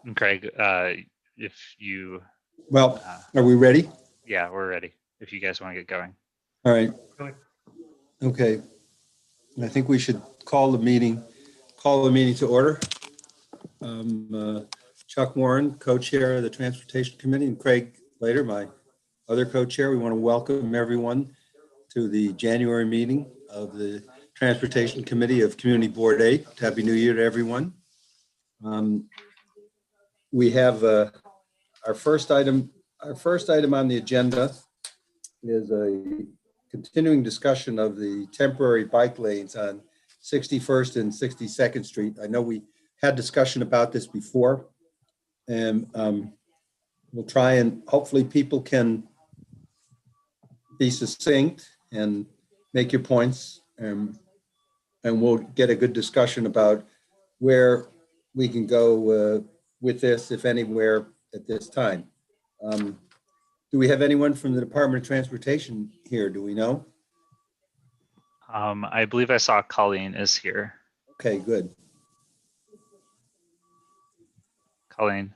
And Craig, if you... Well, are we ready? Yeah, we're ready. If you guys want to get going. All right. Okay. I think we should call the meeting to order. Chuck Warren, co-chair of the Transportation Committee, and Craig Later, my other co-chair. We want to welcome everyone to the January meeting of the Transportation Committee of Community Board 8. Happy New Year to everyone. We have our first item on the agenda is a continuing discussion of the temporary bike lanes on 61st and 62nd Street. I know we had discussion about this before, and we'll try and hopefully people can be succinct and make your points, and we'll get a good discussion about where we can go with this, if anywhere, at this time. Do we have anyone from the Department of Transportation here? Do we know? I believe I saw Colleen is here. Okay, good. Colleen.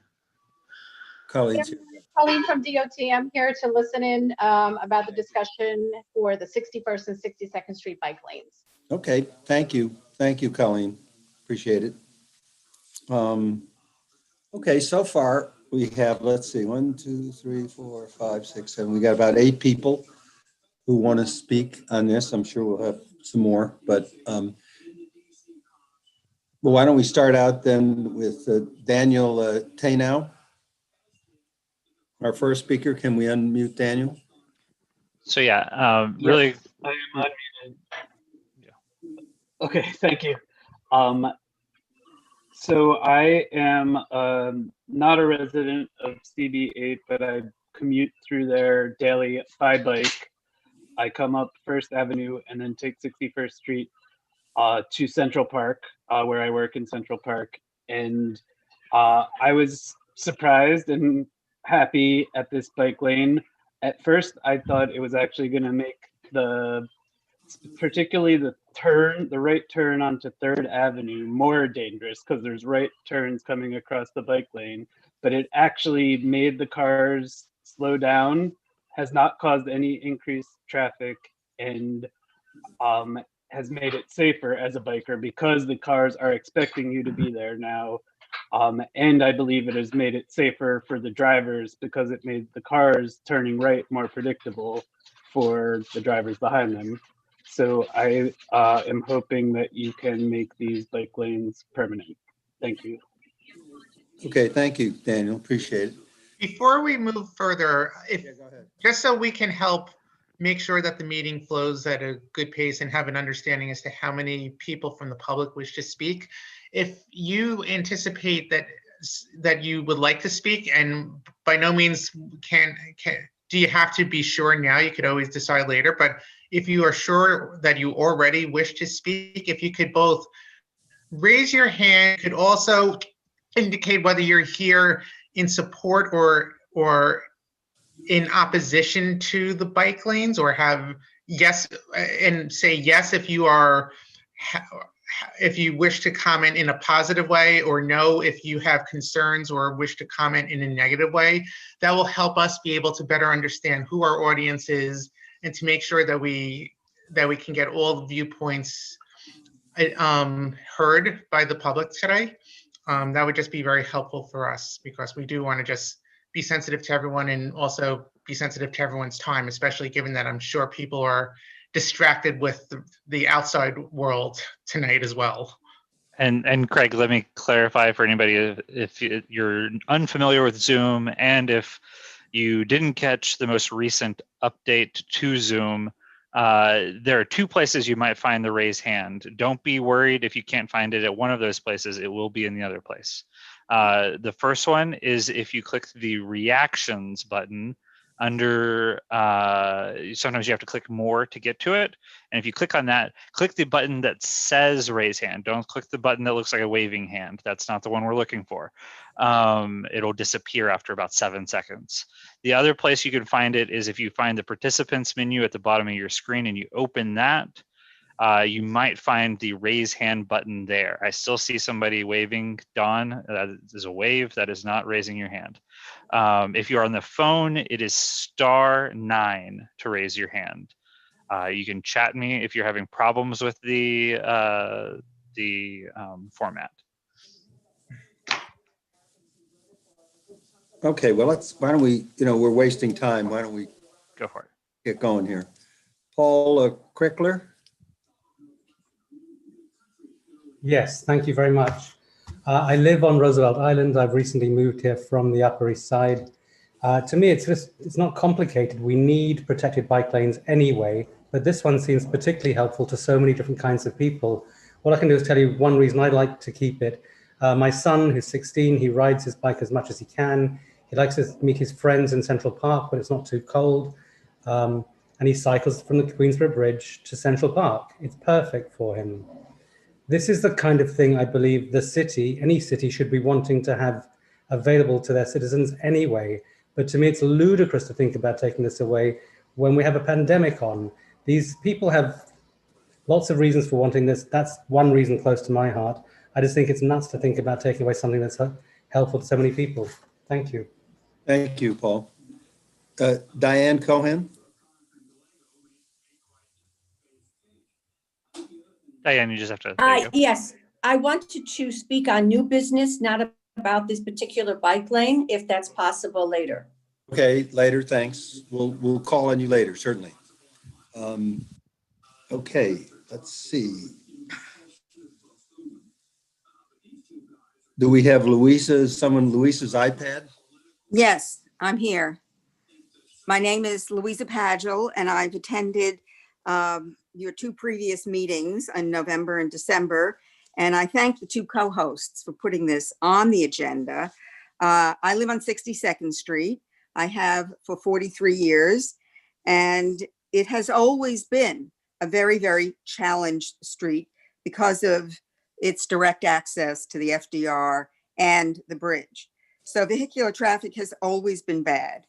Colleen's here. Colleen from DOT. I'm here to listen in about the discussion for the 61st and 62nd Street bike lanes. Okay, thank you. Thank you, Colleen. Appreciate it. Okay, so far we have, let's see, 1, 2, 3, 4, 5, 6, 7. We got about 8 people who want to speak on this. I'm sure we'll have some more, but well, why don't we start out then with Daniel Tanow, our first speaker. Can we unmute Daniel? So yeah, really. Yes, I am unmuted. Yeah. Okay, thank you. So I am not a resident of CB8, but I commute through there daily by bike. I come up First Avenue and then take 61st Street to Central Park, where I work in Central Park. And I was surprised and happy at this bike lane. At first, I thought it was actually going to make particularly the right turn onto 3rd Avenue more dangerous, because there's right turns coming across the bike lane, but it actually made the cars slow down, has not caused any increased traffic, and has made it safer as a biker because the cars are expecting you to be there now. And I believe it has made it safer for the drivers because it made the cars turning right more predictable for the drivers behind them. So I am hoping that you can make these bike lanes permanent. Thank you. Okay, thank you, Daniel. Appreciate it. Before we move further, Go ahead. just so we can help make sure that the meeting flows at a good pace and have an understanding as to how many people from the public wish to speak, if you anticipate that you would like to speak, and by no means do you have to be sure now, you could always decide later, but if you are sure that you already wish to speak, if you could both raise your hand, could also indicate whether you're here in support or in opposition to the bike lanes, or have yes, and say yes if you are, if you wish to comment in a positive way, or no if you have concerns or wish to comment in a negative way. That will help us be able to better understand who our audience is, and to make sure that we can get all the viewpoints heard by the public today. That would just be very helpful for us, because we do want to just be sensitive to everyone, and also be sensitive to everyone's time, especially given that I'm sure people are distracted with the outside world tonight as well. And Craig, let me clarify for anybody, if you're unfamiliar with Zoom, and if you didn't catch the most recent update to Zoom, there are 2 places you might find the raise hand. Don't be worried if you can't find it at one of those places. It will be in the other place. The first one is if you click the reactions button under, sometimes you have to click more to get to it. And if you click on that, click the button that says raise hand. Don't click the button that looks like a waving hand. That's not the one we're looking for. It'll disappear after about 7 seconds. The other place you can find it is if you find the participants menu at the bottom of your screen and you open that, you might find the raise hand button there. I still see somebody waving. Dawn, that is a wave. That is not raising your hand. If you're on the phone, it is *9 to raise your hand. You can chat me if you're having problems with the format. Okay, well, why don't we, we're wasting time. Why don't we Go for it. get going here? Paul Crickler? Yes, thank you very much. I live on Roosevelt Island. I've recently moved here from the Upper East Side. To me, it's not complicated. We need protected bike lanes anyway, but this one seems particularly helpful to so many different kinds of people. What I can do is tell you one reason I like to keep it. My son, who's 16, he rides his bike as much as he can. He likes to meet his friends in Central Park when it's not too cold. And he cycles from the Queensborough Bridge to Central Park. It's perfect for him. This is the kind of thing I believe the city, any city, should be wanting to have available to their citizens anyway. But to me, it's ludicrous to think about taking this away when we have a pandemic on. These people have lots of reasons for wanting this. That's one reason close to my heart. I just think it's nuts to think about taking away something that's helpful to so many people. Thank you. Thank you, Paul. Diane Cohen? Diane, you just have to. There you go. Yes, I wanted to speak on new business, not about this particular bike lane, if that's possible later. Okay, later, thanks. We'll call on you later, certainly. Okay, let's see. Do we have Louisa's iPad? Yes, I'm here. My name is Louisa Padgel, and I've attended your two previous meetings in November and December, and I thank the two co-hosts for putting this on the agenda. I live on 62nd Street. I have for 43 years, and it has always been a very, very challenged street because of its direct access to the FDR and the bridge. So vehicular traffic has always been bad.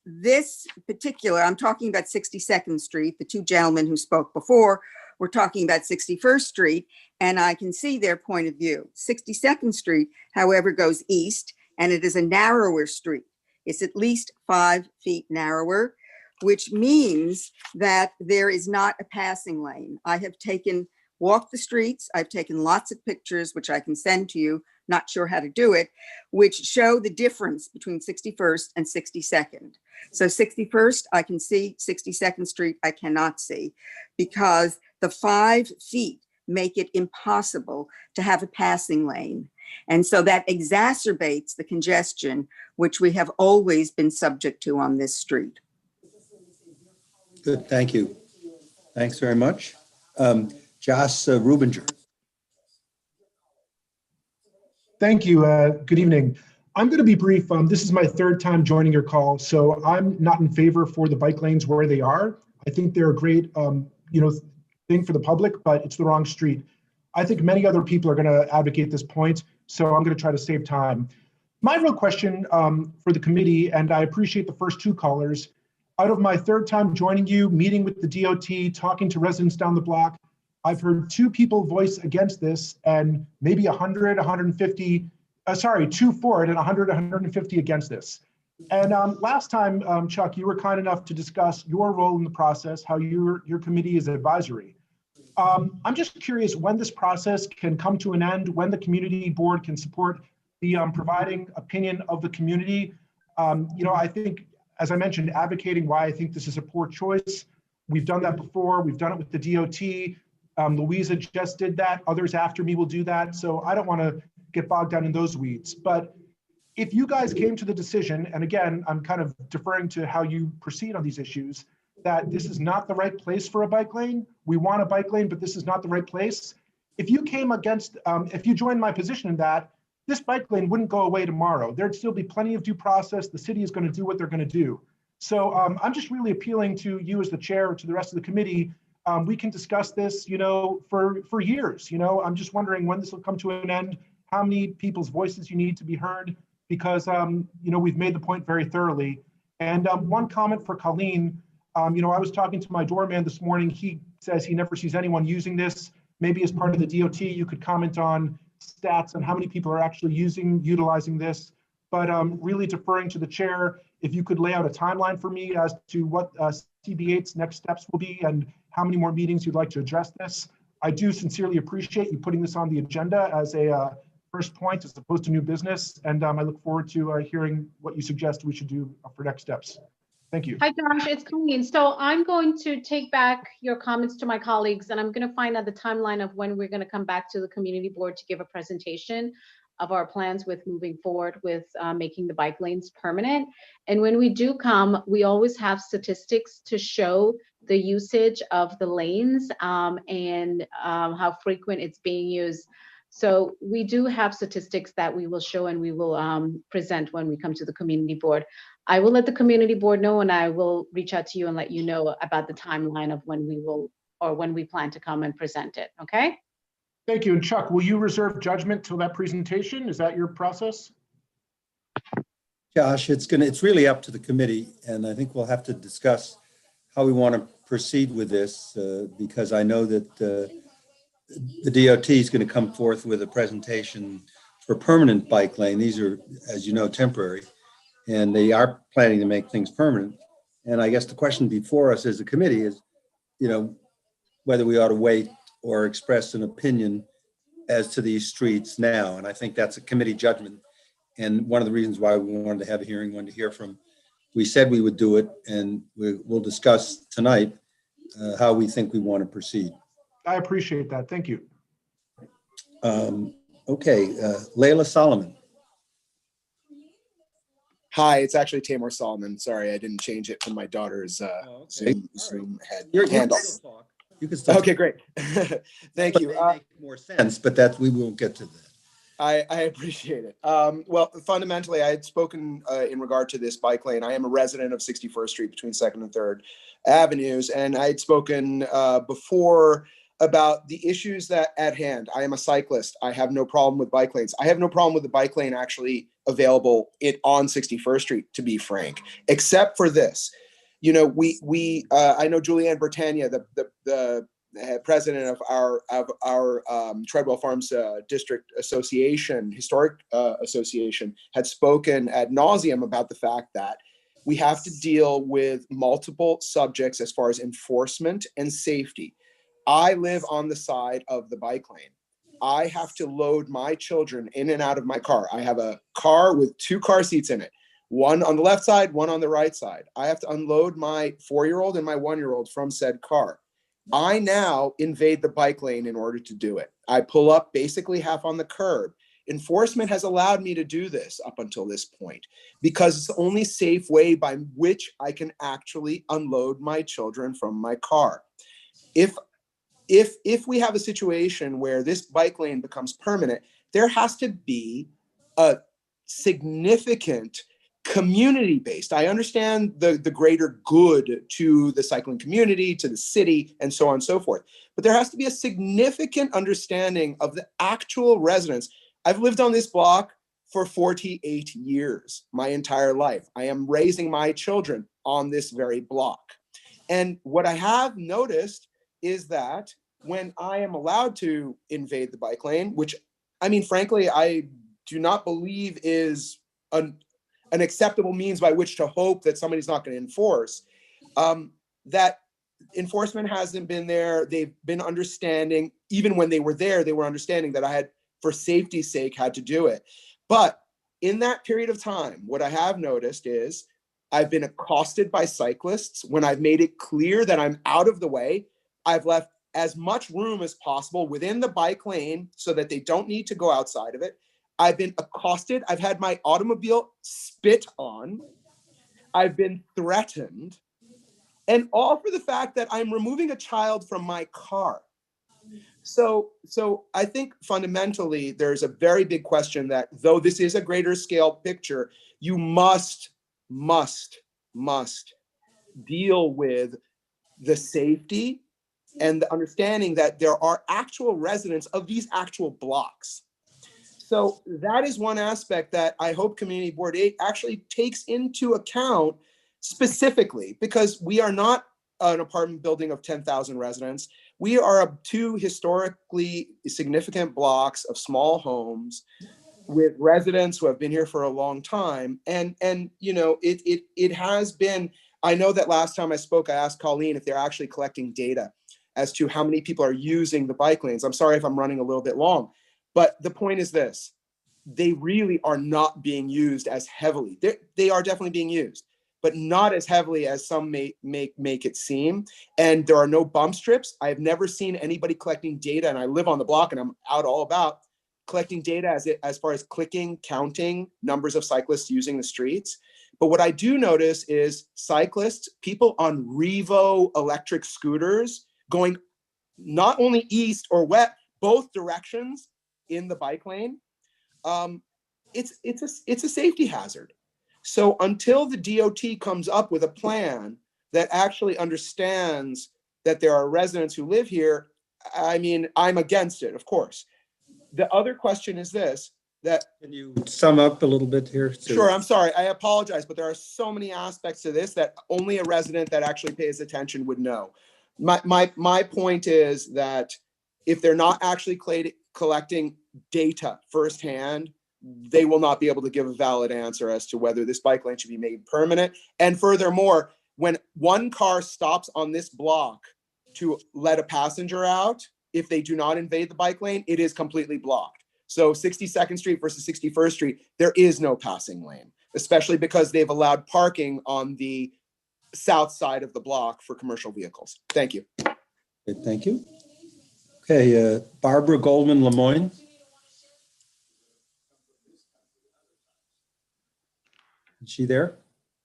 This particular, I'm talking about 62nd Street. The two gentlemen who spoke before were talking about 61st Street, and I can see their point of view. 62nd Street, however, goes east, and it is a narrower street. It's at least 5 feet narrower, which means that there is not a passing lane. I have walked the streets. I've taken lots of pictures, which I can send to you, not sure how to do it, which show the difference between 61st and 62nd. So 61st, I can see, 62nd Street, I cannot see, because the 5 feet make it impossible to have a passing lane. And so that exacerbates the congestion, which we have always been subject to on this street. Good, thank you. Thanks very much. Josh Rubinger. Thank you. Good evening. I'm going to be brief. This is my third time joining your call, so I'm not in favor for the bike lanes where they are. I think they're a great, thing for the public, but it's the wrong street. I think many other people are going to advocate this point, so I'm going to try to save time. My real question for the committee, and I appreciate the first two callers, out of my third time joining you, meeting with the DOT, talking to residents down the block, I've heard two people voice against this and maybe 100, 150, two for it and 100, 150 against this. And last time, Chuck, you were kind enough to discuss your role in the process, how your committee is advisory. I'm just curious when this process can come to an end, when the community board can support the providing opinion of the community. I think, as I mentioned, advocating why I think this is a poor choice. We've done that before. We've done it with the DOT. Louisa just did that. Others after me will do that. So I don't want to get bogged down in those weeds. But if you guys came to the decision, and again, I'm kind of deferring to how you proceed on these issues, that this is not the right place for a bike lane. We want a bike lane, but this is not the right place. If you came against, if you joined my position in that, this bike lane wouldn't go away tomorrow. There'd still be plenty of due process. The city is going to do what they're going to do. So I'm just really appealing to you as the chair, to the rest of the committee. We can discuss this, for years. I'm just wondering when this will come to an end, how many people's voices you need to be heard, because, we've made the point very thoroughly. And one comment for Colleen, I was talking to my doorman this morning. He says he never sees anyone using this. Maybe as part of the DOT, you could comment on stats on how many people are actually utilizing this. But really deferring to the chair, if you could lay out a timeline for me as to what CB8's next steps will be and how many more meetings you'd like to address this. I do sincerely appreciate you putting this on the agenda as a first point as opposed to new business. And I look forward to hearing what you suggest we should do for next steps. Thank you. Hi, Josh, it's Colleen. So I'm going to take back your comments to my colleagues, and I'm going to find out the timeline of when we're going to come back to the community board to give a presentation of our plans with moving forward with making the bike lanes permanent. And when we do come, we always have statistics to show the usage of the lanes and how frequent it's being used. So we do have statistics that we will show and we will present when we come to the community board. I will let the community board know, and I will reach out to you and let you know about the timeline of when we will, or when we plan to come and present it, okay? Thank you. And Chuck, will you reserve judgment till that presentation? Is that your process? Josh, it's really up to the committee, and I think we'll have to discuss how we want to proceed with this because I know that the DOT is going to come forth with a presentation for permanent bike lane. These are, as you know, temporary, and they are planning to make things permanent. And I guess the question before us as a committee is, whether we ought to wait or express an opinion as to these streets now. And I think that's a committee judgment. And one of the reasons why we wanted to have a hearing, wanted to hear from, we said we would do it, and we'll discuss tonight how we think we want to proceed. I appreciate that. Thank you. Okay, Layla Solomon. Hi, it's actually Tamar Solomon. Sorry, I didn't change it from my daughter's Zoom handle. You can still okay, great. Thank you. Make more sense, but that we won't get to that. I appreciate it. Well, fundamentally, I had spoken in regard to this bike lane. I am a resident of 61st Street between 2nd and 3rd Avenues, and I had spoken before about the issues that at hand. I am a cyclist. I have no problem with bike lanes. I have no problem with the bike lane actually available on 61st Street, to be frank, except for this. I know Julianne Britannia, the president of our Treadwell Farms District Association, Historic Association, had spoken ad nauseum about the fact that we have to deal with multiple subjects as far as enforcement and safety. I live on the side of the bike lane. I have to load my children in and out of my car. I have a car with 2 car seats in it, one on the left side, one on the right side. I have to unload my 4-year-old and my 1-year-old from said car. I now invade the bike lane in order to do it. I pull up basically half on the curb. Enforcement has allowed me to do this up until this point because it's the only safe way by which I can actually unload my children from my car. If we have a situation where this bike lane becomes permanent, there has to be a significant community-based. I understand the greater good to the cycling community, to the city, and so on and so forth. But there has to be a significant understanding of the actual residents. I've lived on this block for 48 years, my entire life. I am raising my children on this very block. And what I have noticed is that when I am allowed to invade the bike lane, which, I mean, frankly, I do not believe is an acceptable means by which to hope that somebody's not going to enforce, that enforcement hasn't been there. They've been understanding, even when they were there, they were understanding that I had, for safety's sake, had to do it. But in that period of time, what I have noticed is I've been accosted by cyclists when I've made it clear that I'm out of the way. I've left as much room as possible within the bike lane so that they don't need to go outside of it. I've been accosted. I've had my automobile spit on. I've been threatened. And all for the fact that I'm removing a child from my car. So I think fundamentally there's a very big question that, though this is a greater scale picture, you must deal with the safety and the understanding that there are actual residents of these actual blocks. So that is one aspect that I hope Community Board 8 actually takes into account specifically because we are not an apartment building of 10,000 residents. We are two historically significant blocks of small homes with residents who have been here for a long time. And you know, it has been, I know that last time I spoke, I asked Colleen if they're actually collecting data as to how many people are using the bike lanes. I'm sorry if I'm running a little bit long, but the point is this: they really are not being used as heavily. They are definitely being used, but not as heavily as some make it seem. And there are no bump strips. I've never seen anybody collecting data, and I live on the block and I'm out all about collecting data as far as clicking, counting numbers of cyclists using the streets. But what I do notice is cyclists, people on Revo electric scooters going not only east or west, both directions in the bike lane. It's a safety hazard. So until the DOT comes up with a plan that actually understands that there are residents who live here, I mean, I'm against it, of course. The other question is this, that— Can you sum up a little bit here? Sure, I'm sorry, I apologize, but there are so many aspects to this that only a resident that actually pays attention would know. My point is that if they're not actually collecting data firsthand, they will not be able to give a valid answer as to whether this bike lane should be made permanent. And furthermore, when one car stops on this block to let a passenger out, if they do not invade the bike lane, it is completely blocked. So 62nd Street versus 61st Street, there is no passing lane, especially because they've allowed parking on the south side of the block for commercial vehicles. Thank you. Okay, thank you. Okay, Barbara Goldman Lemoyne. Is she there?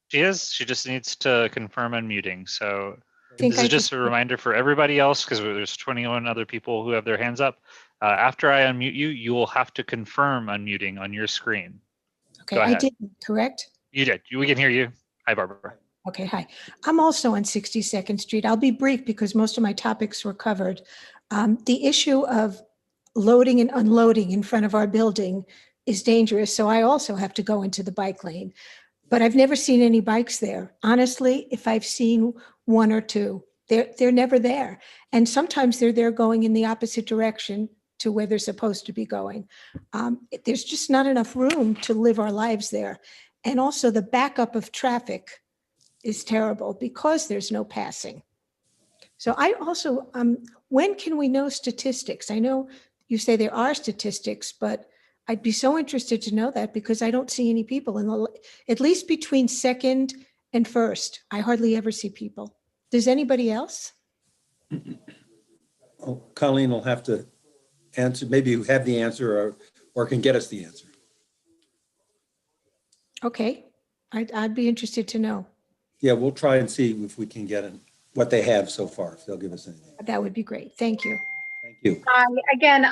She is. She just needs to confirm unmuting. So think this is I just a reminder for everybody else, because there's 21 other people who have their hands up. After I unmute you, you will have to confirm unmuting on your screen. Okay, Go I ahead. did, correct? You did. We can hear you. Hi, Barbara. Okay, hi. I'm also on 62nd Street. I'll be brief because most of my topics were covered. The issue of loading and unloading in front of our building is dangerous, so I also have to go into the bike lane. But I've never seen any bikes there. Honestly, if I've seen one or two, they're never there. And sometimes they're there going in the opposite direction to where they're supposed to be going. There's just not enough room to live our lives there. And also the backup of traffic is terrible because there's no passing. So I also, when can we know statistics? I know you say there are statistics, but I'd be so interested to know that because I don't see any people at least between 2nd and 1st. I hardly ever see people. Does anybody else? Oh, Colleen will have to answer. Maybe you have the answer or can get us the answer. Okay, I'd be interested to know. Yeah, we'll try and see if we can get what they have so far, if they'll give us anything. That would be great. Thank you. Thank you. Again,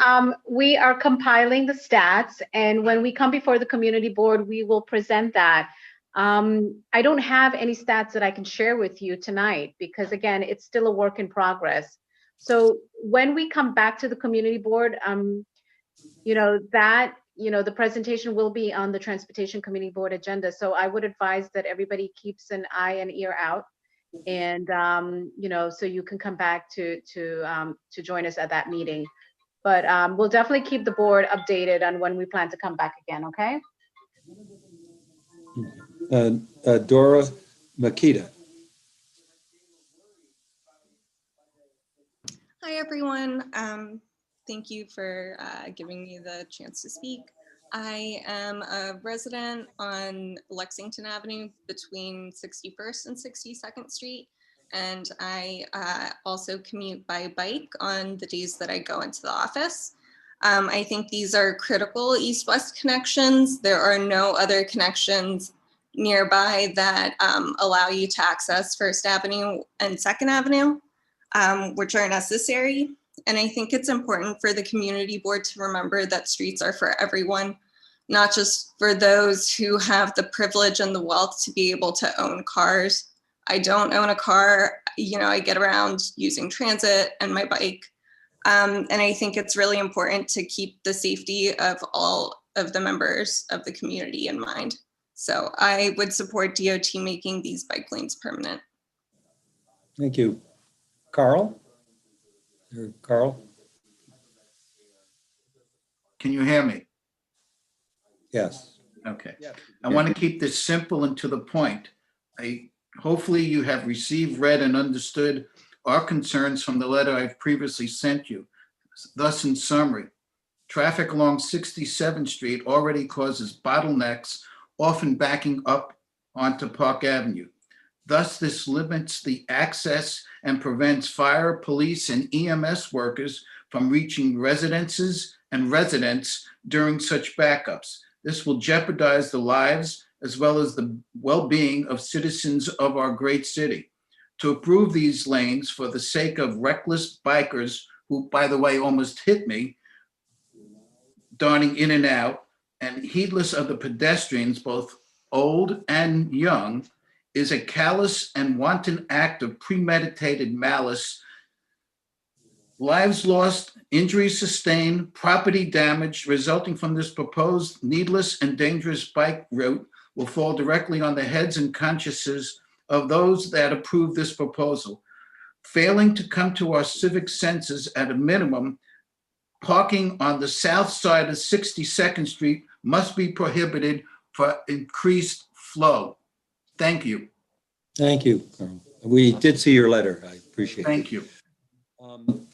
we are compiling the stats, and when we come before the community board, we will present that. I don't have any stats that I can share with you tonight because, again, it's still a work in progress. So when we come back to the community board, the presentation will be on the Transportation Committee Board agenda. So I would advise that everybody keeps an eye and ear out, and so you can come back to join us at that meeting. But we'll definitely keep the board updated on when we plan to come back again. Okay. Dora Makita. Hi, everyone. Thank you for giving me the chance to speak. I am a resident on Lexington Avenue between 61st and 62nd Street. And I also commute by bike on the days that I go into the office. I think these are critical east-west connections. There are no other connections nearby that allow you to access First Avenue and Second Avenue, which are necessary. And I think it's important for the community board to remember that streets are for everyone, not just for those who have the privilege and the wealth to be able to own cars. I don't own a car. I get around using transit and my bike. And I think it's really important to keep the safety of all of the members of the community in mind. So I would support DOT making these bike lanes permanent. Thank you. Carl? Carl? Can you hear me? Yes. Okay. I want to keep this simple and to the point. Hopefully you have received, read, and understood our concerns from the letter I've previously sent you. Thus, in summary, traffic along 67th Street already causes bottlenecks, often backing up onto Park Avenue. Thus, this limits the access and prevents fire, police, and EMS workers from reaching residences and residents during such backups. This will jeopardize the lives as well as the well-being of citizens of our great city. To approve these lanes for the sake of reckless bikers, who, by the way, almost hit me, darting in and out, and heedless of the pedestrians, both old and young, is a callous and wanton act of premeditated malice. Lives lost, injuries sustained, property damage resulting from this proposed needless and dangerous bike route will fall directly on the heads and consciences of those that approve this proposal. Failing to come to our civic senses, at a minimum, parking on the south side of 62nd Street must be prohibited for increased flow. Thank you. Thank you, Carl. We did see your letter. I appreciate it. Thank you.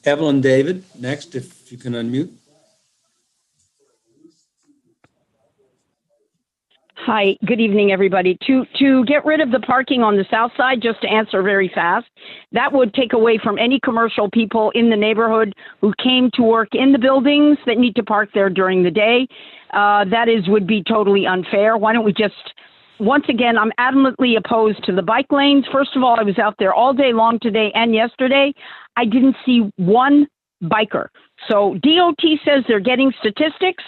Evelyn David, next, if you can unmute. Hi, good evening, everybody. To get rid of the parking on the south side, just to answer very fast, that would take away from any commercial people in the neighborhood who came to work in the buildings that need to park there during the day. Would be totally unfair. Why don't we just, once again, I'm adamantly opposed to the bike lanes. First of all, I was out there all day long today and yesterday. I didn't see one biker. So DOT says they're getting statistics.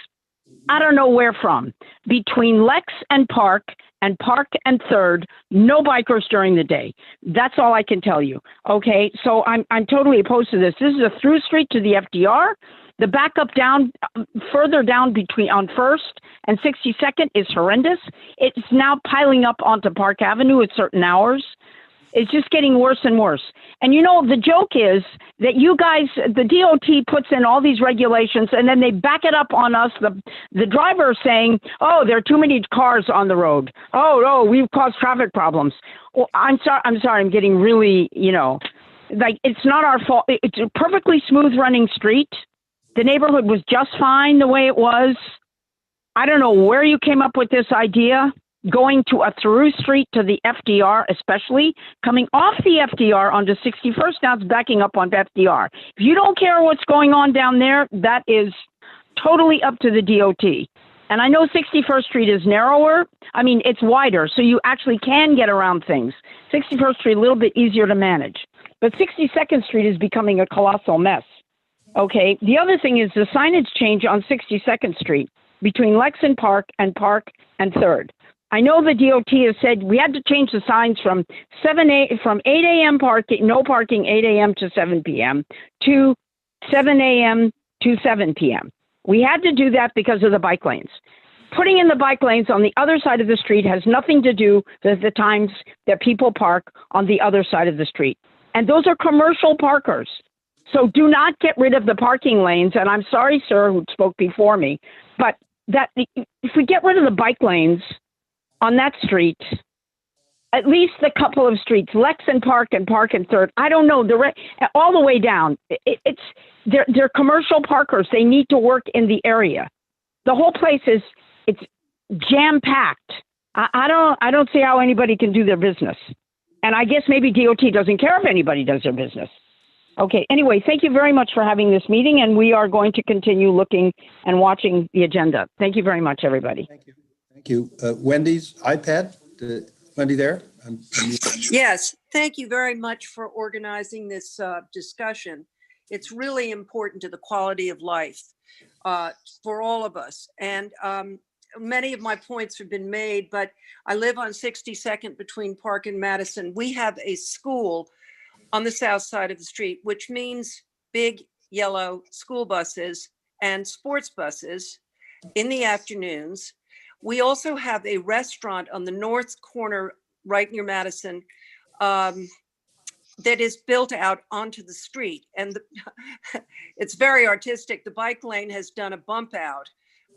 I don't know where from. Between Lex and Park and 3rd, no bikers during the day. That's all I can tell you. Okay, so I'm totally opposed to this. This is a through street to the FDR. The backup down, further down on 1st and 62nd is horrendous. It's now piling up onto Park Avenue at certain hours. It's just getting worse and worse. And you know, the joke is that you guys, the DOT puts in all these regulations and then they back it up on us, the driver saying, oh, there are too many cars on the road. Oh, no, we've caused traffic problems. Well, I'm sorry, I'm getting really, like, it's not our fault. It's a perfectly smooth running street. The neighborhood was just fine the way it was. I don't know where you came up with this idea. Going to a through street to the FDR, especially coming off the FDR onto 61st, now it's backing up on FDR. If you don't care what's going on down there, that is totally up to the DOT. And I know 61st Street is narrower. I mean, it's wider, so you actually can get around things. 61st Street, a little bit easier to manage. But 62nd Street is becoming a colossal mess. Okay, the other thing is the signage change on 62nd Street between Lex and Park and 3rd. I know the DOT has said we had to change the signs from 8 a.m. parking, no parking 8 a.m. to 7 p.m. to 7 a.m. to 7 p.m. We had to do that because of the bike lanes. Putting in the bike lanes on the other side of the street has nothing to do with the times that people park on the other side of the street. And those are commercial parkers. So do not get rid of the parking lanes. And I'm sorry, sir, who spoke before me, but that if we get rid of the bike lanes on that street, at least a couple of streets, Lex and Park and 3rd, I don't know, all the way down. They're commercial parkers. They need to work in the area. The whole place it's jam-packed. I don't see how anybody can do their business. And I guess maybe DOT doesn't care if anybody does their business. Okay, anyway, thank you very much for having this meeting, and we are going to continue looking and watching the agenda. Thank you very much, everybody. Thank you. Thank you. Wendy's iPad. Wendy there? Yes, thank you very much for organizing this discussion. It's really important to the quality of life for all of us. And many of my points have been made, but I live on 62nd between Park and Madison. We have a school on the south side of the street, which means big yellow school buses and sports buses in the afternoons. We also have a restaurant on the north corner, right near Madison, that is built out onto the street. And it's very artistic. The bike lane has done a bump out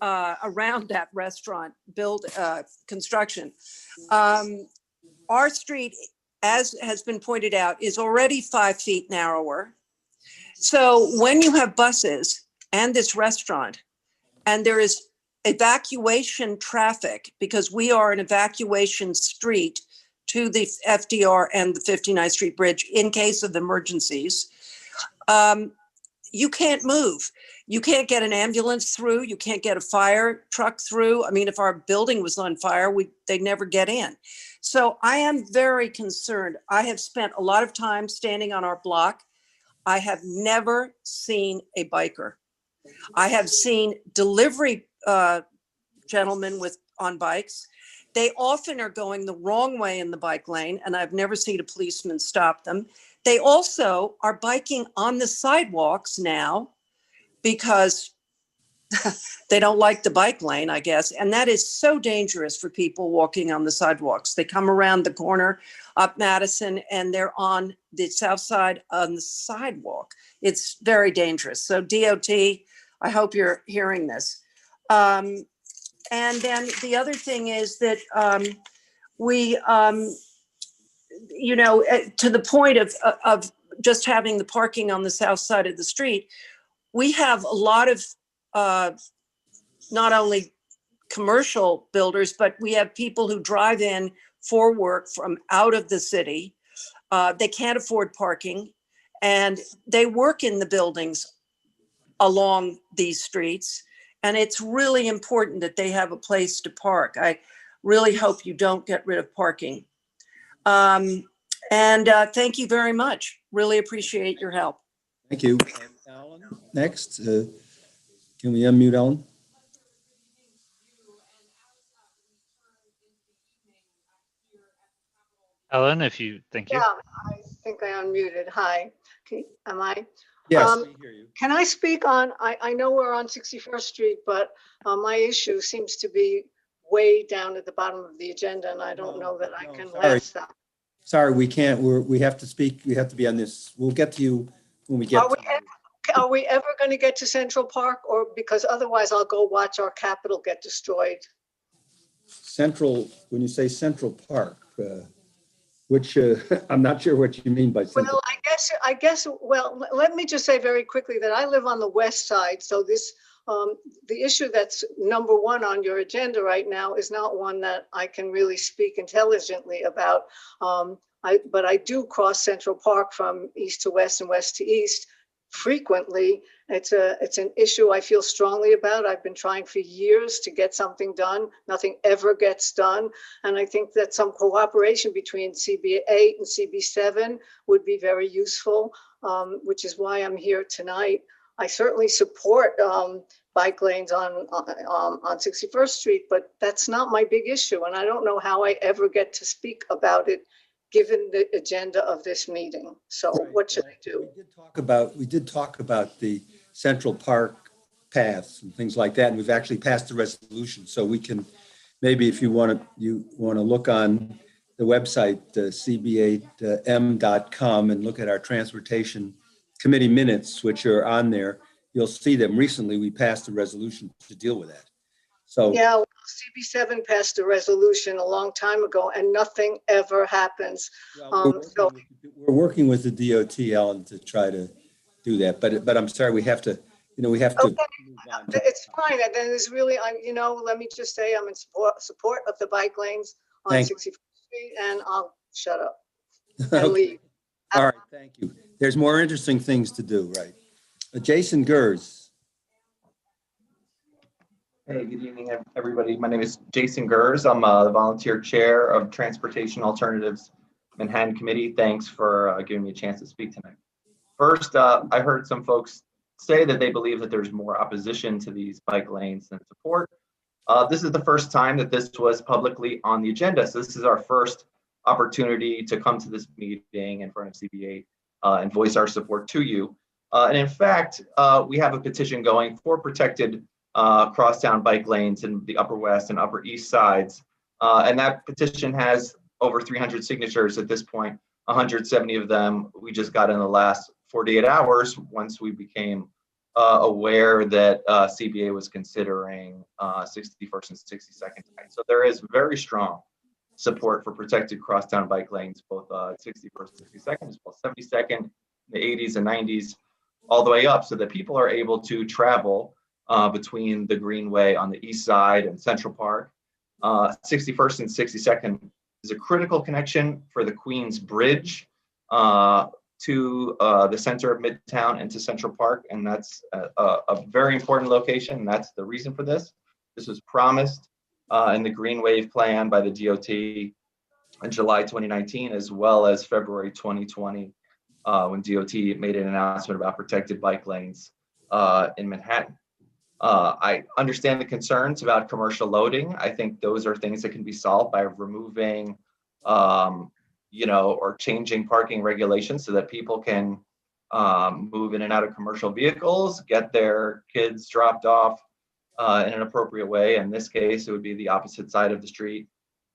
around that restaurant construction. Our street, as has been pointed out, is already 5 feet narrower. So when you have buses and this restaurant, and there is evacuation traffic, because we are an evacuation street to the FDR and the 59th Street Bridge in case of emergencies, you can't move. You can't get an ambulance through. You can't get a fire truck through. I mean, if our building was on fire, they'd never get in. So I am very concerned. I have spent a lot of time standing on our block. I have never seen a biker. I have seen delivery gentlemen on bikes. They often are going the wrong way in the bike lane, and I've never seen a policeman stop them. They also are biking on the sidewalks now because they don't like the bike lane, I guess. And that is so dangerous for people walking on the sidewalks. They come around the corner up Madison and they're on the south side on the sidewalk. It's very dangerous. So DOT, I hope you're hearing this. And then the other thing is that we, to the point of just having the parking on the south side of the street, we have a lot of not only commercial builders, but we have people who drive in for work from out of the city. They can't afford parking, and they work in the buildings along these streets. And it's really important that they have a place to park. I really hope you don't get rid of parking. And thank you very much. Really appreciate your help. Thank you. Alan, next. Can we unmute Alan? Ellen, thank you. Yeah, I think I unmuted. Hi, okay, am I? Yes, we hear you. Can I speak on, I know we're on 61st Street, but my issue seems to be way down at the bottom of the agenda, and I don't know that I can last that. Sorry, we can't. We have to speak. We have to be on this. We'll get to you when we get Are we ever going to get to Central Park, or because otherwise I'll go watch our Capitol get destroyed? Central, when you say Central Park, which I'm not sure what you mean by Central. Well, I guess, well, let me just say very quickly that I live on the west side. So this, the issue that's number one on your agenda right now is not one that I can really speak intelligently about. But I do cross Central Park from east to west and west to east frequently. It's an issue I feel strongly about. I've been trying for years to get something done. Nothing ever gets done. And I think that some cooperation between CB8 and CB7 would be very useful, which is why I'm here tonight. I certainly support bike lanes on 61st Street, but that's not my big issue. And I don't know how I ever get to speak about it given the agenda of this meeting. So what should I do? We did talk about the Central Park paths and things like that, and we've actually passed the resolution. So we can, maybe if you want to look on the website, CB8M.com, and look at our transportation committee minutes, which are on there, you'll see them. Recently, we passed a resolution to deal with that. So yeah, well, CB7 passed a resolution a long time ago, and nothing ever happens. We're working with the DOT, Ellen, to try to do that. But I'm sorry, we have to. We have to. Okay. It's fine. And then there's really, let me just say, I'm in support of the bike lanes on 61st Street, and I'll shut up and leave. All right, thank you. There's more interesting things to do, right? Jason Gers. Hey, good evening, everybody. My name is Jason Gers. I'm the volunteer chair of Transportation Alternatives Manhattan Committee. Thanks for giving me a chance to speak tonight. First, I heard some folks say that they believe that there's more opposition to these bike lanes than support. This is the first time that this was publicly on the agenda. So this is our first opportunity to come to this meeting in front of CB8 and voice our support to you. And in fact, we have a petition going for protected crosstown bike lanes in the Upper West and Upper East sides. And that petition has over 300 signatures at this point. 170 of them we just got in the last 48 hours once we became aware that CBA was considering 61st and 62nd. So there is very strong support for protected crosstown bike lanes, both 61st and 62nd, as well as 72nd, the 80s and 90s, all the way up, so that people are able to travel between the Greenway on the east side and Central Park. 61st and 62nd is a critical connection for the Queens Bridge to the center of Midtown and to Central Park, and that's a very important location. That's the reason for this. This was promised in the Green Wave plan by the DOT in July 2019, as well as February 2020, when DOT made an announcement about protected bike lanes in Manhattan. I understand the concerns about commercial loading. I think those are things that can be solved by removing or changing parking regulations so that people can move in and out of commercial vehicles, get their kids dropped off in an appropriate way. In this case, it would be the opposite side of the street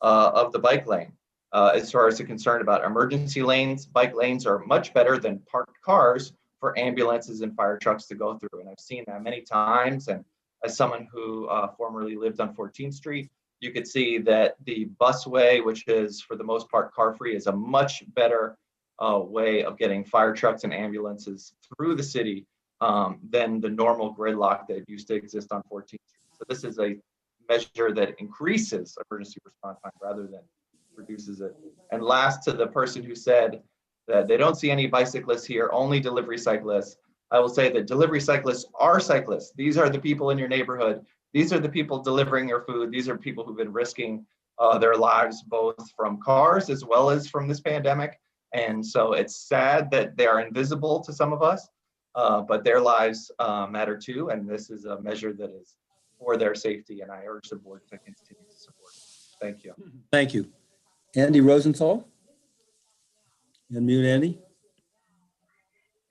of the bike lane. As far as the concern about emergency lanes, bike lanes are much better than parked cars for ambulances and fire trucks to go through. And I've seen that many times. And as someone who formerly lived on 14th Street, you could see that the busway, which is for the most part car-free, is a much better way of getting fire trucks and ambulances through the city than the normal gridlock that used to exist on 14th Street. So this is a measure that increases emergency response time rather than reduces it. And last, to the person who said that they don't see any bicyclists here, only delivery cyclists, I will say that delivery cyclists are cyclists. These are the people in your neighborhood. These are the people delivering your food. These are people who've been risking their lives, both from cars as well as from this pandemic. And so it's sad that they are invisible to some of us, but their lives matter too. And this is a measure that is for their safety. And I urge the board to continue to support it. Thank you. Thank you. Andy Rosenthal. Unmute Andy.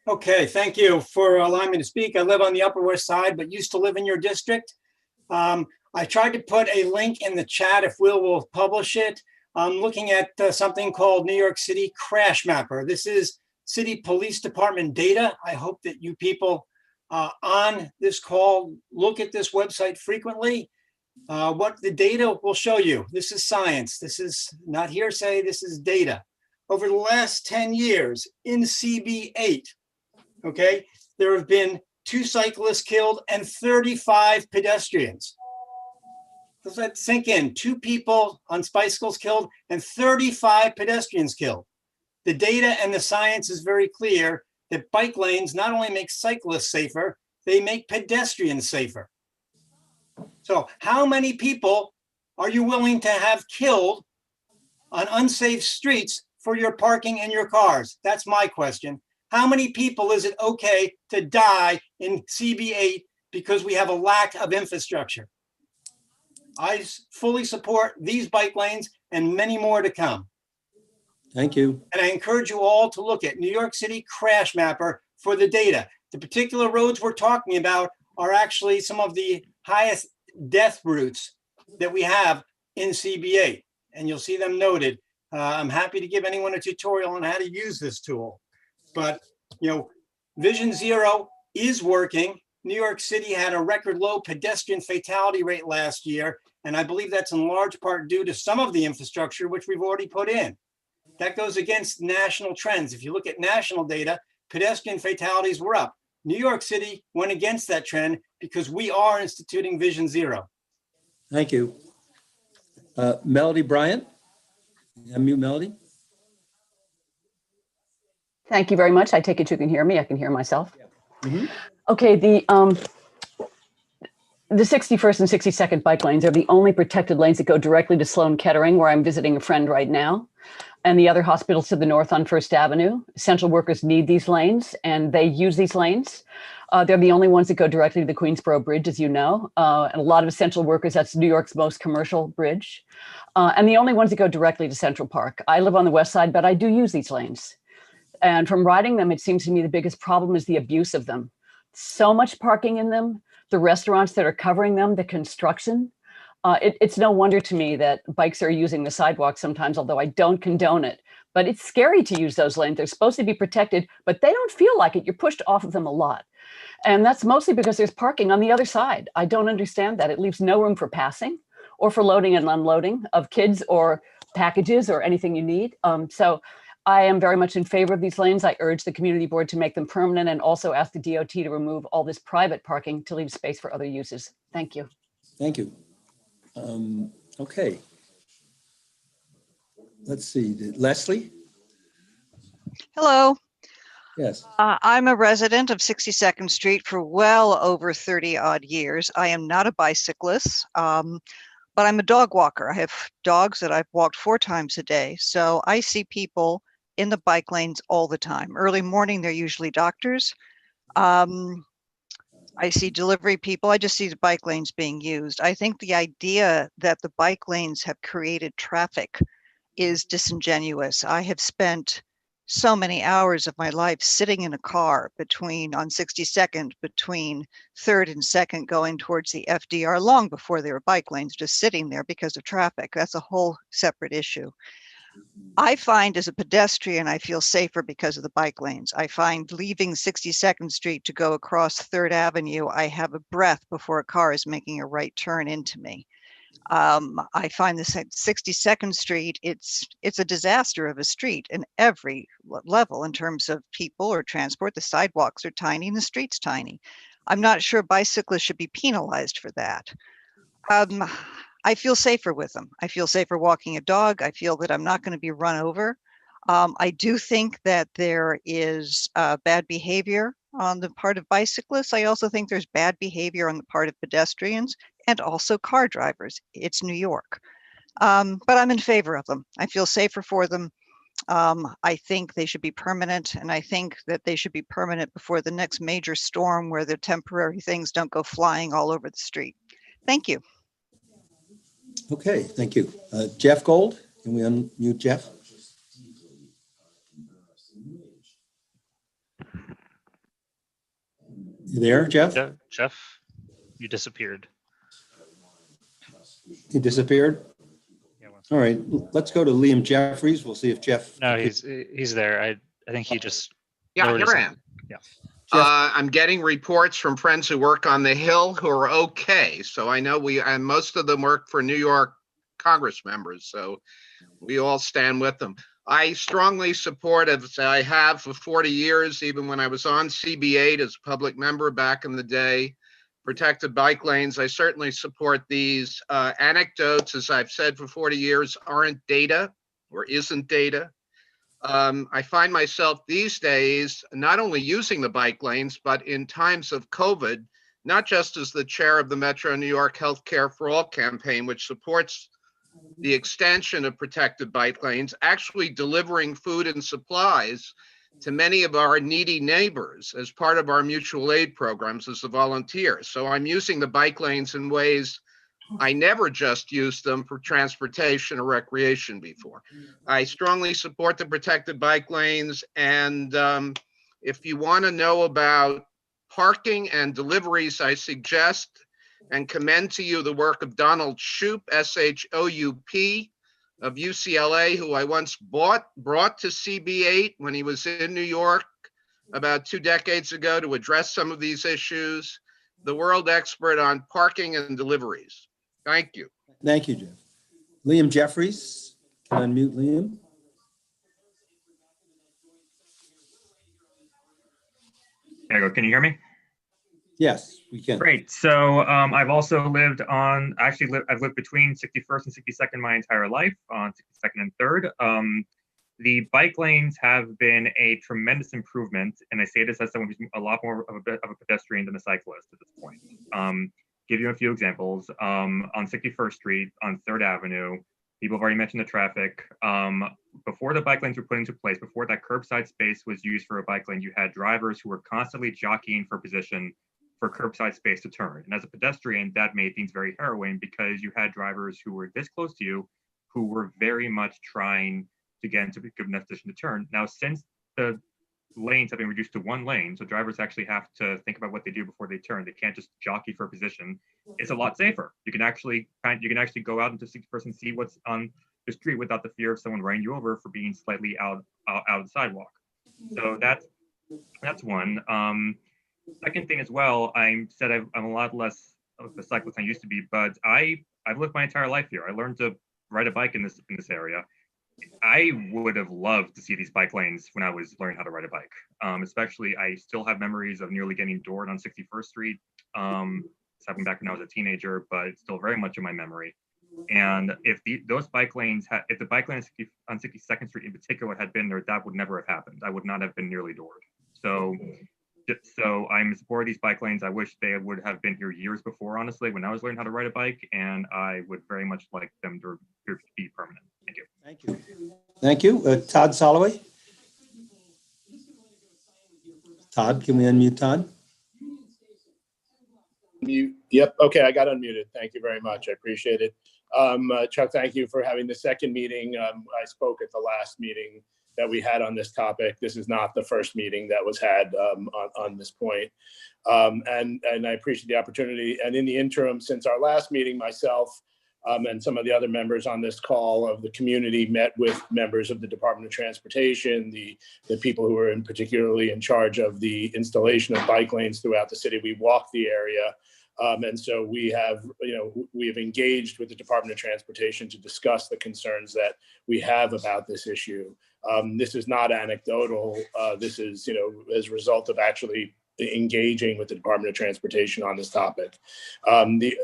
Okay, thank you for allowing me to speak. I live on the Upper West Side, but used to live in your district. I tried to put a link in the chat if will publish it. I'm looking at something called New York City Crash Mapper. This is City Police Department data. I hope that you people on this call look at this website frequently. What the data will show you. This is science. This is not hearsay. This is data. Over the last 10 years in CB8, okay, there have been 2 cyclists killed and 35 pedestrians. Does that sink in? 2 people on bicycles killed and 35 pedestrians killed. The data and the science is very clear that bike lanes not only make cyclists safer, they make pedestrians safer. So how many people are you willing to have killed on unsafe streets for your parking in your cars? That's my question. How many people is it okay to die in CB8 because we have a lack of infrastructure? I fully support these bike lanes and many more to come. Thank you. And I encourage you all to look at New York City Crash Mapper for the data. The particular roads we're talking about are actually some of the highest death routes that we have in CB8, and you'll see them noted. I'm happy to give anyone a tutorial on how to use this tool. But, Vision Zero is working. New York City had a record low pedestrian fatality rate last year, and I believe that's in large part due to some of the infrastructure which we've already put in. That goes against national trends. If you look at national data, pedestrian fatalities were up. New York City went against that trend because we are instituting Vision Zero. Thank you. Melody Bryant. Unmute Melody. Thank you very much. I take it you can hear me. I can hear myself. Mm-hmm. Okay, the 61st and 62nd bike lanes are the only protected lanes that go directly to Sloan Kettering, where I'm visiting a friend right now, and the other hospitals to the north on First Avenue. Essential workers need these lanes, and they use these lanes. They're the only ones that go directly to the Queensboro Bridge, as you know, and a lot of essential workers, that's New York's most commercial bridge, and the only ones that go directly to Central Park. I live on the west side, but I do use these lanes. And from riding them, it seems to me the biggest problem is the abuse of them. So much parking in them the restaurants that are covering them, the construction. It's no wonder to me that bikes are using the sidewalk sometimes, although I don't condone it. But it's scary to use those lanes. They're supposed to be protected, but they don't feel like it. You're pushed off of them a lot. And that's mostly because there's parking on the other side. I don't understand that. It leaves no room for passing or for loading and unloading of kids or packages or anything you need. So I am very much in favor of these lanes. I urge the community board to make them permanent and also ask the DOT to remove all this private parking to leave space for other uses. Thank you. Thank you. Okay. Let's see, Leslie? Hello. Yes. I'm a resident of 62nd Street for well over 30 odd years. I am not a bicyclist, but I'm a dog walker. I have dogs that I've walked 4 times a day. So I see people in the bike lanes all the time. Early morning, they're usually doctors. I see delivery people. I just see the bike lanes being used. I think the idea that the bike lanes have created traffic is disingenuous. I have spent so many hours of my life sitting in a car on 62nd, between 3rd and 2nd, going towards the FDR long before there were bike lanes, just sitting there because of traffic. That's a whole separate issue. I find as a pedestrian, I feel safer because of the bike lanes. I find leaving 62nd Street to go across 3rd Avenue, I have a breath before a car is making a right turn into me. I find this at 62nd Street, it's a disaster of a street in every level in terms of people or transport. The sidewalks are tiny and the street's tiny. I'm not sure bicyclists should be penalized for that. I feel safer with them. I feel safer walking a dog. I feel that I'm not going to be run over. I do think that there is bad behavior on the part of bicyclists. I also think there's bad behavior on the part of pedestrians and also car drivers. It's New York. But I'm in favor of them. I feel safer for them. I think they should be permanent, and I think that they should be permanent before the next major storm where the temporary things don't go flying all over the street. Thank you. Okay, thank you. Jeff Gold, can we unmute Jeff? You there, Jeff? Jeff, you disappeared. He disappeared? Yeah, all right, let's go to Liam Jeffries. We'll see if Jeff. No, he's there. I think he just. Yeah, here I am. Yeah. I'm getting reports from friends who work on the Hill who are okay. So I know and most of them work for New York Congress members. So we all stand with them. I strongly support, as I have for 40 years, even when I was on CB8 as a public member back in the day, protected bike lanes. I certainly support these. Anecdotes, as I've said for 40 years, aren't data or isn't data. I find myself these days not only using the bike lanes, but in times of COVID, not just as the chair of the Metro New York Healthcare for All campaign, which supports the extension of protected bike lanes, actually delivering food and supplies to many of our needy neighbors as part of our mutual aid programs as a volunteer. So I'm using the bike lanes in ways I never just used them for transportation or recreation before. I strongly support the protected bike lanes. And if you want to know about parking and deliveries, I suggest and commend to you the work of Donald Shoup, S-H-O-U-P, of UCLA, who I once brought to CB8 when he was in New York about 2 decades ago to address some of these issues, the world expert on parking and deliveries. Thank you. Thank you, Jeff. Liam Jeffries, can I unmute Liam? There you go. Can you hear me? Yes, we can. Great. So I've also lived on, I've lived between 61st and 62nd my entire life, on 62nd and 3rd. The bike lanes have been a tremendous improvement, and I say this as someone who's a lot more of a pedestrian than a cyclist at this point. Give you a few examples. On 61st Street, on 3rd Avenue, people have already mentioned the traffic. Before the bike lanes were put into place, before that curbside space was used for a bike lane, you had drivers who were constantly jockeying for position for curbside space to turn. And as a pedestrian, that made things very harrowing because you had drivers who were this close to you who were very much trying to get into a good enough position to turn. Now, since the lanes have been reduced to one lane, so drivers actually have to think about what they do before they turn. They can't just jockey for a position. It's a lot safer. You can actually go out into 60% and see what's on the street without the fear of someone running you over for being slightly out of the sidewalk. So that's one. Second thing as well, I'm a lot less of a cyclist than I used to be, but I've lived my entire life here. I learned to ride a bike in this area. I would have loved to see these bike lanes when I was learning how to ride a bike. Especially, I still have memories of nearly getting doored on 61st Street. It's happened back when I was a teenager, but it's still very much in my memory. And if those bike lanes, if the bike lane on 62nd Street in particular had been there, that would never have happened. I would not have been nearly doored. So I'm in support of these bike lanes. I wish they would have been here years before, honestly, when I was learning how to ride a bike, and I would very much like them to be permanent. Thank you. Thank you. Thank you. Todd Soloway. Todd, can we unmute Todd? Yep. Okay, I got unmuted. Thank you very much. I appreciate it. Chuck, thank you for having the second meeting. I spoke at the last meeting that we had on this topic. This is not the first meeting that was had on this point. And I appreciate the opportunity. And in the interim, since our last meeting, myself and some of the other members on this call of the community met with members of the Department of Transportation, the people who are particularly in charge of the installation of bike lanes throughout the city. We walked the area. And so we have engaged with the Department of Transportation to discuss the concerns that we have about this issue. This is not anecdotal. This is, as a result of actually engaging with the Department of Transportation on this topic. You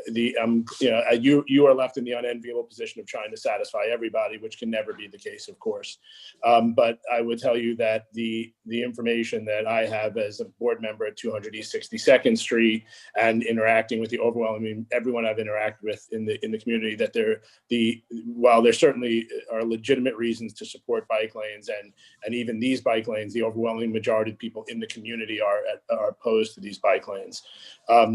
are left in the unenviable position of trying to satisfy everybody, which can never be the case, of course. But I would tell you that the information that I have as a board member at 200 East 62nd Street and interacting with the overwhelming everyone I've interacted with in the community, that while there certainly are legitimate reasons to support bike lanes and even these bike lanes, the overwhelming majority of people in the community are opposed to these bike lanes.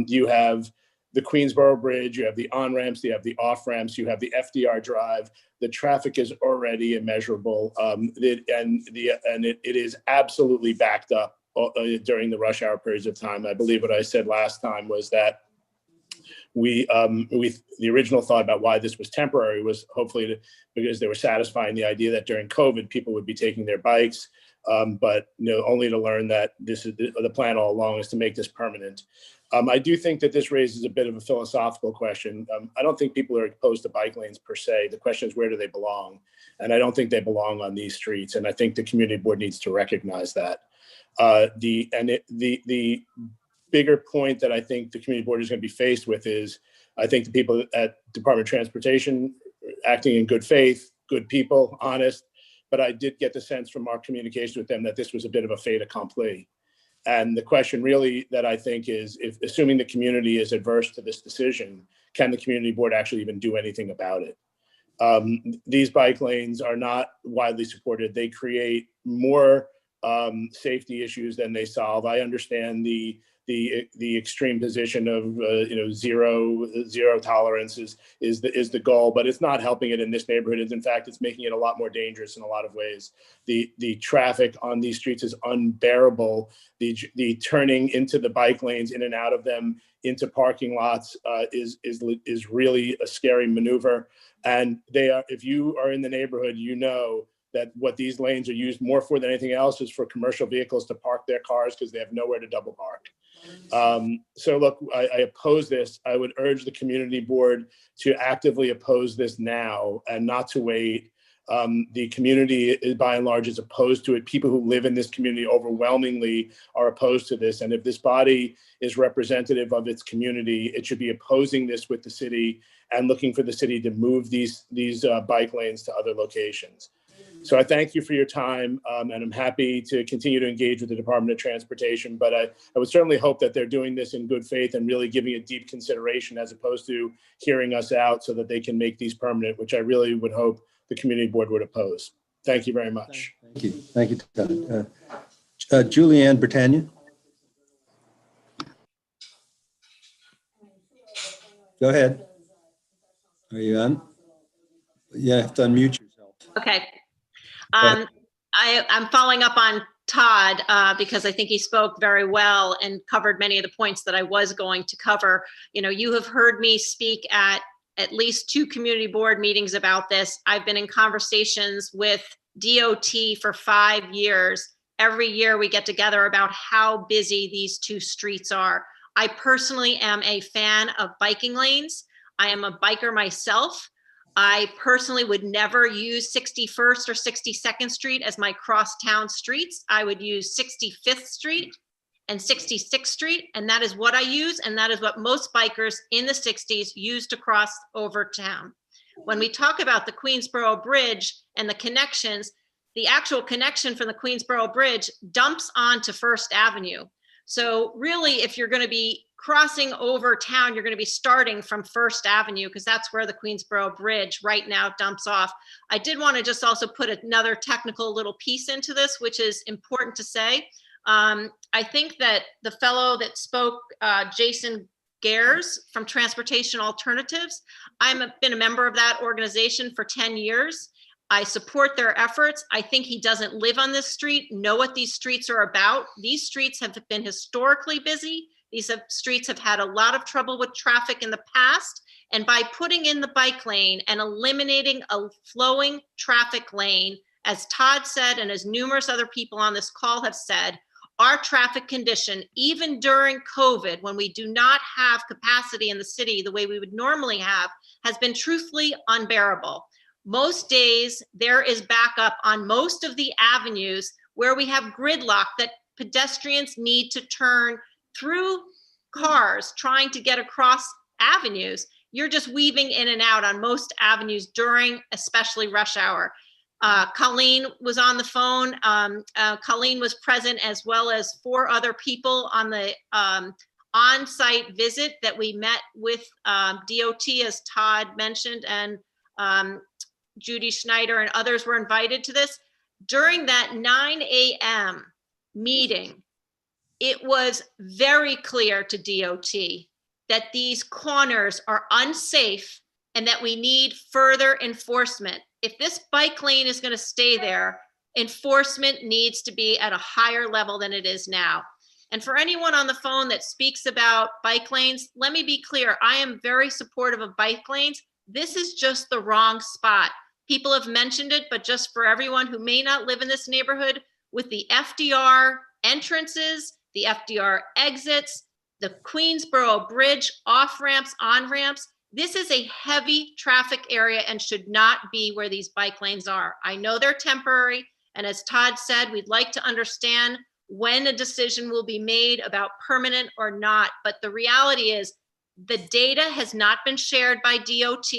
You have the Queensboro Bridge, you have the on-ramps, you have the off-ramps, you have the FDR Drive. The traffic is already immeasurable, it is absolutely backed up during the rush hour periods of time. I believe what I said last time was that the original thought about why this was temporary was hopefully because they were satisfying the idea that during COVID people would be taking their bikes. But only to learn that this is the plan all along is to make this permanent. I do think that this raises a bit of a philosophical question. I don't think people are opposed to bike lanes per se. The question is, where do they belong? And I don't think they belong on these streets. And I think the community board needs to recognize that. The bigger point that I think the community board is going to be faced with is, I think the people at Department of Transportation acting in good faith, good people, honest. But I did get the sense from our communication with them that this was a bit of a fait accompli. And the question really that I think is, if assuming the community is adverse to this decision, can the community board actually even do anything about it? These bike lanes are not widely supported. They create more safety issues than they solve. I understand the extreme position of zero tolerance is the goal, but it's not helping it in this neighborhood. In fact, it's making it a lot more dangerous in a lot of ways. The traffic on these streets is unbearable. The turning into the bike lanes, in and out of them, into parking lots is really a scary maneuver. And if you are in the neighborhood, you know that what these lanes are used more for than anything else is for commercial vehicles to park their cars because they have nowhere to double park. So look, I oppose this. I would urge the community board to actively oppose this now and not to wait. The community, by and large, is opposed to it. People who live in this community overwhelmingly are opposed to this. And if this body is representative of its community, it should be opposing this with the city and looking for the city to move these bike lanes to other locations. So I thank you for your time, and I'm happy to continue to engage with the Department of Transportation, but I would certainly hope that they're doing this in good faith and really giving it deep consideration as opposed to hearing us out so that they can make these permanent, which I really would hope the community board would oppose. Thank you very much. Thank you. Thank you, Todd. Julianne Britannia. Go ahead. Are you on? You have to unmute yourself. Okay. I'm following up on Todd, because I think he spoke very well and covered many of the points that I was going to cover. You know, you have heard me speak at least 2 community board meetings about this. I've been in conversations with DOT for 5 years. Every year we get together about how busy these 2 streets are. I personally am a fan of biking lanes. I am a biker myself. I personally would never use 61st or 62nd Street as my crosstown streets. I would use 65th Street and 66th Street, and that is what I use, and that is what most bikers in the 60s used to cross over town. When we talk about the Queensboro Bridge and the connections, the actual connection from the Queensboro Bridge dumps onto First Avenue. So really, if you're going to be crossing over town, you're going to be starting from First Avenue, because that's where the Queensboro Bridge right now dumps off. I did want to just also put another technical little piece into this, which is important to say. I think that the fellow that spoke, Jason Gers from Transportation Alternatives, I've been a member of that organization for 10 years. I support their efforts. I think he doesn't live on this street, know what these streets are about. These streets have been historically busy. These streets have had a lot of trouble with traffic in the past. And by putting in the bike lane and eliminating a flowing traffic lane, as Todd said, and as numerous other people on this call have said, our traffic condition, even during COVID, when we do not have capacity in the city the way we would normally have, has been truthfully unbearable. Most days there is backup on most of the avenues where we have gridlock that pedestrians need to turn through cars trying to get across avenues. You're just weaving in and out on most avenues during especially rush hour. Colleen was on the phone. Colleen was present, as well as 4 other people on the on-site visit that we met with DOT, as Todd mentioned, and Judy, Schneider, and others were invited to this. During that 9 a.m. meeting, it was very clear to DOT that these corners are unsafe and that we need further enforcement. If this bike lane is going to stay there, enforcement needs to be at a higher level than it is now. And for anyone on the phone that speaks about bike lanes, let me be clear, I am very supportive of bike lanes. This is just the wrong spot. People have mentioned it, but just for everyone who may not live in this neighborhood, with the FDR entrances, the FDR exits, the Queensboro Bridge off-ramps, on-ramps, this is a heavy traffic area and should not be where these bike lanes are. I know they're temporary, and as Todd said, we'd like to understand when a decision will be made about permanent or not, but the reality is the data has not been shared by DOT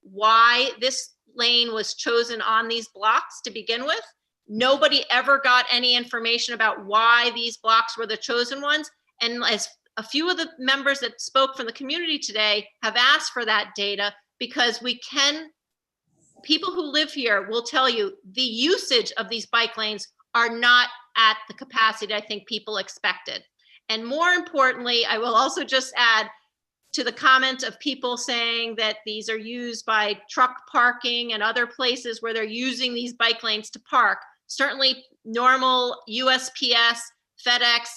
why this lane was chosen on these blocks to begin with. Nobody ever got any information about why these blocks were the chosen ones. And as a few of the members that spoke from the community today have asked for that data, because people who live here will tell you the usage of these bike lanes are not at the capacity I think people expected. And more importantly, I will also just add to the comment of people saying that these are used by truck parking and other places where they're using these bike lanes to park. Certainly normal USPS, FedEx,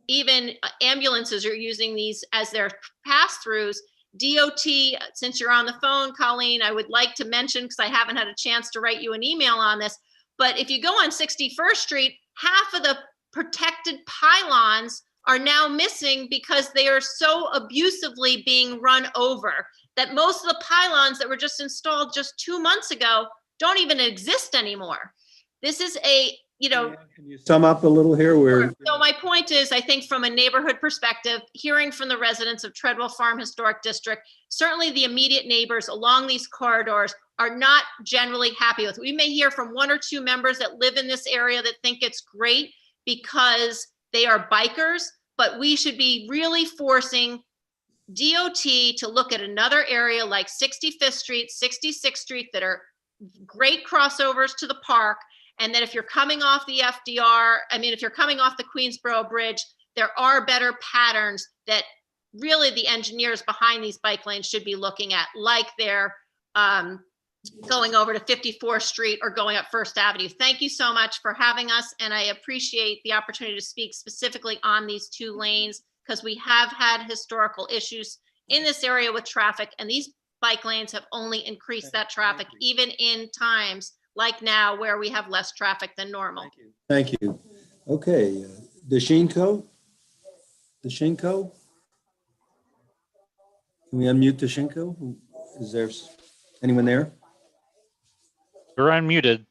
even ambulances are using these as their pass-throughs. DOT, since you're on the phone, Colleen, I would like to mention, because I haven't had a chance to write you an email on this, but if you go on 61st Street, half of the protected pylons are now missing because they are so abusively being run over that most of the pylons that were just installed just 2 months ago don't even exist anymore. This is a, Can you sum up a little here? So my point is, I think from a neighborhood perspective, hearing from the residents of Treadwell Farm Historic District, certainly the immediate neighbors along these corridors are not generally happy with. We may hear from 1 or 2 members that live in this area that think it's great because they are bikers, but we should be really forcing DOT to look at another area like 65th Street, 66th Street that are great crossovers to the park. And that if you're coming off the FDR, if you're coming off the Queensboro Bridge, there are better patterns that really the engineers behind these bike lanes should be looking at, like their going over to 54th Street or going up First Avenue. Thank you so much for having us, and I appreciate the opportunity to speak specifically on these two lanes because we have had historical issues in this area with traffic, and these bike lanes have only increased that traffic, even in times like now where we have less traffic than normal. Thank you. Okay, Dashinko? Dashinko? Can we unmute Dashinko? Is there anyone there? You're unmuted.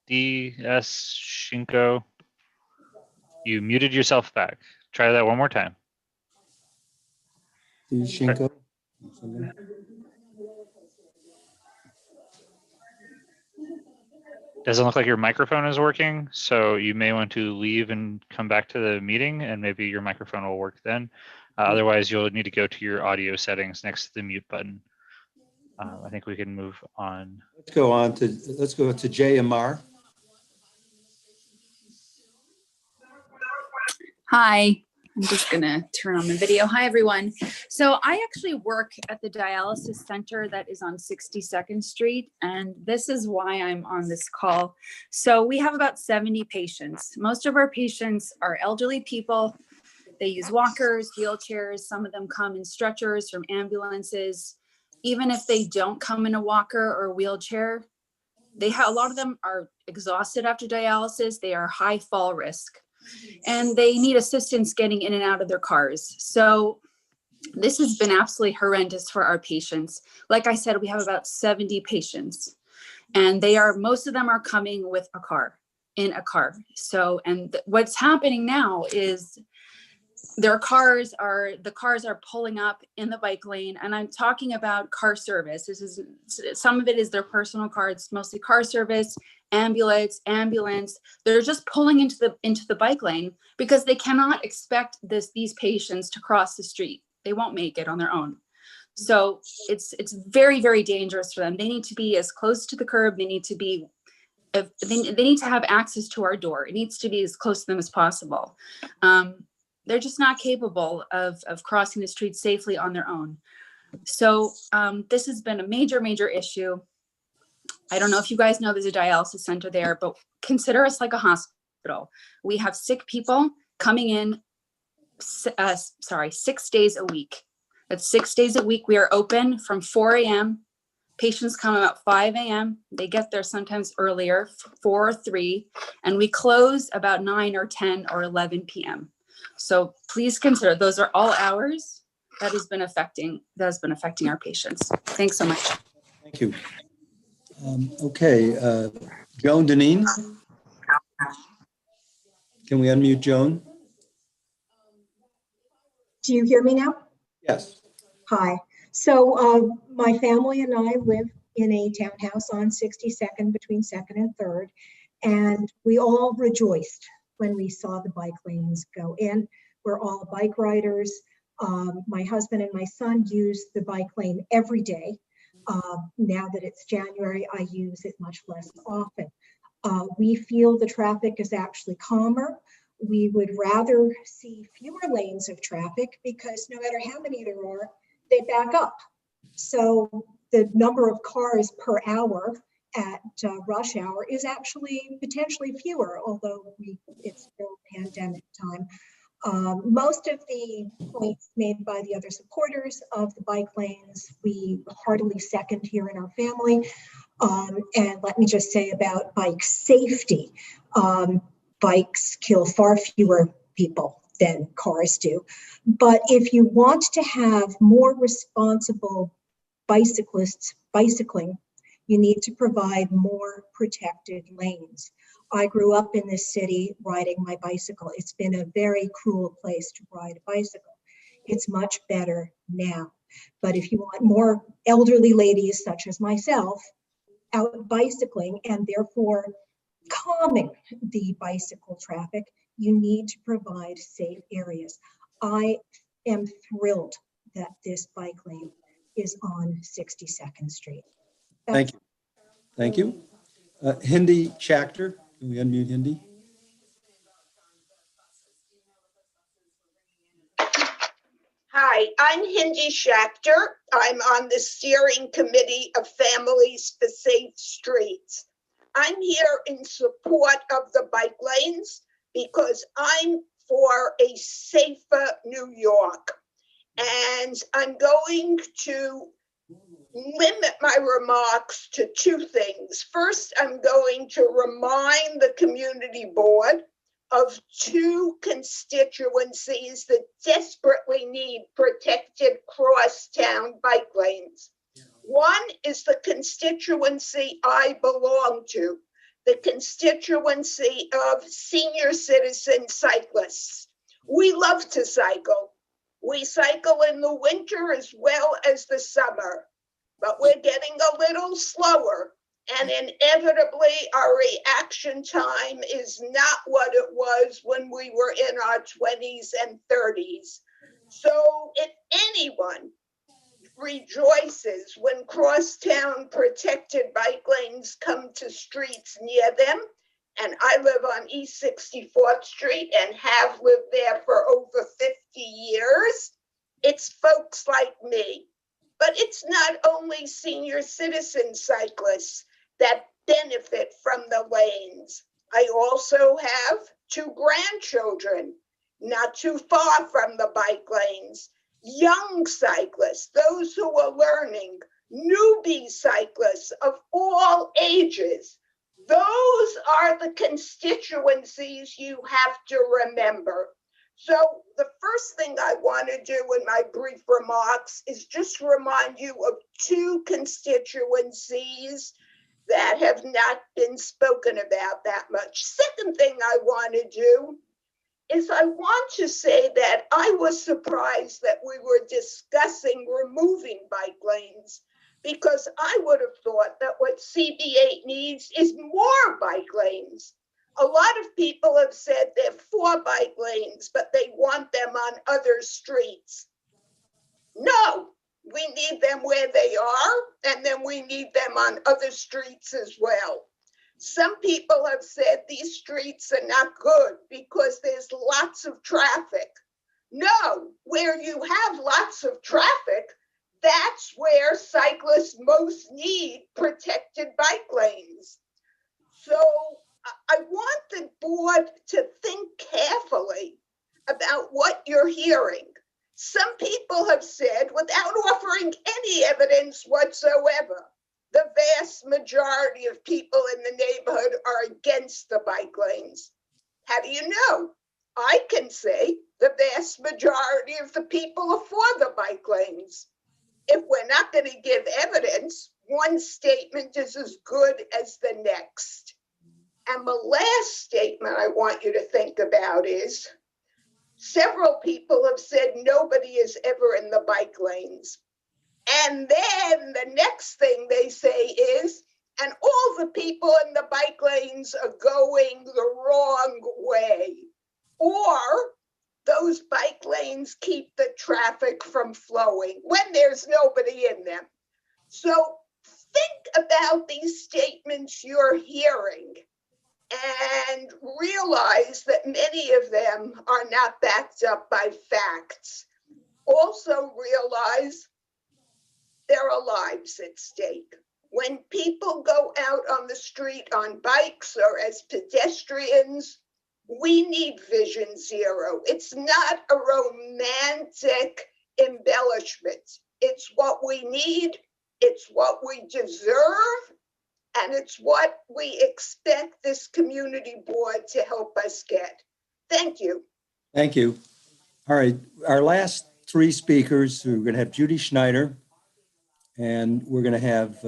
DS Shinko. You muted yourself back. Try that one more time. Shinko? Doesn't look like your microphone is working, so you may want to leave and come back to the meeting, and maybe your microphone will work then. Otherwise, you'll need to go to your audio settings next to the mute button. I think we can move on. Let's go to JMR. Hi, I'm just gonna turn on the video. Hi, everyone. So I actually work at the dialysis center that is on 62nd Street, and this is why I'm on this call. So we have about 70 patients. Most of our patients are elderly people. They use walkers, wheelchairs. Some of them come in stretchers from ambulances. Even if they don't come in a walker or wheelchair, a lot of them are exhausted after dialysis. They are high fall risk, and they need assistance getting in and out of their cars. So this has been absolutely horrendous for our patients. Like I said, we have about 70 patients, and most of them are coming with in a car. So, and what's happening now is the cars are pulling up in the bike lane, and I'm talking about car service. Some of it is their personal car. It's mostly car service, ambulance. They're just pulling into the bike lane because they cannot expect these patients to cross the street. They won't make it on their own. So it's very, very dangerous for them. They need to be as close to the curb. They need to have access to our door. It needs to be as close to them as possible. They're just not capable of crossing the street safely on their own. So this has been a major, major issue. I don't know if you guys know there's a dialysis center there, but consider us like a hospital. We have sick people coming in, 6 days a week. That's 6 days a week. We are open from 4 a.m. Patients come about 5 a.m. They get there sometimes earlier, 4 or 3, and we close about 9 or 10 or 11 p.m. So please consider those are all hours that has been affecting our patients. Thanks so much. Thank you. Okay, Joan Deneen. Can we unmute Joan? Do you hear me now? Yes. Hi. So my family and I live in a townhouse on 62nd between 2nd and 3rd, and we all rejoiced when we saw the bike lanes go in. We're all bike riders. My husband and my son use the bike lane every day. Now that it's January, I use it much less often. We feel the traffic is actually calmer. We would rather see fewer lanes of traffic because no matter how many there are, they back up. So the number of cars per hour at rush hour is actually potentially fewer, although it's still pandemic time. Most of the points made by the other supporters of the bike lanes, we heartily second here in our family. And let me just say about bike safety, bikes kill far fewer people than cars do. But if you want to have more responsible bicyclists bicycling, you need to provide more protected lanes. I grew up in this city riding my bicycle. It's been a very cruel place to ride a bicycle. It's much better now. But if you want more elderly ladies such as myself out bicycling and therefore calming the bicycle traffic, you need to provide safe areas. I am thrilled that this bike lane is on 62nd Street. Thank you. Thank you. Hindi Chapter. Can we unmute Hindi? Hi, I'm Hindi Schachter. I'm on the steering committee of Families for Safe Streets. I'm here in support of the bike lanes because I'm for a safer New York. And I'm going to limit my remarks to two things. First, I'm going to remind the community board of two constituencies that desperately need protected crosstown bike lanes. One is the constituency I belong to, the constituency of senior citizen cyclists. We love to cycle. We cycle in the winter as well as the summer, but we're getting a little slower. And inevitably, our reaction time is not what it was when we were in our 20s and 30s. So if anyone rejoices when crosstown protected bike lanes come to streets near them, and I live on East 64th Street and have lived there for over 50 years, it's folks like me. But it's not only senior citizen cyclists that benefit from the lanes. I also have two grandchildren, not too far from the bike lanes, young cyclists, those who are learning, newbie cyclists of all ages. Those are the constituencies you have to remember. So the first thing I want to do in my brief remarks is just remind you of two constituencies that have not been spoken about that much. Second thing I want to do is I want to say that I was surprised that we were discussing removing bike lanes, because I would have thought that what CB8 needs is more bike lanes. A lot of people have said they're for bike lanes, but they want them on other streets. No, we need them where they are, and then we need them on other streets as well. Some people have said these streets are not good because there's lots of traffic. No, where you have lots of traffic, that's where cyclists most need protected bike lanes. So I want the board to think carefully about what you're hearing. Some people have said, without offering any evidence whatsoever, the vast majority of people in the neighborhood are against the bike lanes. How do you know? I can say the vast majority of the people are for the bike lanes. If we're not going to give evidence, one statement is as good as the next. And the last statement I want you to think about is, several people have said nobody is ever in the bike lanes. And then the next thing they say is, and all the people in the bike lanes are going the wrong way. Or those bike lanes keep the traffic from flowing when there's nobody in them. So think about these statements you're hearing and realize that many of them are not backed up by facts. Also realize there are lives at stake. When people go out on the street on bikes or as pedestrians, we need Vision Zero. It's not a romantic embellishment. It's what we need, it's what we deserve, and it's what we expect this community board to help us get. Thank you. Thank you. All right, our last three speakers, we're going to have Judy Schneider, and we're going to have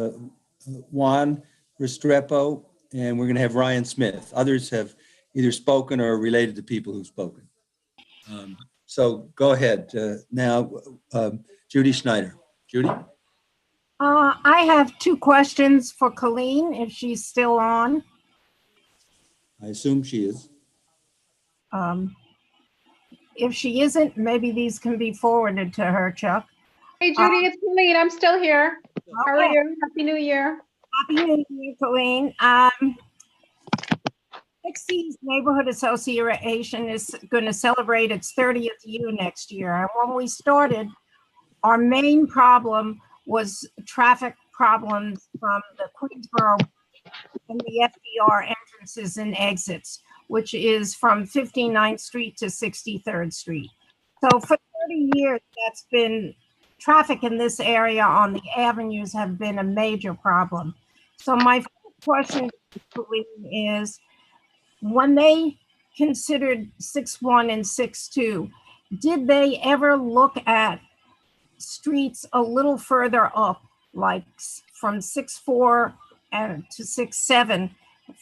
Juan Restrepo, and we're going to have Ryan Smith. Others have either spoken or related to people who've spoken. So go ahead now, Judy Schneider. Judy? I have two questions for Colleen, if she's still on. I assume she is. If she isn't, maybe these can be forwarded to her, Chuck. Hey, Judy, it's Colleen. I'm still here. How are you? Happy New Year. Happy New Year, Colleen. 60s Neighborhood Association is going to celebrate its 30th year next year. And when we started, our main problem was traffic problems from the Queensboro and the FDR entrances and exits, which is from 59th Street to 63rd Street. So for 30 years, that's been traffic in this area on the avenues have been a major problem. So my first question is, when they considered 6-1 and 6-2, did they ever look at streets a little further up, like from 6-4 and to 6-7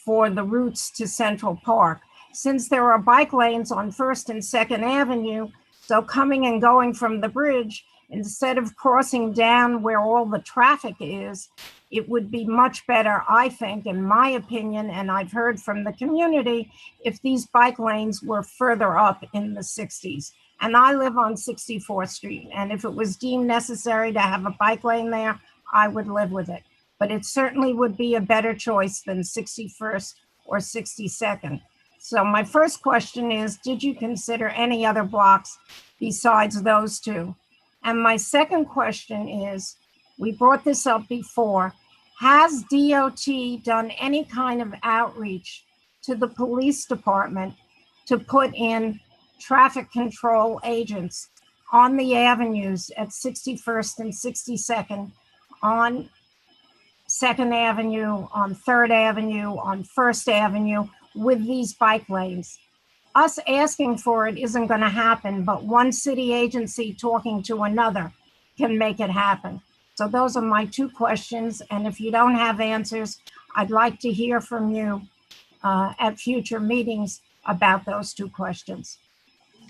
for the routes to Central Park? Since there are bike lanes on 1st and 2nd Avenue, so coming and going from the bridge, instead of crossing down where all the traffic is, it would be much better, I think, in my opinion, and I've heard from the community, if these bike lanes were further up in the 60s. And I live on 64th Street, and if it was deemed necessary to have a bike lane there, I would live with it. But it certainly would be a better choice than 61st or 62nd. So my first question is, did you consider any other blocks besides those two? And my second question is, we brought this up before, has DOT done any kind of outreach to the police department to put in traffic control agents on the avenues at 61st and 62nd, on 2nd Avenue, on 3rd Avenue, on 1st Avenue with these bike lanes? Us asking for it isn't going to happen, but one city agency talking to another can make it happen. So those are my two questions. And if you don't have answers, I'd like to hear from you at future meetings about those two questions.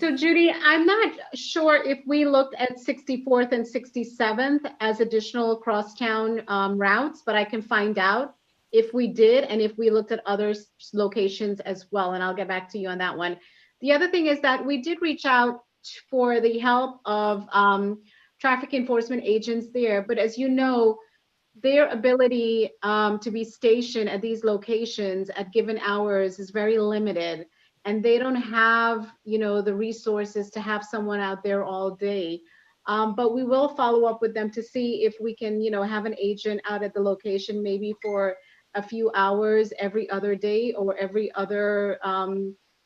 So Judy, I'm not sure if we looked at 64th and 67th as additional crosstown routes, but I can find out if we did and if we looked at other locations as well, and I'll get back to you on that one. The other thing is that we did reach out for the help of traffic enforcement agents there, but as you know, their ability to be stationed at these locations at given hours is very limited, and they don't have, you know, the resources to have someone out there all day. But we will follow up with them to see if we can, you know, have an agent out at the location maybe for a few hours every other day or every other,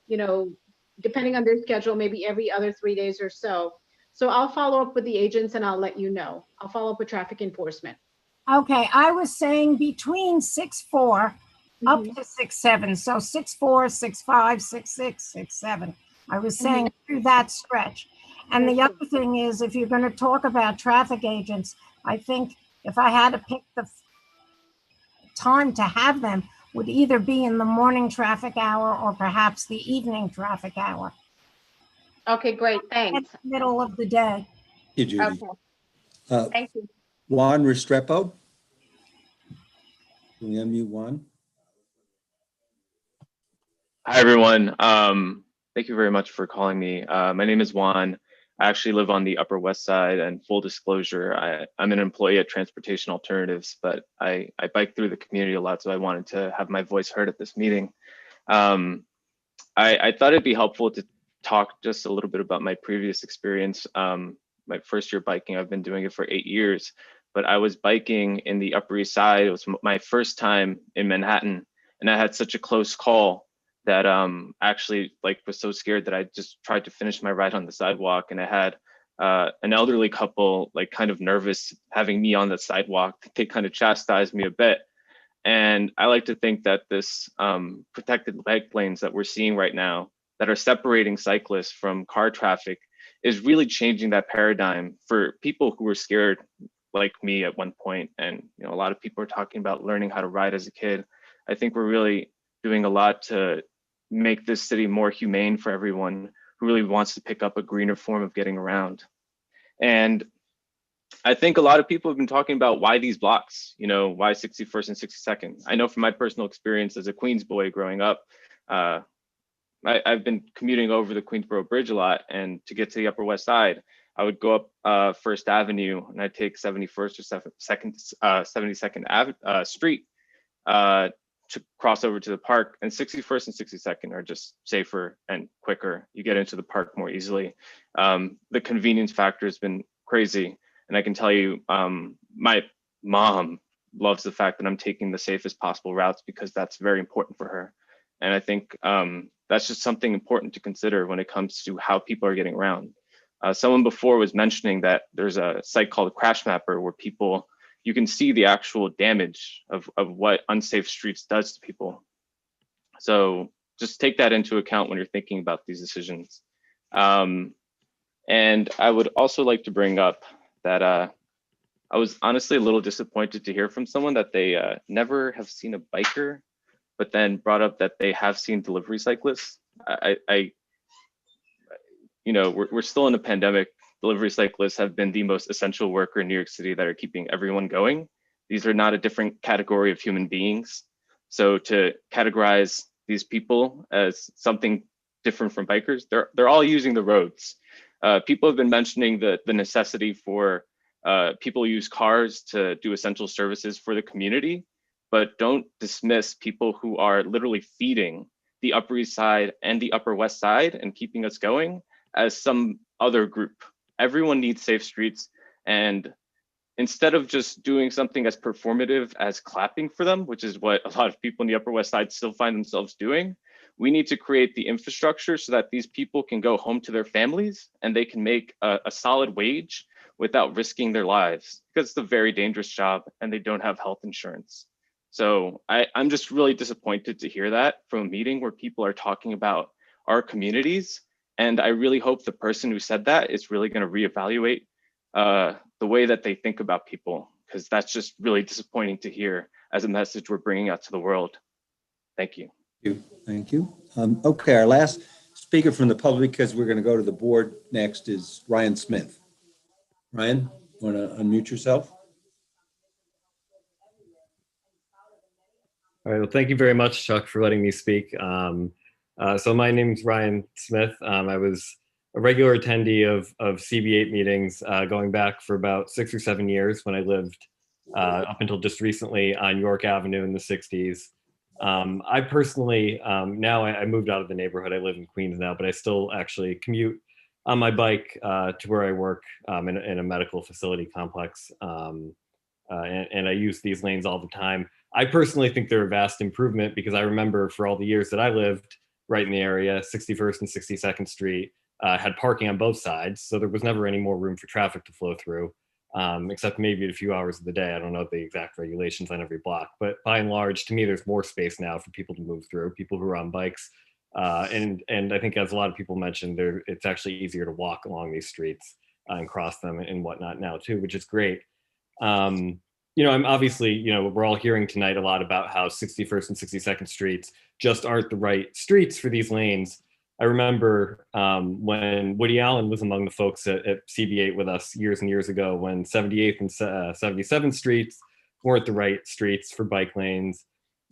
you know, depending on their schedule, maybe every other 3 days or so. So I'll follow up with the agents and I'll let you know. I'll follow up with traffic enforcement. Okay, I was saying between 6-4 up to 6-7. So 6-4, 6-5, 6-6, 6-7. I was saying through that stretch. And the other thing is, if you're going to talk about traffic agents, I think if I had to pick the time to have them, would either be in the morning traffic hour or perhaps the evening traffic hour. Okay, great, thanks. Middle of the day. Thank you, Judy. Okay. Thank you. Juan Restrepo. Can we unmute Juan? Hi, everyone. Thank you very much for calling me. My name is Juan. I actually live on the Upper West Side, and full disclosure, I'm an employee at Transportation Alternatives, but I bike through the community a lot, so I wanted to have my voice heard at this meeting. I thought it'd be helpful to talk just a little bit about my previous experience. My first year biking, I've been doing it for 8 years, but I was biking in the Upper East Side. It was my first time in Manhattan, and I had such a close call that actually was so scared that I just tried to finish my ride on the sidewalk, and I had an elderly couple kind of nervous having me on the sidewalk. They kind of chastised me a bit. And I like to think that this protected bike lanes that we're seeing right now that are separating cyclists from car traffic is really changing that paradigm for people who were scared like me at one point. And you know, a lot of people are talking about learning how to ride as a kid. I think we're really doing a lot to make this city more humane for everyone who really wants to pick up a greener form of getting around. And I think a lot of people have been talking about why these blocks, you know, why 61st and 62nd. I know from my personal experience as a Queens boy growing up, I've been commuting over the Queensboro Bridge a lot, and to get to the Upper West Side, I would go up First Avenue and I'd take 71st or 72nd Street to cross over to the park, and 61st and 62nd are just safer and quicker. You get into the park more easily. The convenience factor has been crazy. And I can tell you, my mom loves the fact that I'm taking the safest possible routes because that's very important for her. And I think that's just something important to consider when it comes to how people are getting around. Someone before was mentioning that there's a site called Crash Mapper where you can see the actual damage of what unsafe streets does to people. So just take that into account when you're thinking about these decisions. And I would also like to bring up that I was honestly a little disappointed to hear from someone that they never have seen a biker, but then brought up that they have seen delivery cyclists. We're still in a pandemic. Delivery cyclists have been the most essential worker in New York City that are keeping everyone going. These are not a different category of human beings. So to categorize these people as something different from bikers, they're all using the roads. People have been mentioning the necessity for people use cars to do essential services for the community, but don't dismiss people who are literally feeding the Upper East Side and the Upper West Side and keeping us going as some other group. Everyone needs safe streets, and instead of just doing something as performative as clapping for them, which is what a lot of people in the Upper West Side still find themselves doing, we need to create the infrastructure so that these people can go home to their families and they can make a solid wage without risking their lives, because it's a very dangerous job and they don't have health insurance. So I'm just really disappointed to hear that from a meeting where people are talking about our communities. And I really hope the person who said that is really going to reevaluate the way that they think about people, because that's just really disappointing to hear as a message we're bringing out to the world. Thank you. Thank you. Okay, our last speaker from the public, because we're going to go to the board next, is Ryan Smith. Ryan, want to unmute yourself? All right, well, thank you very much, Chuck, for letting me speak. So my name is Ryan Smith. I was a regular attendee of CB8 meetings going back for about 6 or 7 years when I lived up until just recently on York Avenue in the 60s. I personally, now I moved out of the neighborhood. I live in Queens now, but I still actually commute on my bike to where I work in a medical facility complex. And I use these lanes all the time. I personally think they're a vast improvement because I remember for all the years that I lived right in the area, 61st and 62nd Street had parking on both sides. So there was never any more room for traffic to flow through, except maybe at a few hours of the day. I don't know the exact regulations on every block, but by and large, to me, there's more space now for people to move through, people who are on bikes. And I think, as a lot of people mentioned, it's actually easier to walk along these streets and cross them and whatnot now too, which is great. I'm obviously, we're all hearing tonight a lot about how 61st and 62nd Streets just aren't the right streets for these lanes. I remember when Woody Allen was among the folks at CB8 with us years and years ago, when 78th and 77th Streets weren't the right streets for bike lanes.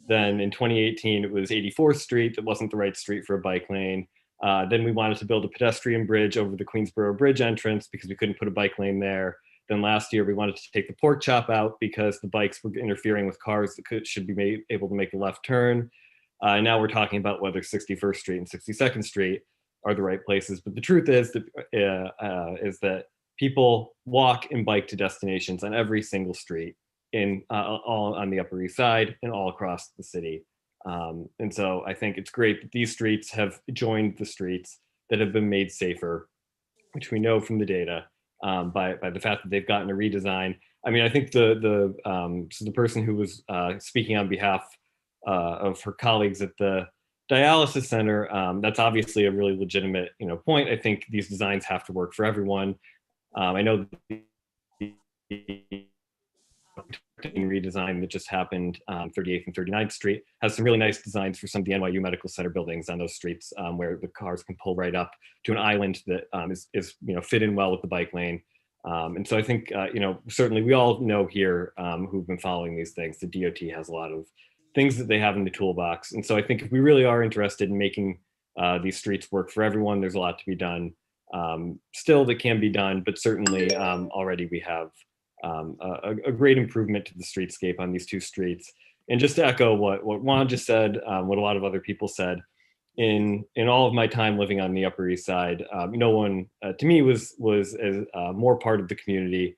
Then in 2018, it was 84th Street that wasn't the right street for a bike lane. Then we wanted to build a pedestrian bridge over the Queensboro Bridge entrance because we couldn't put a bike lane there. Then last year, we wanted to take the pork chop out because the bikes were interfering with cars that should be able to make a left turn. Now we're talking about whether 61st Street and 62nd Street are the right places. But the truth is that people walk and bike to destinations on every single street all on the Upper East Side and all across the city. And so I think it's great that these streets have joined the streets that have been made safer, which we know from the data. By the fact that they've gotten a redesign. I mean, I think the person who was speaking on behalf of her colleagues at the dialysis center, that's obviously a really legitimate, point. I think these designs have to work for everyone. I know the redesign that just happened 38th and 39th Street has some really nice designs for some of the NYU Medical Center buildings on those streets where the cars can pull right up to an island that is fit in well with the bike lane. And so I think, certainly we all know here who've been following these things, the DOT has a lot of things that they have in the toolbox. And so I think if we really are interested in making these streets work for everyone, there's a lot to be done still that can be done, but certainly already we have a great improvement to the streetscape on these two streets. And just to echo what Juan just said, what a lot of other people said, in all of my time living on the Upper East Side, no one to me was as more part of the community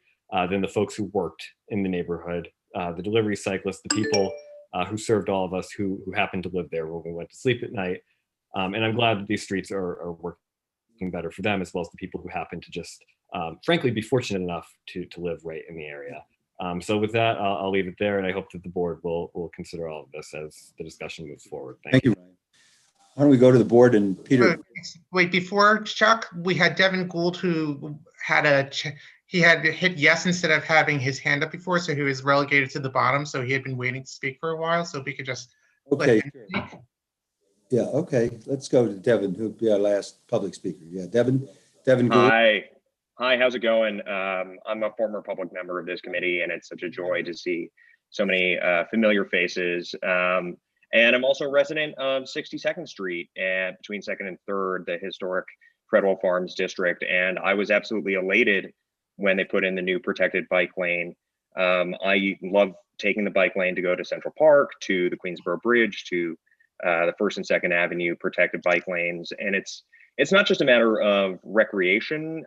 than the folks who worked in the neighborhood, the delivery cyclists, the people who served all of us who happened to live there when we went to sleep at night. And I'm glad that these streets are working better for them, as well as the people who happen to just, frankly, be fortunate enough to live right in the area. So with that, I'll leave it there, and I hope that the board will consider all of this as the discussion moves forward. Thank you, Ryan. Why don't we go to the board and Peter? Wait, before Chuck, we had Devin Gould who had he had hit yes instead of having his hand up before, so he was relegated to the bottom. So he had been waiting to speak for a while. So if we could just Okay. let him speak. Yeah. Okay. Let's go to Devin, who'll be our last public speaker. Yeah, Devin Gould. Hi, how's it going? I'm a former public member of this committee, and it's such a joy to see so many familiar faces. And I'm also a resident of 62nd Street and between 2nd and 3rd, the historic Fredwell Farms district. And I was absolutely elated when they put in the new protected bike lane. I love taking the bike lane to go to Central Park, to the Queensboro Bridge, to the 1st and 2nd Avenue protected bike lanes. And it's not just a matter of recreation.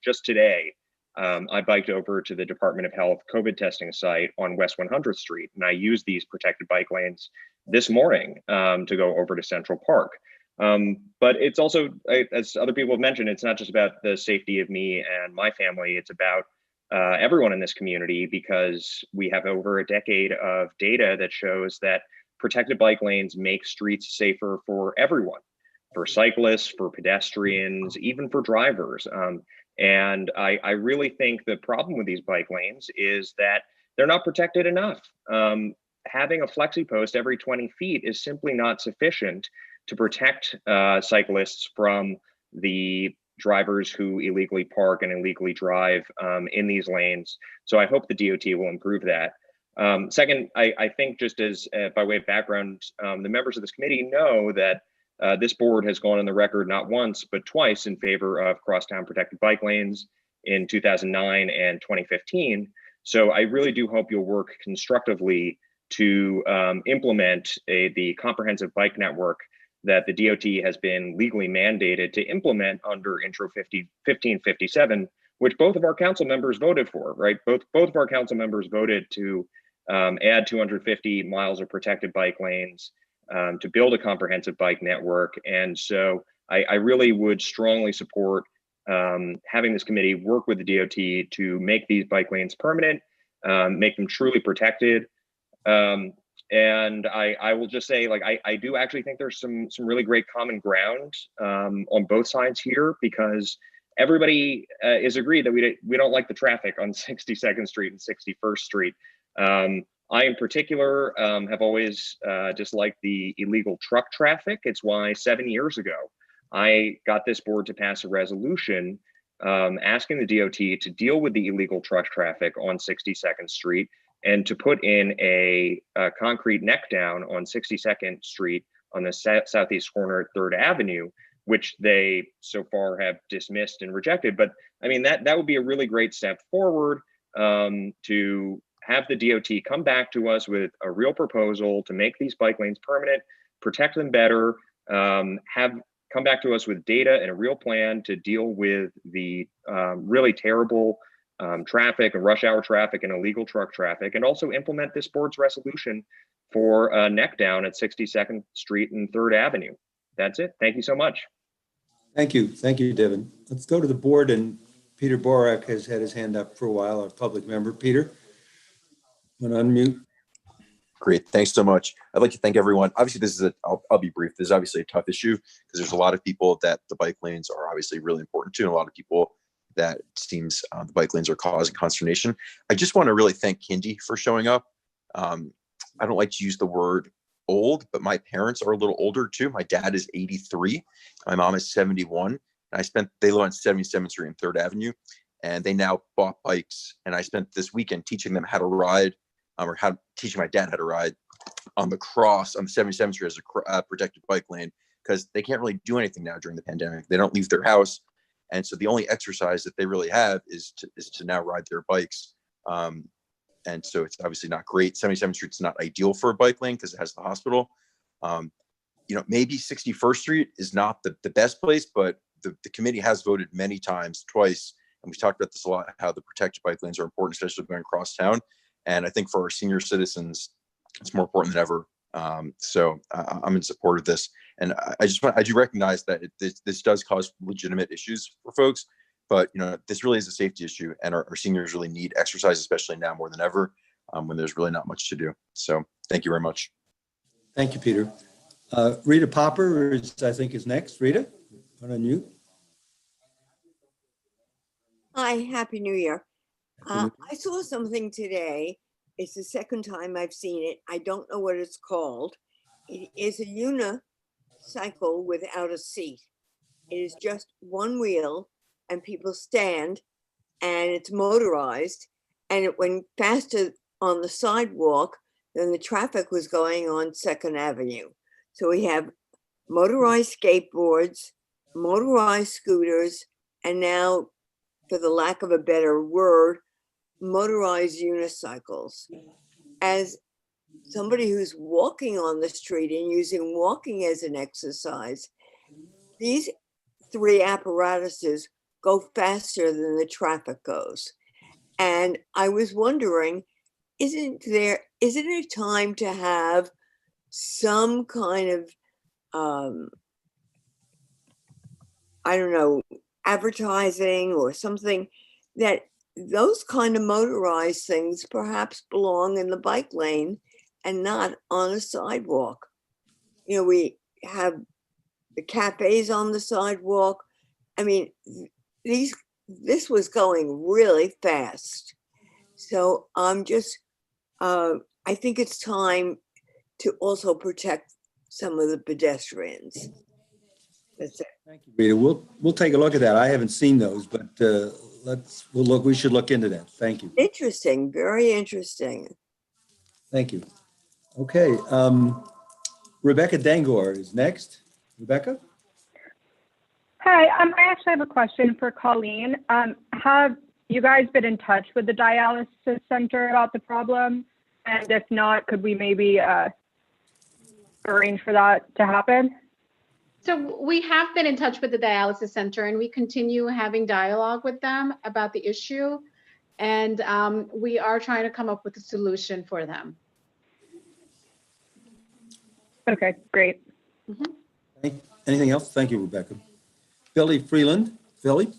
Just today, I biked over to the Department of Health COVID testing site on West 100th Street, and I used these protected bike lanes this morning to go over to Central Park. But it's also, as other people have mentioned, it's not just about the safety of me and my family. It's about everyone in this community, because we have over a decade of data that shows that protected bike lanes make streets safer for everyone, for cyclists, for pedestrians, even for drivers. And I really think the problem with these bike lanes is that they're not protected enough. Having a flexi post every 20 feet is simply not sufficient to protect cyclists from the drivers who illegally park and illegally drive in these lanes. So I hope the DOT will improve that. Second, I think, just as by way of background, the members of this committee know that this board has gone on the record not once, but twice in favor of crosstown protected bike lanes in 2009 and 2015. So I really do hope you'll work constructively to implement the comprehensive bike network that the DOT has been legally mandated to implement under Intro 1557, which both of our council members voted for, right? Both of our council members voted to add 250 miles of protected bike lanes, to build a comprehensive bike network. And so I really would strongly support having this committee work with the DOT to make these bike lanes permanent, make them truly protected. And I will just say, like, I do actually think there's some really great common ground on both sides here, because everybody is agreed that we don't like the traffic on 62nd Street and 61st Street. I, in particular, have always disliked the illegal truck traffic. It's why 7 years ago, I got this board to pass a resolution asking the DOT to deal with the illegal truck traffic on 62nd Street and to put in a concrete neck down on 62nd Street on the southeast corner at 3rd Avenue, which they so far have dismissed and rejected. But I mean, that would be a really great step forward to have the DOT come back to us with a real proposal to make these bike lanes permanent, protect them better, come back to us with data and a real plan to deal with the really terrible traffic and rush hour traffic and illegal truck traffic, and also implement this board's resolution for a neck down at 62nd Street and 3rd Avenue. That's it. Thank you so much. Thank you. Thank you, Devin. Let's go to the board, and Peter Borak has had his hand up for a while, our public member. Peter, you want to unmute? Great. Thanks so much. I'd like to thank everyone. Obviously, this is I'll be brief. This is obviously a tough issue because there's a lot of people that the bike lanes are obviously really important to, and a lot of people that it seems the bike lanes are causing consternation. I just want to really thank Kindy for showing up. I don't like to use the word old, but my parents are a little older too. My dad is 83. My mom is 71. And they live on 77th Street and 3rd Avenue, and they now bought bikes. And I spent this weekend teaching them how to ride, teaching my dad how to ride on the cross on the 77th Street as a protected bike lane, because they can't really do anything now during the pandemic. They don't leave their house. And so the only exercise that they really have is to now ride their bikes. And so it's obviously not great. 77th Street's not ideal for a bike lane because it has the hospital. Maybe 61st Street is not the best place, but the committee has voted many times, twice, and we've talked about this a lot, how the protected bike lanes are important, especially going across town. And I think for our senior citizens, it's more important than ever. So I'm in support of this. And I do recognize that this does cause legitimate issues for folks, but this really is a safety issue, and our seniors really need exercise, especially now more than ever, when there's really not much to do. So thank you very much. Thank you, Peter. Rita Popper I think is next. Rita, what on you? Hi, Happy New Year. I saw something today. It's the second time I've seen it. I don't know what it's called. It is a unicycle without a seat. It is just one wheel and people stand, and it's motorized, and it went faster on the sidewalk than the traffic was going on 2nd Avenue. So we have motorized skateboards, motorized scooters, and now, for the lack of a better word, motorized unicycles. As somebody who's walking on the street and using walking as an exercise, these 3 apparatuses go faster than the traffic goes. And I was wondering, isn't it time to have some kind of, I don't know, advertising or something that those kind of motorized things perhaps belong in the bike lane and not on a sidewalk? We have the cafes on the sidewalk. I mean, this was going really fast. So I'm just, I think it's time to also protect some of the pedestrians. That's it. Thank you, Rita. We'll take a look at that. I haven't seen those, but we should look into that. Thank you. Interesting, very interesting. Thank you. Okay, Rebecca Dangor is next. Rebecca? Hi, I actually have a question for Colleen. Have you guys been in touch with the dialysis center about the problem? And if not, could we maybe arrange for that to happen? So we have been in touch with the dialysis center, and we continue having dialogue with them about the issue. And we are trying to come up with a solution for them. Okay, great. Mm-hmm. Anything else? Thank you, Rebecca. Philly Freeland. Philly?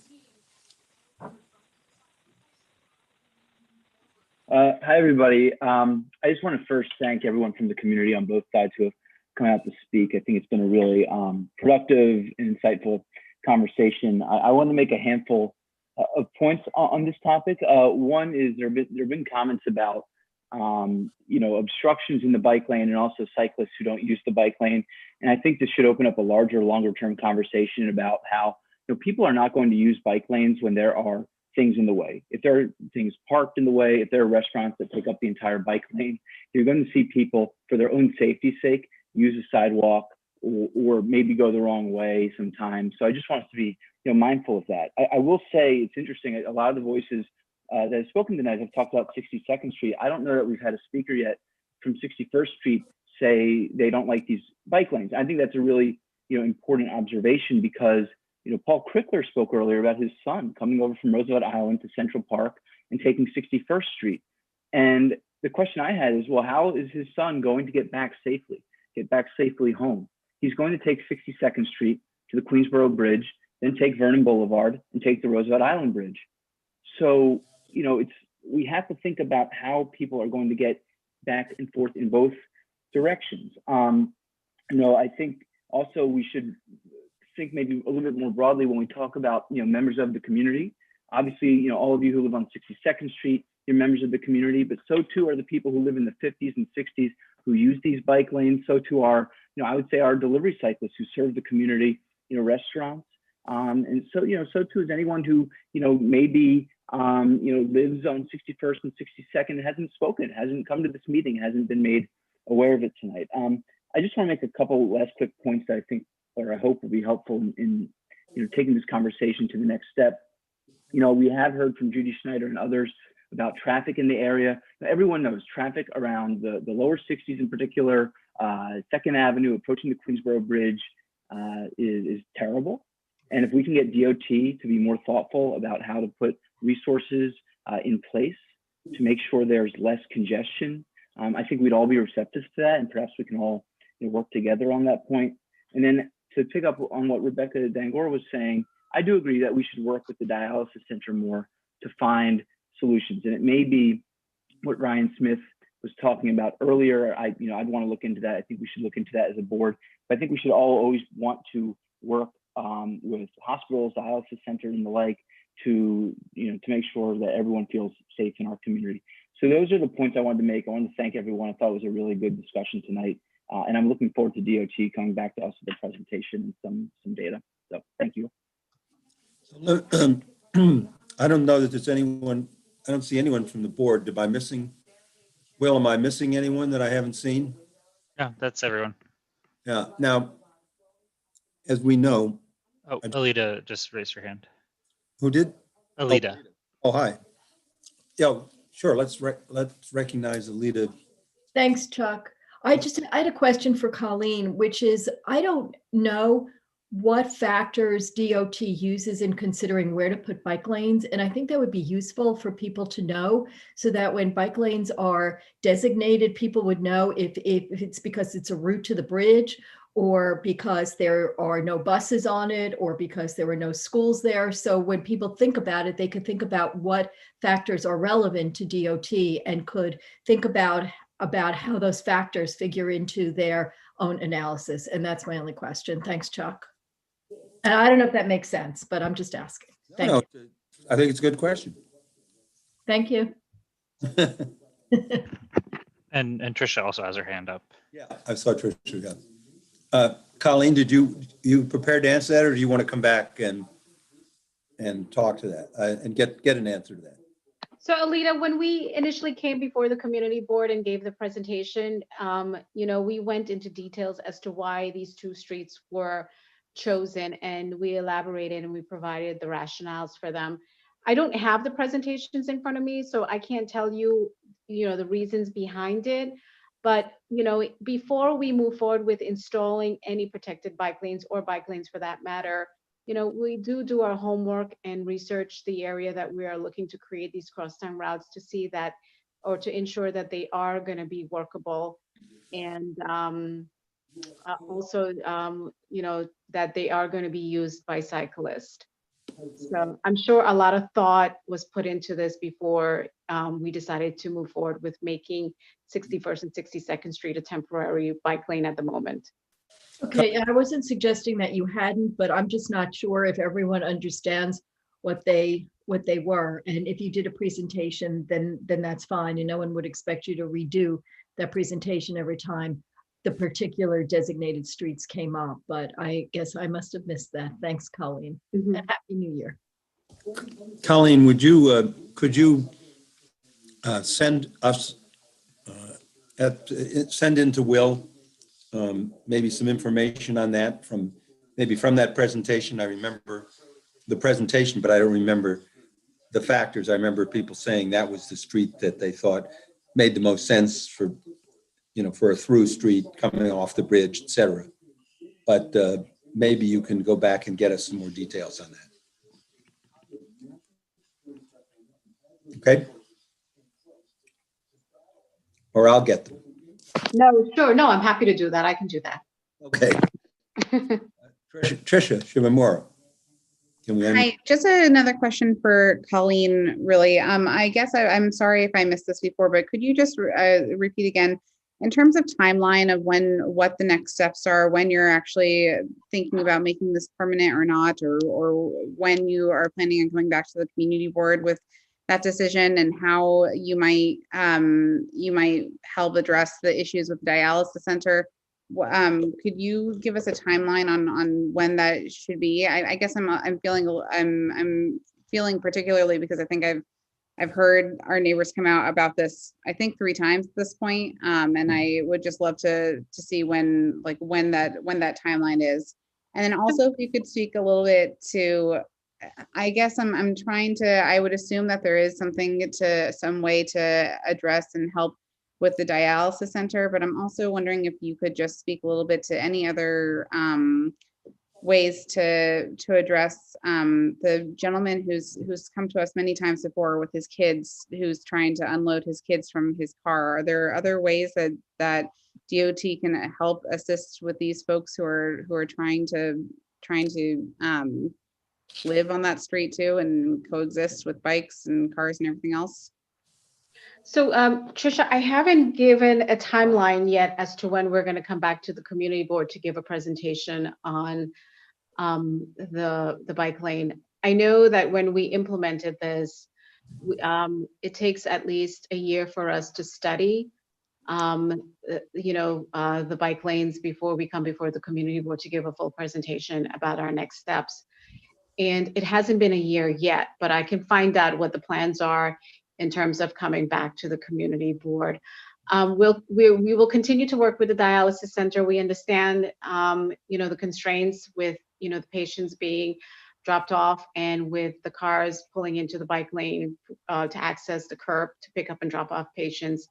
Hi, everybody. I just want to first thank everyone from the community on both sides who have come out to speak. I think it's been a really productive and insightful conversation. I want to make a handful of points on this topic. One is there have been comments about obstructions in the bike lane and also cyclists who don't use the bike lane. And I think this should open up a larger, longer term conversation about how people are not going to use bike lanes when there are things in the way. If there are things parked in the way, if there are restaurants that take up the entire bike lane, you're going to see people, for their own safety's sake, use a sidewalk or maybe go the wrong way sometimes. So I just want us to be mindful of that. I will say it's interesting, a lot of the voices that have spoken tonight have talked about 62nd Street. I don't know that we've had a speaker yet from 61st Street say they don't like these bike lanes. I think that's a really important observation because Paul Crickler spoke earlier about his son coming over from Roosevelt Island to Central Park and taking 61st Street. And the question I had is, well, how is his son going to get back safely home? He's going to take 62nd Street to the Queensboro Bridge, then take Vernon Boulevard and take the Roosevelt Island Bridge. So, we have to think about how people are going to get back and forth in both directions. I think also we should think maybe a little bit more broadly when we talk about members of the community. Obviously, all of you who live on 62nd Street, you're members of the community, but so too are the people who live in the 50s and 60s who use these bike lanes. So too are, I would say, our delivery cyclists who serve the community, restaurants. And so too is anyone who, maybe, lives on 61st and 62nd, hasn't spoken, hasn't come to this meeting, hasn't been made aware of it tonight. I just want to make a couple last quick points that I think, or I hope will be helpful in taking this conversation to the next step. We have heard from Judy Schneider and others about traffic in the area. Everyone knows traffic around the lower 60s in particular, 2nd Avenue approaching the Queensboro Bridge is terrible. And if we can get DOT to be more thoughtful about how to put resources in place to make sure there's less congestion, I think we'd all be receptive to that, and perhaps we can all work together on that point. And then to pick up on what Rebecca Dangor was saying, I do agree that we should work with the dialysis center more to find solutions. And it may be what Ryan Smith was talking about earlier. I'd want to look into that. I think we should look into that as a board. But I think we should all always want to work with hospitals, dialysis centers, and the like to make sure that everyone feels safe in our community. So those are the points I wanted to make. I wanted to thank everyone. I thought it was a really good discussion tonight. And I'm looking forward to DOT coming back to us with a presentation and some data. So thank you. I don't know that there's anyone, I don't see anyone from the board. Am I missing anyone that I haven't seen? Yeah, that's everyone. Yeah. Now, as we know. Oh, Alita just raised her hand. Who did? Alita. Oh, hi. Yeah, sure. Let's recognize Alita. Thanks, Chuck. I had a question for Colleen, which is, I don't know what factors DOT uses in considering where to put bike lanes. And I think that would be useful for people to know, so that when bike lanes are designated, people would know if it's because it's a route to the bridge, or because there are no buses on it, or because there were no schools there. So when people think about it, they could think about what factors are relevant to DOT and could think about how those factors figure into their own analysis. And that's my only question. Thanks, Chuck. And I don't know if that makes sense, but I'm just asking. Thank you. I think it's a good question. Thank you. And Trisha also has her hand up. Yeah, I saw Trisha. Yeah. Colleen, did you prepared to answer that, or do you want to come back and talk to that and get an answer to that? So Alita, when we initially came before the community board and gave the presentation, we went into details as to why these two streets were chosen, and we elaborated and we provided the rationales for them. I don't have the presentations in front of me, so I can't tell you, the reasons behind it. But, before we move forward with installing any protected bike lanes, or bike lanes for that matter, we do our homework and research the area that we are looking to create these cross-town routes to see that, or to ensure that they are going to be workable, and also, that they are going to be used by cyclists. So I'm sure a lot of thought was put into this before we decided to move forward with making 61st and 62nd Street a temporary bike lane at the moment. Okay, I wasn't suggesting that you hadn't, but I'm just not sure if everyone understands what they were. And if you did a presentation, then that's fine. And no one would expect you to redo that presentation every time the particular designated streets came up. But I guess I must have missed that. Thanks, Colleen. Mm-hmm. Happy New Year. Colleen, could you send us, send into Will maybe some information on that from that presentation? I remember the presentation, but I don't remember the factors. I remember people saying that was the street that they thought made the most sense for a through street coming off the bridge, et cetera. But maybe you can go back and get us some more details on that. Okay. Or I'll get them. No, sure. No, I'm happy to do that. I can do that. Okay. Trisha Shimamura. Hi, just another question for Colleen, really. I guess I'm sorry if I missed this before, but could you just repeat again, in terms of timeline of what the next steps are, when you're actually thinking about making this permanent or not, or when you are planning on coming back to the community board with that decision, and how you might help address the issues with dialysis center? Could you give us a timeline on when that should be? I guess I'm feeling particularly because I think I've heard our neighbors come out about this, I think 3 times at this point. And I would just love to see when that timeline is. And then also if you could speak a little bit to I guess I'm trying to, I would assume that there is some way to address and help with the dialysis center, but I'm also wondering if you could just speak a little bit to any other ways to address the gentleman who's come to us many times before with his kids, who's trying to unload his kids from his car. Are there other ways that DOT can help assist with these folks who are trying to live on that street too and coexist with bikes and cars and everything else? So Trisha, I haven't given a timeline yet as to when we're going to come back to the community board to give a presentation on the bike lane. I know that when we implemented this, it takes at least a year for us to study the bike lanes before we come before the community board to give a full presentation about our next steps. And it hasn't been a year yet, but I can find out what the plans are in terms of coming back to the community board. We will continue to work with the dialysis center. We understand, the constraints with, the patients being dropped off and with the cars pulling into the bike lane to access the curb to pick up and drop off patients.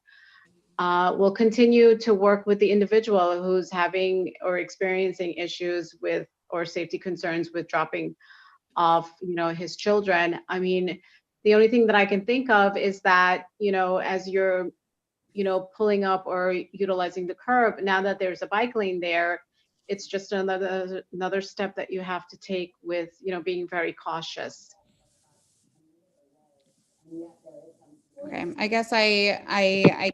We'll continue to work with the individual who's having or experiencing issues with or safety concerns with dropping off, his children. I mean, the only thing that I can think of is that, as you're, pulling up or utilizing the curb, now that there's a bike lane there, it's just another step that you have to take with, being very cautious. Okay, I guess I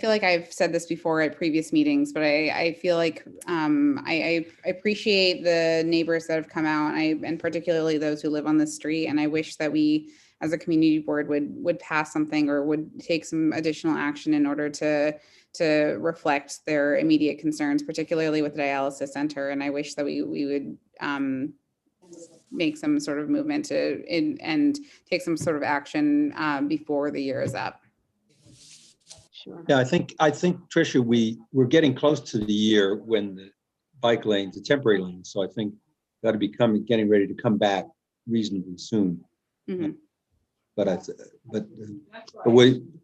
feel like I've said this before at previous meetings, but I feel like I appreciate the neighbors that have come out, and particularly those who live on the street. And I wish that we, as a community board, would pass something or would take some additional action in order to reflect their immediate concerns, particularly with the dialysis center. And I wish that we would make some sort of movement and take some sort of action before the year is up. Sure. Yeah, I think Tricia, we're getting close to the year when the bike lanes, the temporary lanes. So I think got to be getting ready to come back reasonably soon. Mm-hmm. But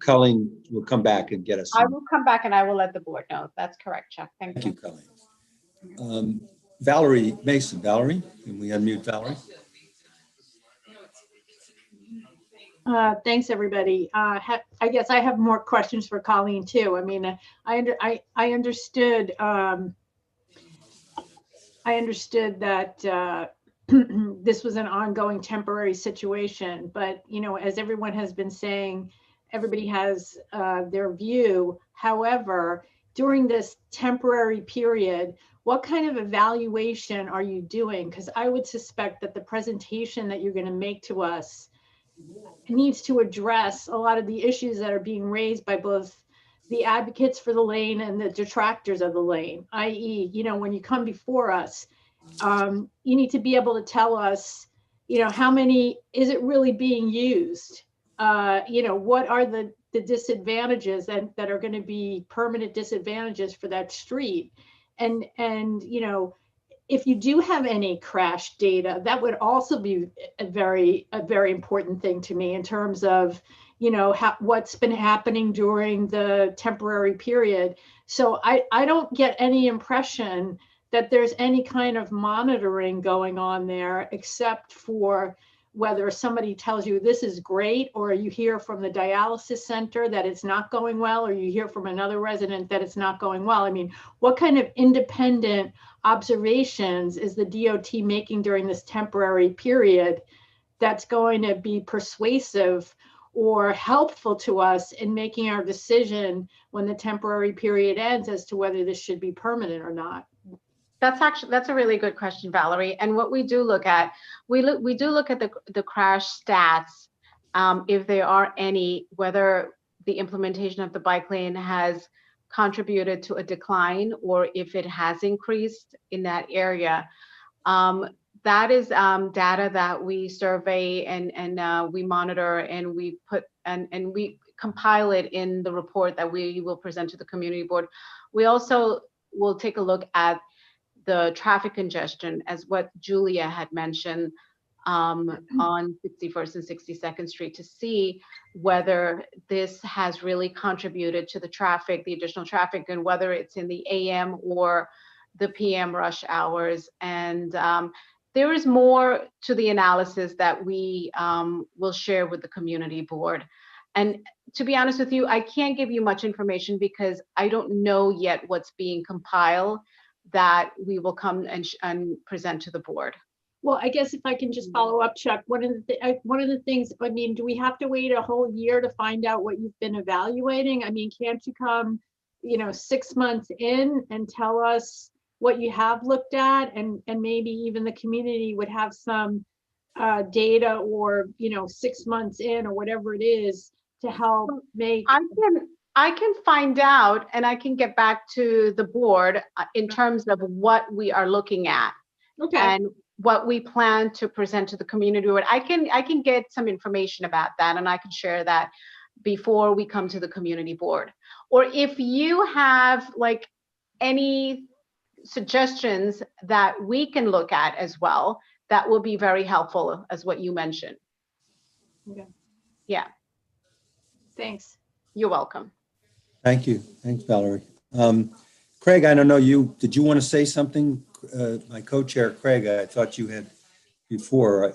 Colleen will come back and get us. I will come back and I will let the board know. That's correct, Chuck. Thank you. Thank you, Colleen. Valerie Mason. Valerie, can we unmute Valerie? Thanks, everybody. I guess I have more questions for Colleen too. I mean, I understood. I understood that this was an ongoing temporary situation, but as everyone has been saying, everybody has their view. However, during this temporary period, what kind of evaluation are you doing? Because I would suspect that the presentation that you're going to make to us needs to address a lot of the issues that are being raised by both the advocates for the lane and the detractors of the lane, i.e., when you come before us, you need to be able to tell us, how many, is it really being used? What are the disadvantages that are going to be permanent disadvantages for that street? And if you do have any crash data, that would also be a very important thing to me in terms of, what's been happening during the temporary period. So I don't get any impression that there's any kind of monitoring going on there, except for whether somebody tells you this is great, or you hear from the dialysis center that it's not going well, or you hear from another resident that it's not going well. I mean, what kind of independent observations is the DOT making during this temporary period that's going to be persuasive or helpful to us in making our decision when the temporary period ends as to whether this should be permanent or not? That's a really good question, Valerie. And what we do look at, we do look at the crash stats, if there are any, whether the implementation of the bike lane has contributed to a decline or if it has increased in that area. That is data that we survey and we monitor, and we put and we compile it in the report that we will present to the community board. We also will take a look at the traffic congestion, as what Julia had mentioned, on 61st and 62nd Street, to see whether this has really contributed to the traffic, the additional traffic, and whether it's in the AM or the PM rush hours. And there is more to the analysis that we will share with the community board. And to be honest with you, I can't give you much information because I don't know yet what's being compiled that we will come and present to the board. Well, I guess if I can just follow up, Chuck, one of the things, I mean, do we have to wait a whole year to find out what you've been evaluating? I mean, can't you come, 6 months in and tell us what you have looked at, and maybe even the community would have some data, or 6 months in, or whatever it is, to help make. I can find out, and I can get back to the board in terms of what we are looking at. Okay. And what we plan to present to the community board. I can get some information about that, and I can share that before we come to the community board. Or if you have like any suggestions that we can look at as well, that will be very helpful, as what you mentioned. Okay. Yeah. Thanks. You're welcome. Thank you. Thanks, Valerie. Craig, I don't know, did you want to say something? My co-chair, Craig, I thought you had before.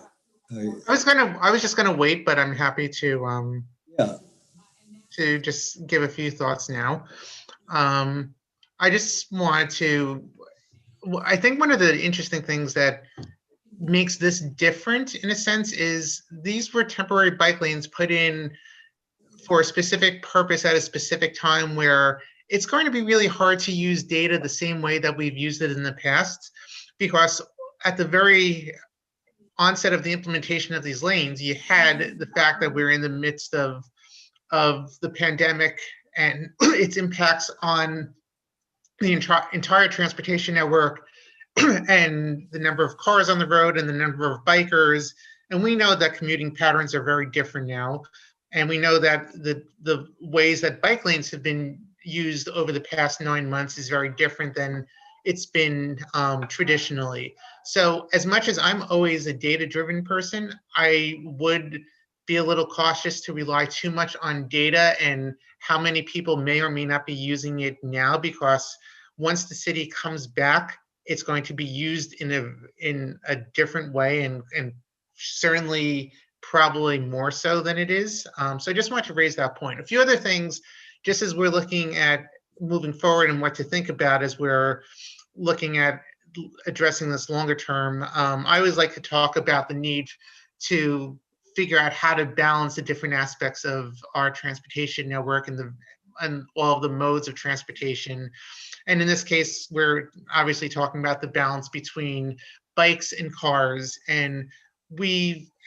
I was just gonna wait, but I'm happy to Yeah. to just give a few thoughts now. I just wanted to, I think one of the interesting things that makes this different in a sense is these were temporary bike lanes put in for a specific purpose at a specific time, where it's going to be really hard to use data the same way that we've used it in the past, because at the very onset of the implementation of these lanes, you had the fact that we're in the midst of the pandemic and its impacts on the entire transportation network and the number of cars on the road and the number of bikers. And we know that commuting patterns are very different now. And we know that the ways that bike lanes have been used over the past 9 months is very different than it's been traditionally. So as much as I'm always a data-driven person, I would be a little cautious to rely too much on data and how many people may or may not be using it now, because once the city comes back, it's going to be used in a different way, and certainly probably more so than it is. So I just want to raise that point. A few other things, just as we're looking at moving forward and what to think about as we're looking at addressing this longer term, I always like to talk about the need to figure out how to balance the different aspects of our transportation network and all of the modes of transportation. And in this case, we're obviously talking about the balance between bikes and cars. And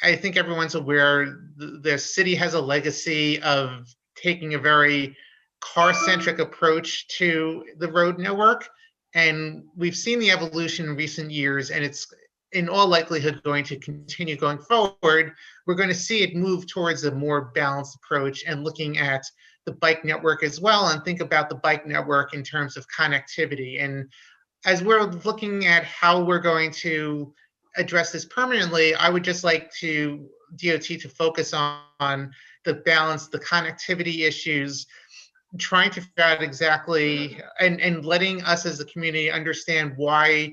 I think everyone's aware the city has a legacy of taking a very car-centric approach to the road network. And we've seen the evolution in recent years, and it's in all likelihood going to continue going forward. We're going to see it move towards a more balanced approach and looking at the bike network as well, and think about the bike network in terms of connectivity. And as we're looking at how we're going to address this permanently, I would just like DOT to focus on the balance, the connectivity issues, trying to figure out exactly, and letting us as a community understand why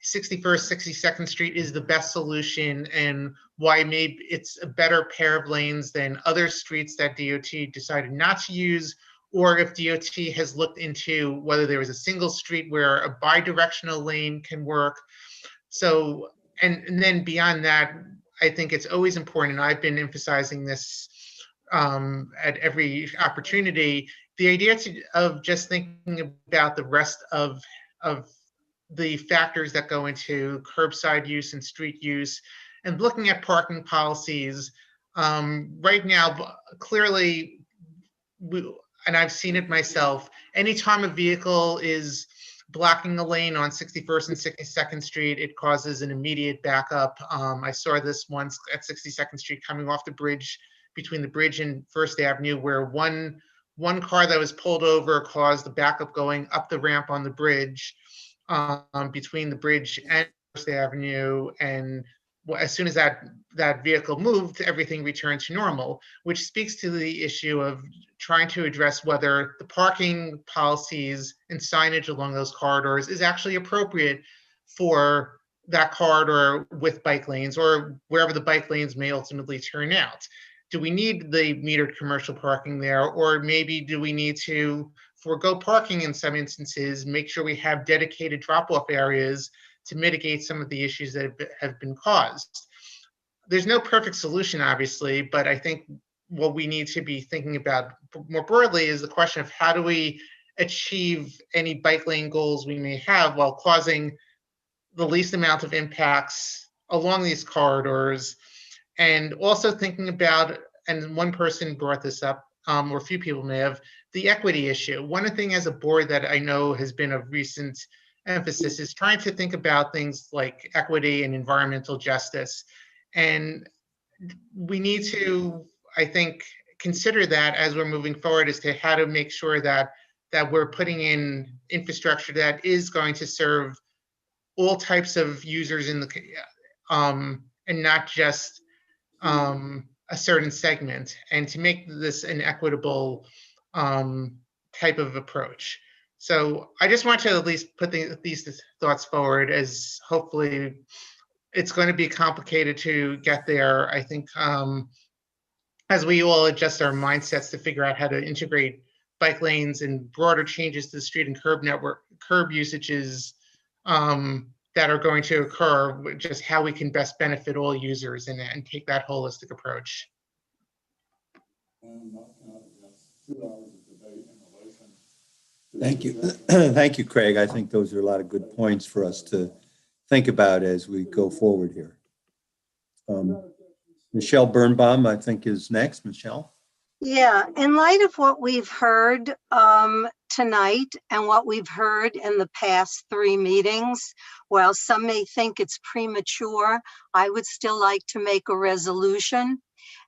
61st, 62nd Street is the best solution, and why maybe it's a better pair of lanes than other streets that DOT decided not to use, or if DOT has looked into whether there is a single street where a bi-directional lane can work. So, and then beyond that, I think it's always important, and I've been emphasizing this at every opportunity, the idea of just thinking about the rest of the factors that go into curbside use and street use, and looking at parking policies. Right now, clearly, and I've seen it myself, anytime a vehicle is blocking a lane on 61st and 62nd Street, it causes an immediate backup. I saw this once at 62nd Street coming off the bridge, between the bridge and First Avenue, where one car that was pulled over caused the backup going up the ramp on the bridge. between the bridge and First Avenue, and as soon as that vehicle moved, everything returned to normal, which speaks to the issue of trying to address whether the parking policies and signage along those corridors is actually appropriate for that corridor with bike lanes, or wherever the bike lanes may ultimately turn out. Do we need the metered commercial parking there, or maybe do we need to forego parking in some instances, make sure we have dedicated drop-off areas to mitigate some of the issues that have been caused? There's no perfect solution, obviously, but I think what we need to be thinking about more broadly is the question of how do we achieve any bike lane goals we may have while causing the least amount of impacts along these corridors. And also thinking about, and one person brought this up, or a few people may have, the equity issue. One thing as a board that I know has been of recent emphasis is trying to think about things like equity and environmental justice. And we need to, I think, consider that as we're moving forward as to how to make sure that we're putting in infrastructure that is going to serve all types of users in the, and not just a certain segment, and to make this an equitable type of approach. So I just want to at least put these thoughts forward, as hopefully it's going to be complicated to get there. I think as we all adjust our mindsets to figure out how to integrate bike lanes and broader changes to the street and curb usages that are going to occur, just how we can best benefit all users and take that holistic approach. Thank you. Thank you, Craig. I think those are a lot of good points for us to think about as we go forward here. Michelle Birnbaum, I think, is next. Michelle? Yeah, in light of what we've heard tonight and what we've heard in the past 3 meetings, while some may think it's premature, I would still like to make a resolution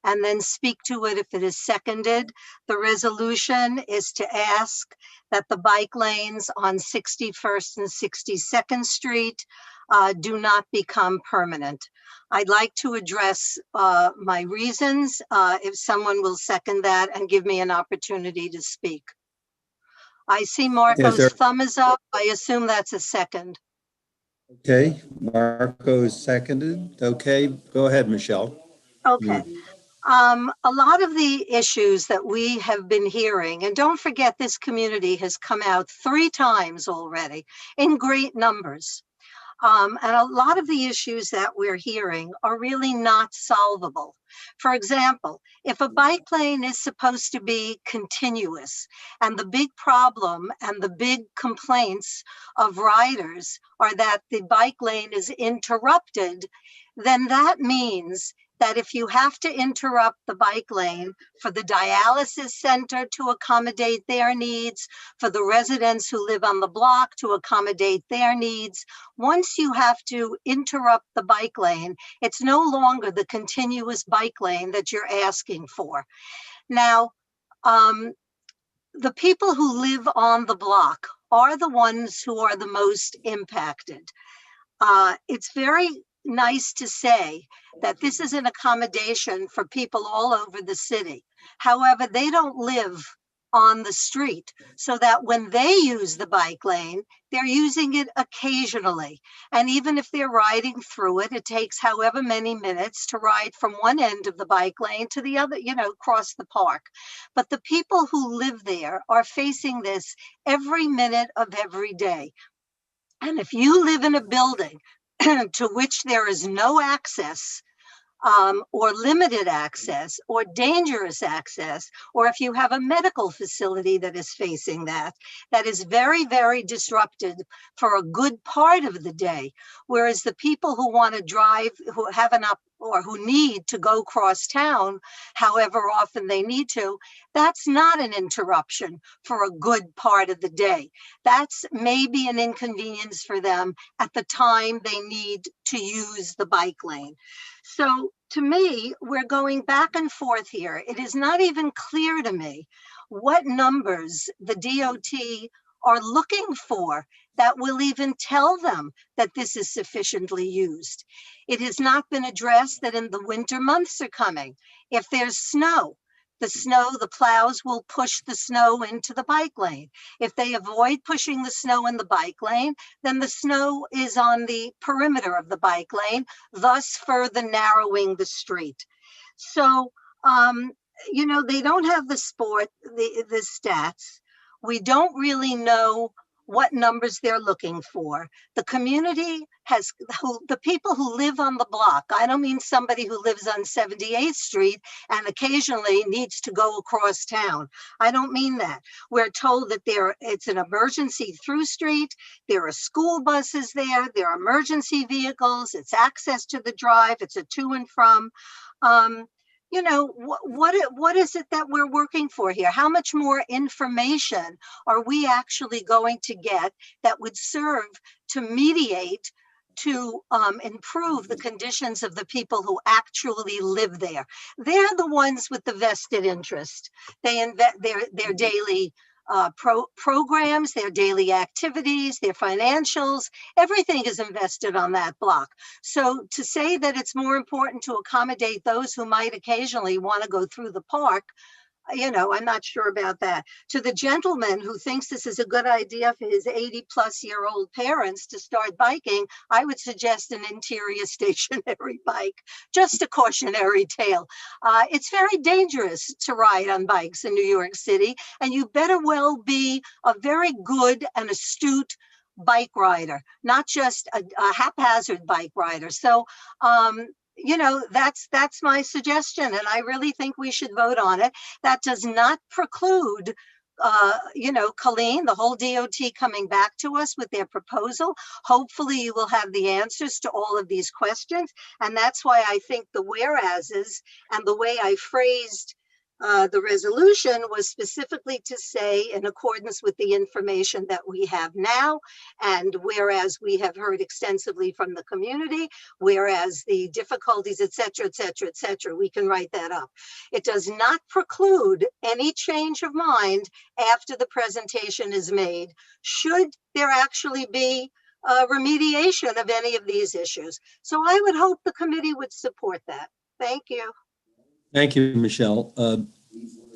and then speak to it if it is seconded. The resolution is to ask that the bike lanes on 61st and 62nd Street do not become permanent. I'd like to address my reasons, if someone will second that and give me an opportunity to speak. I see Marco's thumb is up. I assume that's a second. Okay, Marco is seconded. Okay, go ahead, Michelle. Okay. A lot of the issues that we have been hearing, and don't forget this community has come out 3 times already in great numbers. And a lot of the issues that we're hearing are really not solvable. For example, if a bike lane is supposed to be continuous, and the big problem and the big complaints of riders are that the bike lane is interrupted, then that means that if you have to interrupt the bike lane for the dialysis center to accommodate their needs, for the residents who live on the block to accommodate their needs, once you have to interrupt the bike lane, it's no longer the continuous bike lane that you're asking for. Now, the people who live on the block are the ones who are the most impacted. It's very nice to say that this is an accommodation for people all over the city. However, they don't live on the street, so that when they use the bike lane, they're using it occasionally. And even if they're riding through it, it takes however many minutes to ride from one end of the bike lane to the other, across the park. But the people who live there are facing this every minute of every day. And if you live in a building to which there is no access, or limited access, or dangerous access, or if you have a medical facility that is facing that is very, very disrupted for a good part of the day. Whereas the people who want to drive, who have or who need to go cross town, however often they need to, that's not an interruption for a good part of the day. That's maybe an inconvenience for them at the time they need to use the bike lane. So to me, we're going back and forth here. It is not even clear to me what numbers the DOT are looking for that will even tell them that this is sufficiently used. It has not been addressed that in the winter months are coming. If there's snow, the plows will push the snow into the bike lane. If they avoid pushing the snow in the bike lane, then the snow is on the perimeter of the bike lane, thus further narrowing the street. So, you know, they don't have the stats. We don't really know what numbers they're looking for. The community has, the people who live on the block, I don't mean somebody who lives on 78th Street and occasionally needs to go across town. I don't mean that. We're told that it's an emergency through street, there are school buses there are emergency vehicles, it's access to the drive, it's a to and from. You know, what is it that we're working for here? How much more information are we actually going to get that would serve to mediate, to improve the conditions of the people who actually live there? They're the ones with the vested interest. They invest their daily programs, their daily activities, their financials, everything is invested on that block. So to say that it's more important to accommodate those who might occasionally want to go through the park, you know, I'm not sure about that. To the gentleman who thinks this is a good idea for his 80-plus-year-old parents to start biking, I would suggest an interior stationary bike, just a cautionary tale. It's very dangerous to ride on bikes in New York City, and you better well be a very good and astute bike rider, not just a haphazard bike rider. So, you know, that's my suggestion, and I really think we should vote on it. That does not preclude, you know, Colleen, the whole DOT coming back to us with their proposal. Hopefully you will have the answers to all of these questions, and that's why I think the whereases and the way I phrased the resolution was specifically to say, in accordance with the information that we have now, and whereas we have heard extensively from the community, whereas the difficulties, et cetera, et cetera, et cetera, we can write that up. It does not preclude any change of mind after the presentation is made, should there actually be remediation of any of these issues. So I would hope the committee would support that. Thank you. Thank you, Michelle.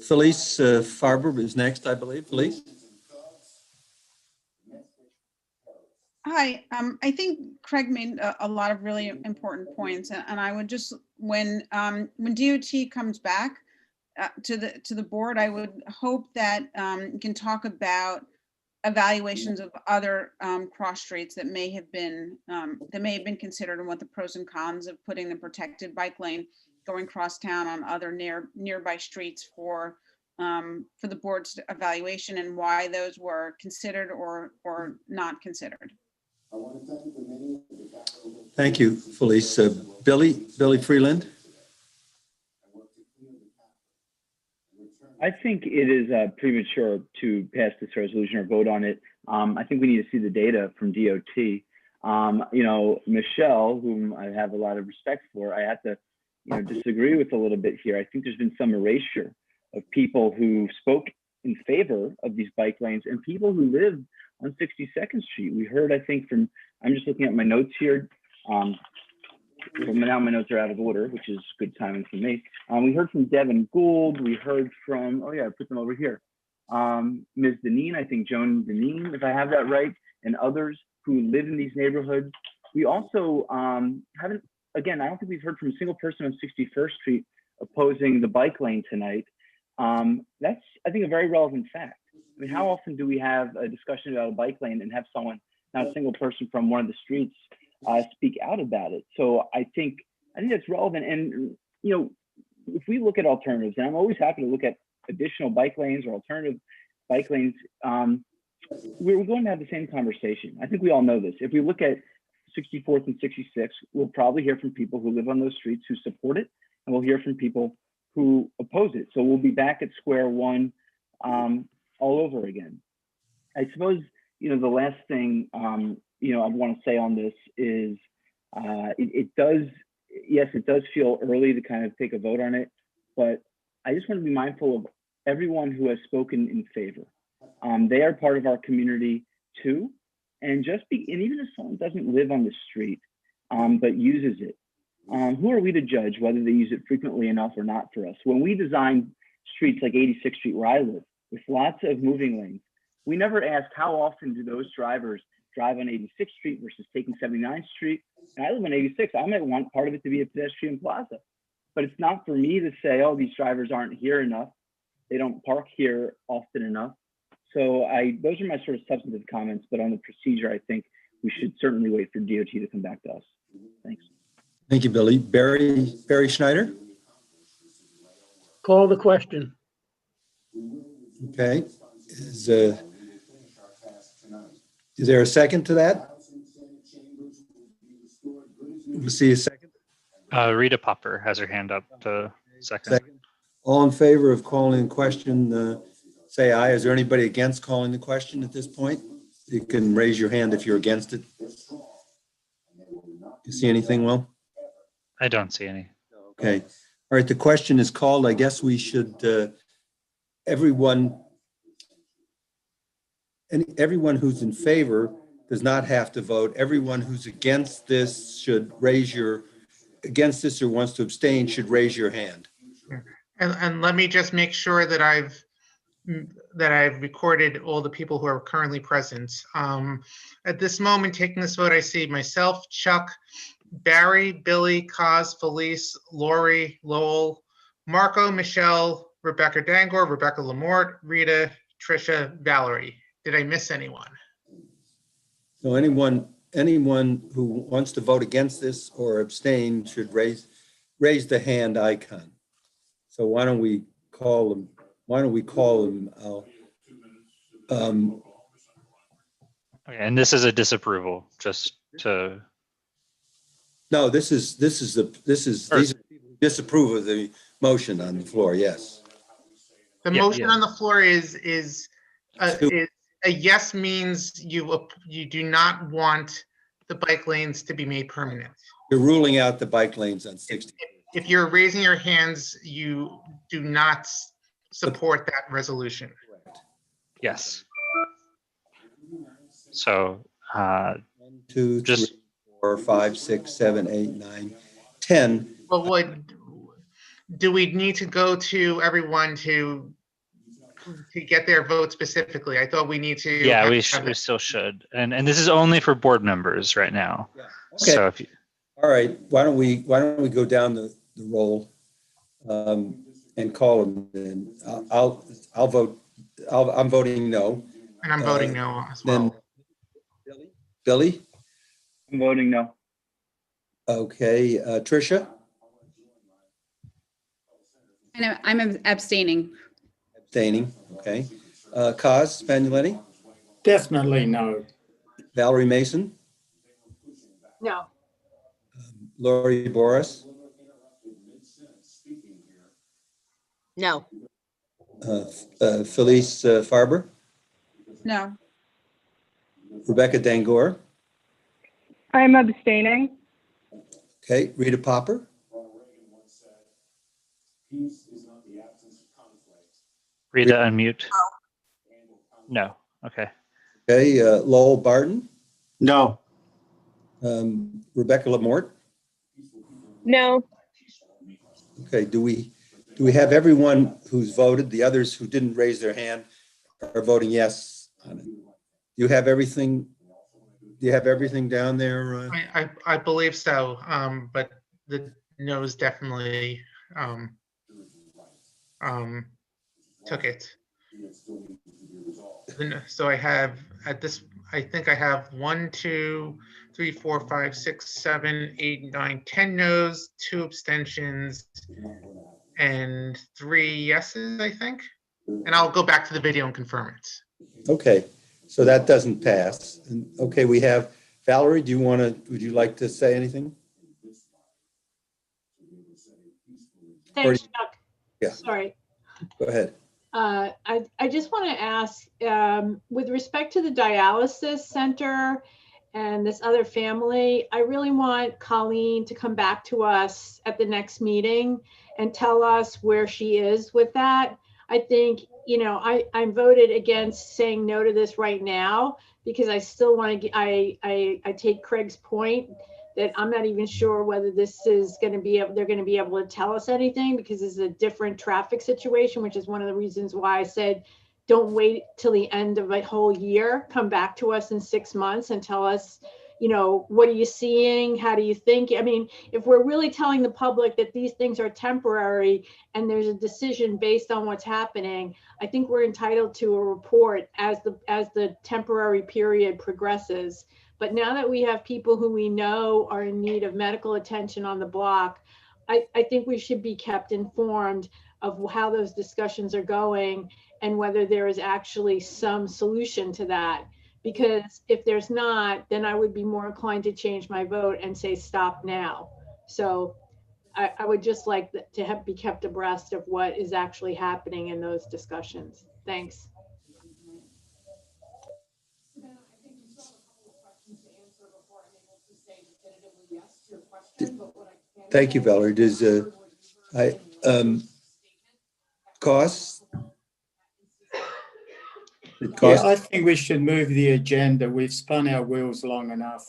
Felice Farber is next, I believe. Felice? Hi, I think Craig made a lot of really important points, and I would just, when DOT comes back to the board, I would hope that you can talk about evaluations of other cross streets that may have been considered, and what the pros and cons of putting the protected bike lane going cross town on other nearby streets for the board's evaluation, and why those were considered or not considered. Thank you, Felice. Billy Freeland. I think it is premature to pass this resolution or vote on it. I think we need to see the data from DOT. You know, Michelle, whom I have a lot of respect for, I have to disagree with a little bit here. I think there's been some erasure of people who spoke in favor of these bike lanes and people who live on 62nd Street. We heard, I think, from, I'm just looking at my notes here. Now my notes are out of order, which is good timing for me. We heard from Devin Gould. We heard from, oh yeah, I put them over here. Ms. Deneen, I think Joan Deneen, if I have that right, and others who live in these neighborhoods. We also haven't, again, I don't think we've heard from a single person on 61st Street opposing the bike lane tonight. That's, I think, a very relevant fact. I mean, how often do we have a discussion about a bike lane and have someone, not a single person from one of the streets, speak out about it? So I think that's relevant. And, you know, if we look at alternatives, and I'm always happy to look at additional bike lanes or alternative bike lanes, we're going to have the same conversation. I think we all know this. If we look at 64th and 66th, we'll probably hear from people who live on those streets who support it, and we'll hear from people who oppose it. So we'll be back at square one all over again. I suppose, you know, the last thing, you know, I want to say on this is it does feel early to kind of take a vote on it, but I just want to be mindful of everyone who has spoken in favor. They are part of our community too. And even if someone doesn't live on the street, but uses it, who are we to judge whether they use it frequently enough or not for us? When we design streets like 86th Street where I live, with lots of moving lanes, we never ask how often do those drivers drive on 86th Street versus taking 79th Street. And I live on 86. I might want part of it to be a pedestrian plaza, but it's not for me to say, oh, these drivers aren't here enough. They don't park here often enough. So those are my sort of substantive comments, but on the procedure, I think we should certainly wait for DOT to come back to us. Thanks. Thank you, Billy. Barry Schneider? Call the question. Okay. Is there a second to that? We'll see a second. Rita Popper has her hand up to second. All in favor of calling the question, say aye. Is there anybody against calling the question at this point? You can raise your hand if you're against it. You see anything, Will? I don't see any. Okay. All right. The question is called. I guess we should, everyone who's in favor does not have to vote. Everyone who's against this should raise your, against this or wants to abstain should raise your hand. And let me just make sure that I've recorded all the people who are currently present. At this moment, taking this vote, I see myself, Chuck, Barry, Billy, Kaz, Felice, Lori, Lowell, Marco, Michelle, Rebecca Dangor, Rebecca Lamort, Rita, Tricia, Valerie. Did I miss anyone? So anyone who wants to vote against this or abstain should raise the hand icon. So why don't we call them? Okay, and this is a disapproval, just to. No, these are people who disapprove of the motion on the floor. Yes. The motion on the floor is a yes means you do not want the bike lanes to be made permanent. You're ruling out the bike lanes on 60. If you're raising your hands, you do not support that resolution. Yes. So 1, 2, 3, 4, 5, 6, 7, 8, 9, 10. But do we need to go to everyone to get their vote specifically? I thought we need to. Yeah, we still should. And this is only for board members right now. Yeah. Okay. So if you, all right, why don't we go down the roll and call them? And I'll vote. I'm voting no. And I'm voting no as well. Then Billy? I'm voting no. Okay, Tricia? And I'm abstaining. Abstaining, okay. Kaz Spagnoletti? Definitely no. Valerie Mason? No. Lori Boris? No. Felice Farber? No. Rebecca Dangor? I'm abstaining. Okay, Rita Popper? Rita, unmute. No. Okay. Okay, Lowell Barton? No. Rebecca Lamort? No. Okay, do we have everyone who's voted? The others who didn't raise their hand are voting yes on it. Do you have everything? Do you have everything down there? I believe so, but the no's definitely took it. So I have I think I have 1, 2, 3, 4, 5, 6, 7, 8, 9, 10 no's, 2 abstentions, and 3 yeses, I think. And I'll go back to the video and confirm it. Okay, so that doesn't pass. And okay, we have Valerie. Would you like to say anything? Thanks, Chuck. Yeah. Sorry. Go ahead. I just want to ask, with respect to the dialysis center and this other family, I really want Colleen to come back to us at the next meeting and tell us where she is with that. I think, I'm voted against saying no to this right now, because I still want to, I take Craig's point that I'm not even sure whether this is going to be, they're going to be able to tell us anything, because this is a different traffic situation, which is one of the reasons why I said, don't wait till the end of a whole year, come back to us in 6 months and tell us, you know, what are you seeing? How do you think? I mean, if we're really telling the public that these things are temporary and there's a decision based on what's happening, I think we're entitled to a report as the temporary period progresses. But now that we have people who we know are in need of medical attention on the block, I think we should be kept informed of how those discussions are going and whether there is actually some solution to that. Because if there's not, then I would be more inclined to change my vote and say stop now. So I would just like to be kept abreast of what is actually happening in those discussions. Thanks. Thank you, Valerie. Does costs? Yeah, I think we should move the agenda. We've spun our wheels long enough.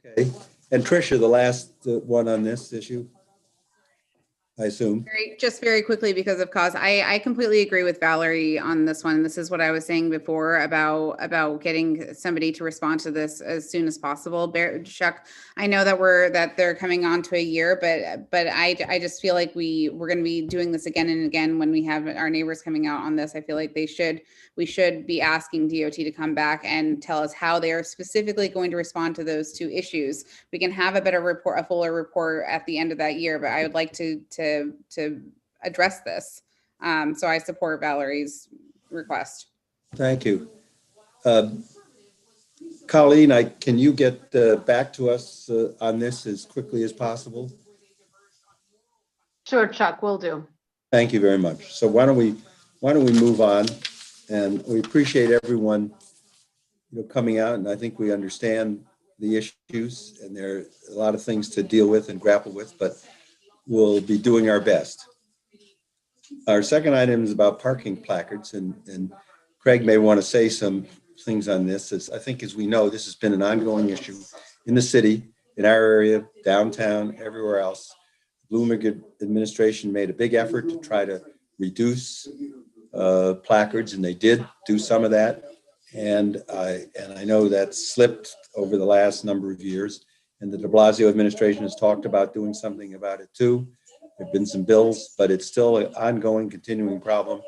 Okay. And Tricia, the last one on this issue, I assume. Just very quickly, because of cause, I completely agree with Valerie on this one. This is what I was saying before about getting somebody to respond to this as soon as possible. Chuck, I know that they're coming on to a year, but I just feel like we're going to be doing this again and again when we have our neighbors coming out on this. I feel like we should be asking DOT to come back and tell us how they are specifically going to respond to those two issues. We can have a better report, a fuller report at the end of that year, but I would like to address this. So I support Valerie's request. Thank you. Colleen, can you get back to us on this as quickly as possible? Sure, Chuck, will do. Thank you very much. So why don't we move on? And we appreciate everyone, coming out, and I think we understand the issues, and there are a lot of things to deal with and grapple with, but we'll be doing our best. Our second item is about parking placards, and Craig may want to say some things on this. I think, as we know, this has been an ongoing issue in the city, in our area, downtown, everywhere else. The Bloomberg administration made a big effort to try to reduce placards, and they did do some of that. And I know that slipped over the last number of years, and the de Blasio administration has talked about doing something about it too. There've been some bills, but it's still an ongoing, continuing problem.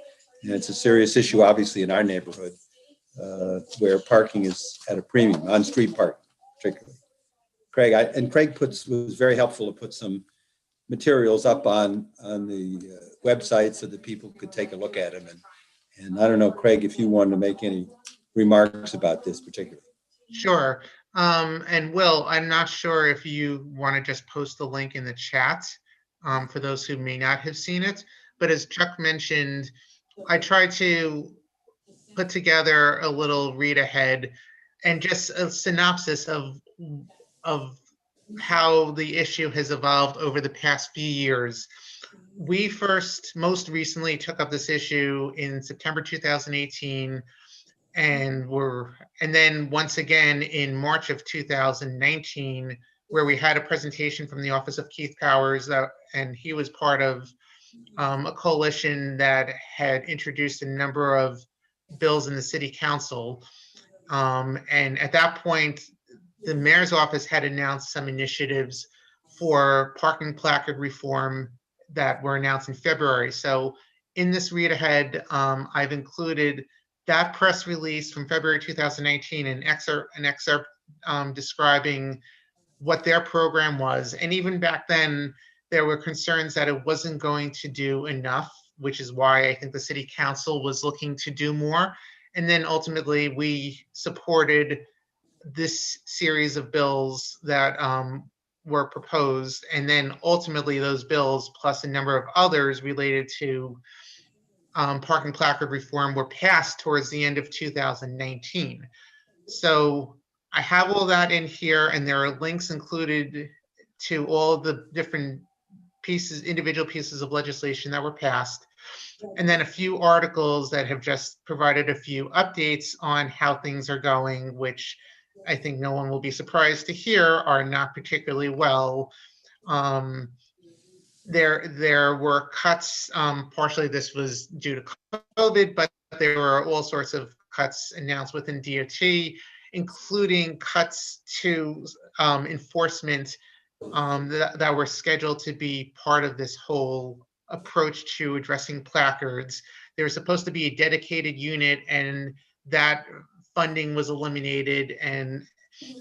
And it's a serious issue, obviously, in our neighborhood, where parking is at a premium, on-street parking particularly. Craig was very helpful to put some materials up on the website so that people could take a look at them. And I don't know, Craig, if you wanted to make any remarks about this particularly. Sure. And Will, I'm not sure if you want to just post the link in the chat for those who may not have seen it. But as Chuck mentioned, I tried to put together a little read ahead and just a synopsis of how the issue has evolved over the past few years. We most recently took up this issue in September 2018, and then once again in March of 2019, where we had a presentation from the office of Keith Powers, and he was part of a coalition that had introduced a number of bills in the city council. And at that point, the mayor's office had announced some initiatives for parking placard reform that were announced in February. So in this read ahead, I've included that press release from February 2019, an excerpt describing what their program was. And even back then, there were concerns that it wasn't going to do enough, which is why I think the city council was looking to do more. And then ultimately, we supported this series of bills that were proposed. And then ultimately, those bills, plus a number of others related to parking placard reform, were passed towards the end of 2019. So I have all that in here, and there are links included to all the different individual pieces of legislation that were passed, and then a few articles that have just provided a few updates on how things are going, which I think no one will be surprised to hear are not particularly well. There were cuts, partially this was due to COVID, but there were all sorts of cuts announced within DOT, including cuts to enforcement that were scheduled to be part of this whole approach to addressing placards. There was supposed to be a dedicated unit, and that funding was eliminated. And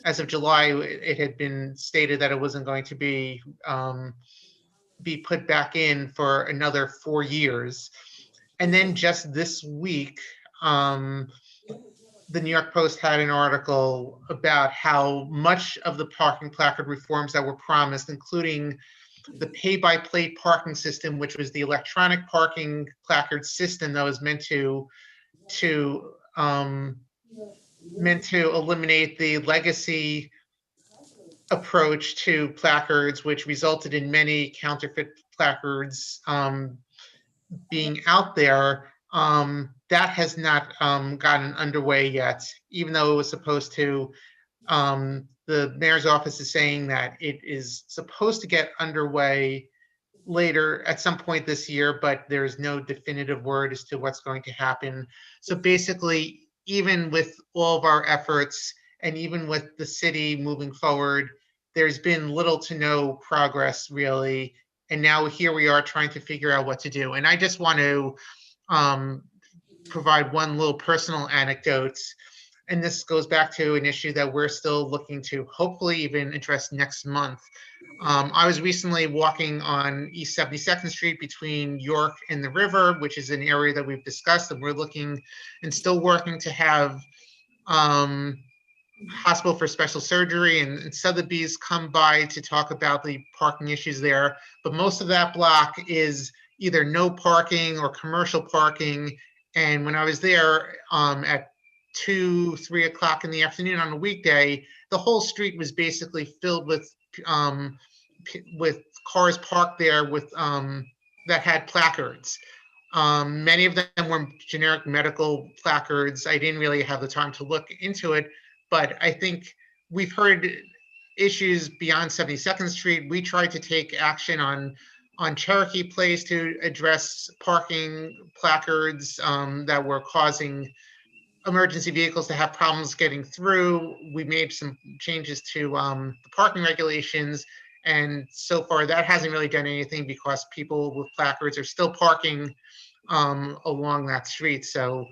as of July, it had been stated that it wasn't going to be put back in for another 4 years. And then just this week, the New York Post had an article about how much of the parking placard reforms that were promised, including the pay-by-plate parking system, which was the electronic parking placard system that was meant to eliminate the legacy approach to placards, which resulted in many counterfeit placards being out there. That has not gotten underway yet, even though it was supposed to. The mayor's office is saying that it is supposed to get underway later at some point this year, but there's no definitive word as to what's going to happen. So basically, even with all of our efforts and even with the city moving forward, there's been little to no progress really. And now here we are trying to figure out what to do. And I just want to provide one little personal anecdote. And this goes back to an issue that we're still looking to hopefully even address next month. I was recently walking on East 72nd Street between York and the river, which is an area that we've discussed, and we're looking and still working to have hospital for special surgery and Sotheby's come by to talk about the parking issues there. But most of that block is either no parking or commercial parking. And when I was there at 2, 3 o'clock in the afternoon on a weekday, the whole street was basically filled with cars parked there with that had placards. Many of them were generic medical placards. I didn't really have the time to look into it, but I think we've heard issues beyond 72nd Street. We tried to take action on Cherokee Place to address parking placards that were causing emergency vehicles to have problems getting through. We made some changes to the parking regulations, and so far that hasn't really done anything because people with placards are still parking along that street. So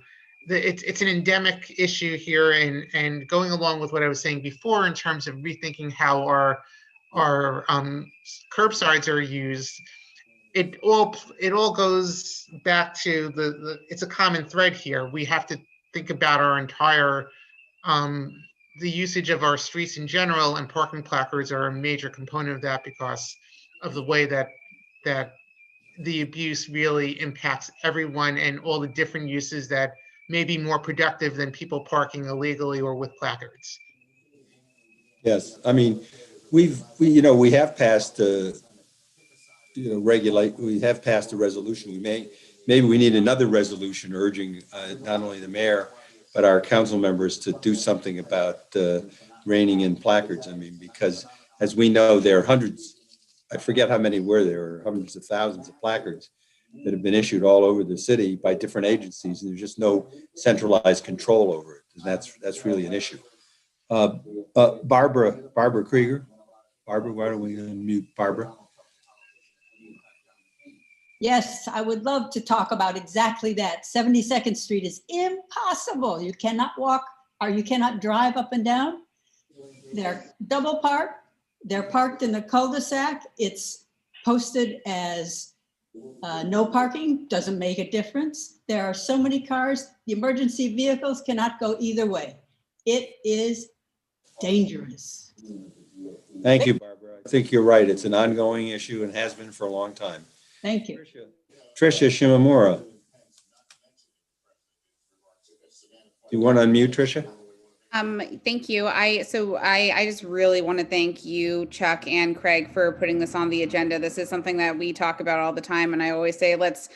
it's an endemic issue here, and going along with what I was saying before in terms of rethinking how our curbsides are used, it all goes back to it's a common thread here. We have to think about our entire the usage of our streets in general, and parking placards are a major component of that because of the way that the abuse really impacts everyone and all the different uses that may be more productive than people parking illegally or with placards. Yes, I mean, we have passed we have passed a resolution. Maybe we need another resolution urging not only the mayor, but our council members to do something about reining in placards. I mean, because as we know, there are hundreds, I forget how many there are hundreds of thousands of placards that have been issued all over the city by different agencies. And there's just no centralized control over it. And that's really an issue. Barbara Krieger. Barbara, why don't we unmute Barbara? Yes, I would love to talk about exactly that. 72nd Street is impossible. You cannot walk or you cannot drive up and down. They're double parked. They're parked in the cul-de-sac. It's posted as no parking, doesn't make a difference. There are so many cars. The emergency vehicles cannot go either way. It is dangerous. Thank you, Barbara. I think you're right. It's an ongoing issue and has been for a long time. Thank you. Tricia Shimamura. Do you want to unmute, Tricia? Thank you. I just really want to thank you, Chuck and Craig, for putting this on the agenda. This is something that we talk about all the time, and I always say, let's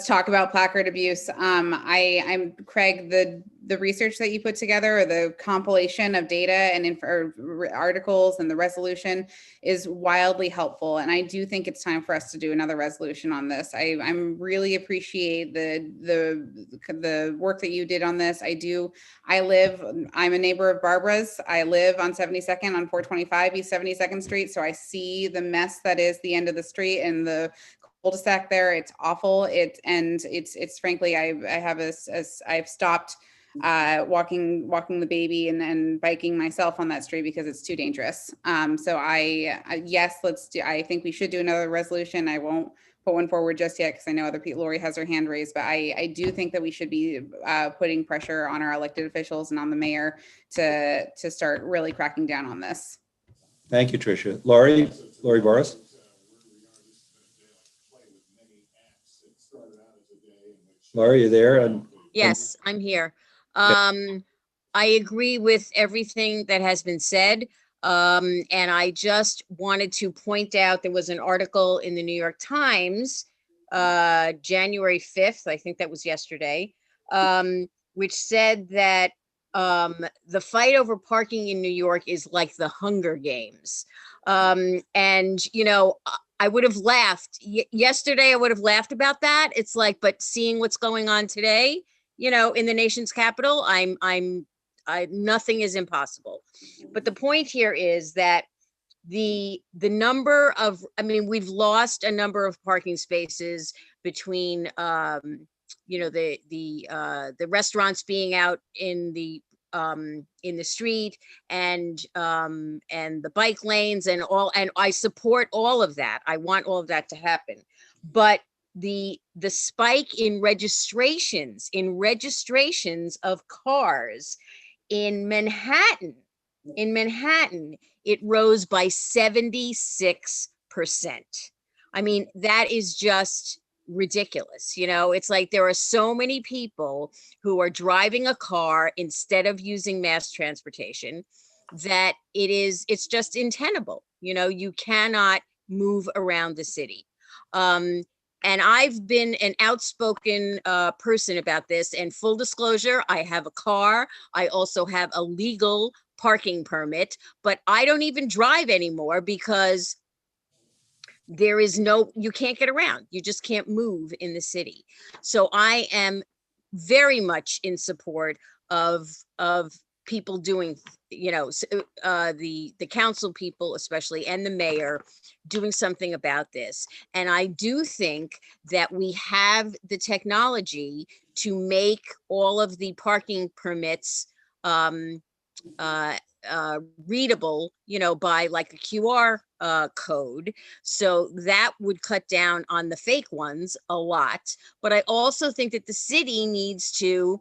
talk about placard abuse. I'm Craig, the research that you put together, or the compilation of data and articles and the resolution is wildly helpful. And I do think it's time for us to do another resolution on this. I'm really appreciate the work that you did on this. I'm a neighbor of Barbara's. I live on 72nd on 425 East 72nd Street. So I see the mess that is the end of the street and the cul-de-sac there. It's awful. It's frankly, I've stopped walking the baby and biking myself on that street because it's too dangerous. Yes, I think we should do another resolution. I won't put one forward just yet because I know other people, Lori has her hand raised, but I do think that we should be putting pressure on our elected officials and on the mayor to start really cracking down on this. Thank you, Tricia. Lori Boris. Lori, you there? Yes, I'm here. I agree with everything that has been said. And I just wanted to point out, there was an article in the New York Times, January 5th, I think that was yesterday, which said that the fight over parking in New York is like the Hunger Games. And, you know, I would have laughed yesterday. I would have laughed about that. It's like, but seeing what's going on today, you know, in the nation's capital, nothing is impossible. But the point here is that the number of, I mean, we've lost a number of parking spaces between, you know, the restaurants being out in the street and the bike lanes and all, and I support all of that. I want all of that to happen. But the spike in registrations of cars in Manhattan, it rose by 76%. I mean, that is just ridiculous. You know, it's like there are so many people who are driving a car instead of using mass transportation that it's just untenable. You know, you cannot move around the city. And I've been an outspoken person about this, and full disclosure, I have a car. I also have a legal parking permit, but I don't even drive anymore because you can't get around. You just can't move in the city. So I am very much in support of people doing, you know, the council people especially, and the mayor doing something about this. And I do think that we have the technology to make all of the parking permits readable, you know, by like a QR code. So that would cut down on the fake ones a lot. But I also think that the city needs to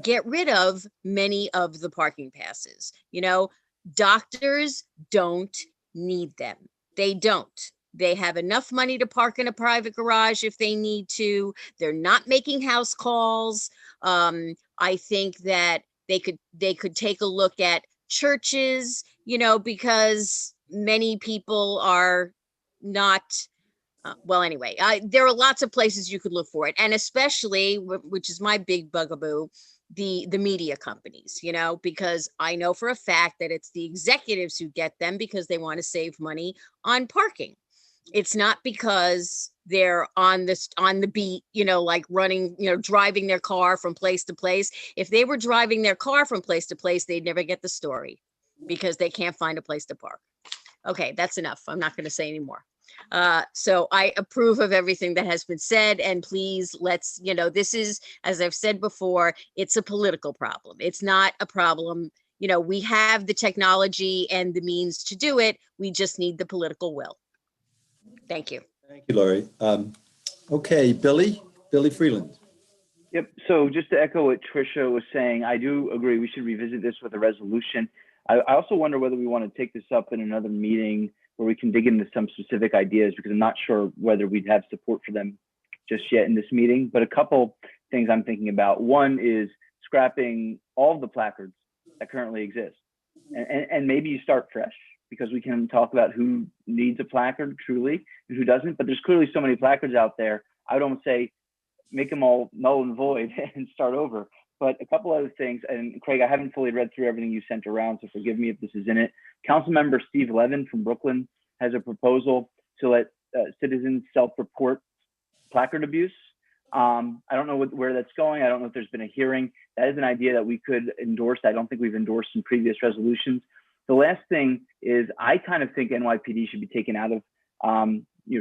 get rid of many of the parking passes. You know, doctors don't need them. They don't. They have enough money to park in a private garage if they need to. They're not making house calls. I think that they could take a look at churches, you know, because many people are not, well, anyway, there are lots of places you could look for it. And especially, which is my big bugaboo, the media companies, you know, because I know for a fact that it's the executives who get them because they want to save money on parking. It's not because they're on the beat, you know, like running, you know, driving their car from place to place. If they were driving their car from place to place, they'd never get the story because they can't find a place to park. Okay, that's enough. I'm not going to say anymore. So I approve of everything that has been said, and please let's, you know, this is, as I've said before, it's a political problem. It's not a problem. You know, we have the technology and the means to do it. We just need the political will. Thank you. Thank you, Lori. Okay, Billy Freeland. Yep. So just to echo what Tricia was saying, I do agree we should revisit this with a resolution. I also wonder whether we want to take this up in another meeting where we can dig into some specific ideas, because I'm not sure whether we'd have support for them just yet in this meeting. But a couple things I'm thinking about. One is scrapping all of the placards that currently exist. And maybe you start fresh, because we can talk about who needs a placard truly and who doesn't, but there's clearly so many placards out there. I would almost say make them all null and void and start over. But a couple other things, and Craig, I haven't fully read through everything you sent around, so forgive me if this is in it. Councilmember Steve Levin from Brooklyn has a proposal to let citizens self-report placard abuse. I don't know where that's going. I don't know if there's been a hearing. That is an idea that we could endorse. I don't think we've endorsed in previous resolutions. The last thing is I kind of think NYPD should be taken out of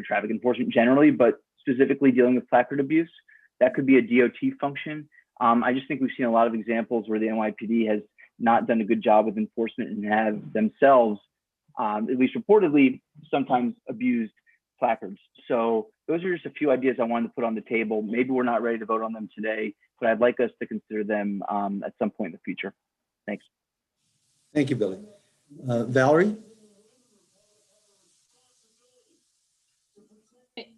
traffic enforcement generally, but specifically dealing with placard abuse. That could be a DOT function. I just think we've seen a lot of examples where the NYPD has not done a good job with enforcement and have themselves, at least reportedly, sometimes abused placards. So those are just a few ideas I wanted to put on the table. Maybe we're not ready to vote on them today, but I'd like us to consider them at some point in the future. Thanks. Thank you, Billy. Valerie?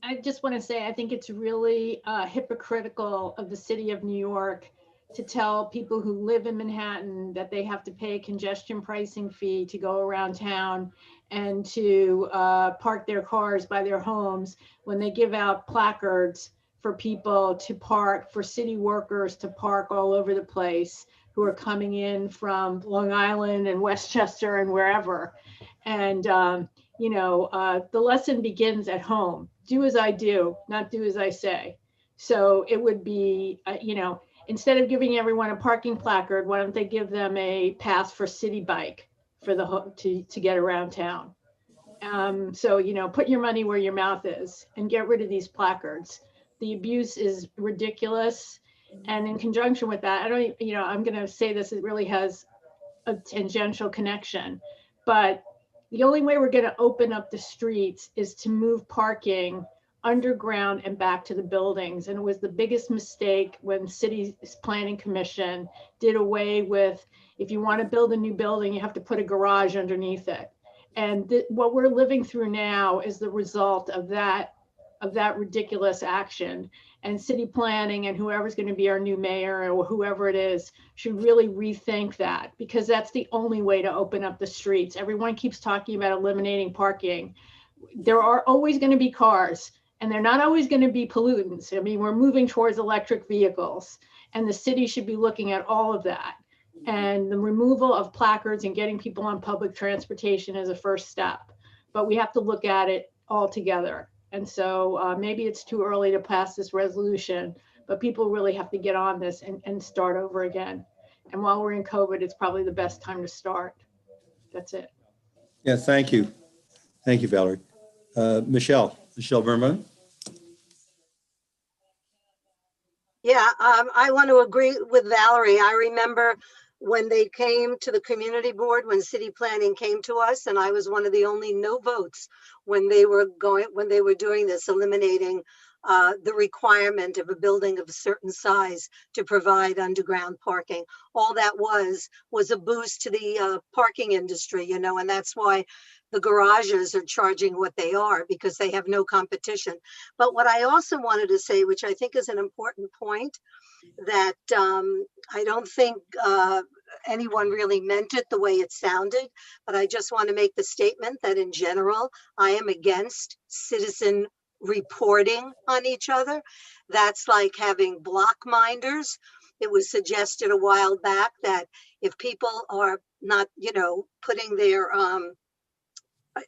I just want to say, I think it's really hypocritical of the city of New York to tell people who live in Manhattan that they have to pay a congestion pricing fee to go around town and to park their cars by their homes when they give out placards for people to park, for city workers to park all over the place who are coming in from Long Island and Westchester and wherever. And, the lesson begins at home. Do as I do, not do as I say. So it would be, instead of giving everyone a parking placard, why don't they give them a pass for city bike for to get around town? Put your money where your mouth is and get rid of these placards. The abuse is ridiculous. And in conjunction with that, I'm going to say this, it really has a tangential connection, but the only way we're going to open up the streets is to move parking underground and back to the buildings. And it was the biggest mistake when City's Planning Commission did away with, if you want to build a new building, you have to put a garage underneath it. And what we're living through now is the result of that ridiculous action. And city planning and whoever's going to be our new mayor or whoever it is should really rethink that, because that's the only way to open up the streets. Everyone keeps talking about eliminating parking. There are always going to be cars, and they're not always going to be pollutants. I mean, we're moving towards electric vehicles, and the city should be looking at all of that. And the removal of placards and getting people on public transportation is a first step, but we have to look at it all together. And so maybe it's too early to pass this resolution, but people really have to get on this and start over again. And while we're in COVID, it's probably the best time to start. That's it. Yeah, thank you. Thank you, Valerie. Michelle Berman. Yeah, I want to agree with Valerie. I remember when they came to the community board, when city planning came to us, and I was one of the only no votes when they were doing this, eliminating the requirement of a building of a certain size to provide underground parking. All that was a boost to the parking industry, and that's why the garages are charging what they are, because they have no competition. But what I also wanted to say, which I think is an important point, that I don't think anyone really meant it the way it sounded, but I just want to make the statement that in general, I am against citizen reporting on each other. That's like having block minders. It was suggested a while back that if people are not, putting their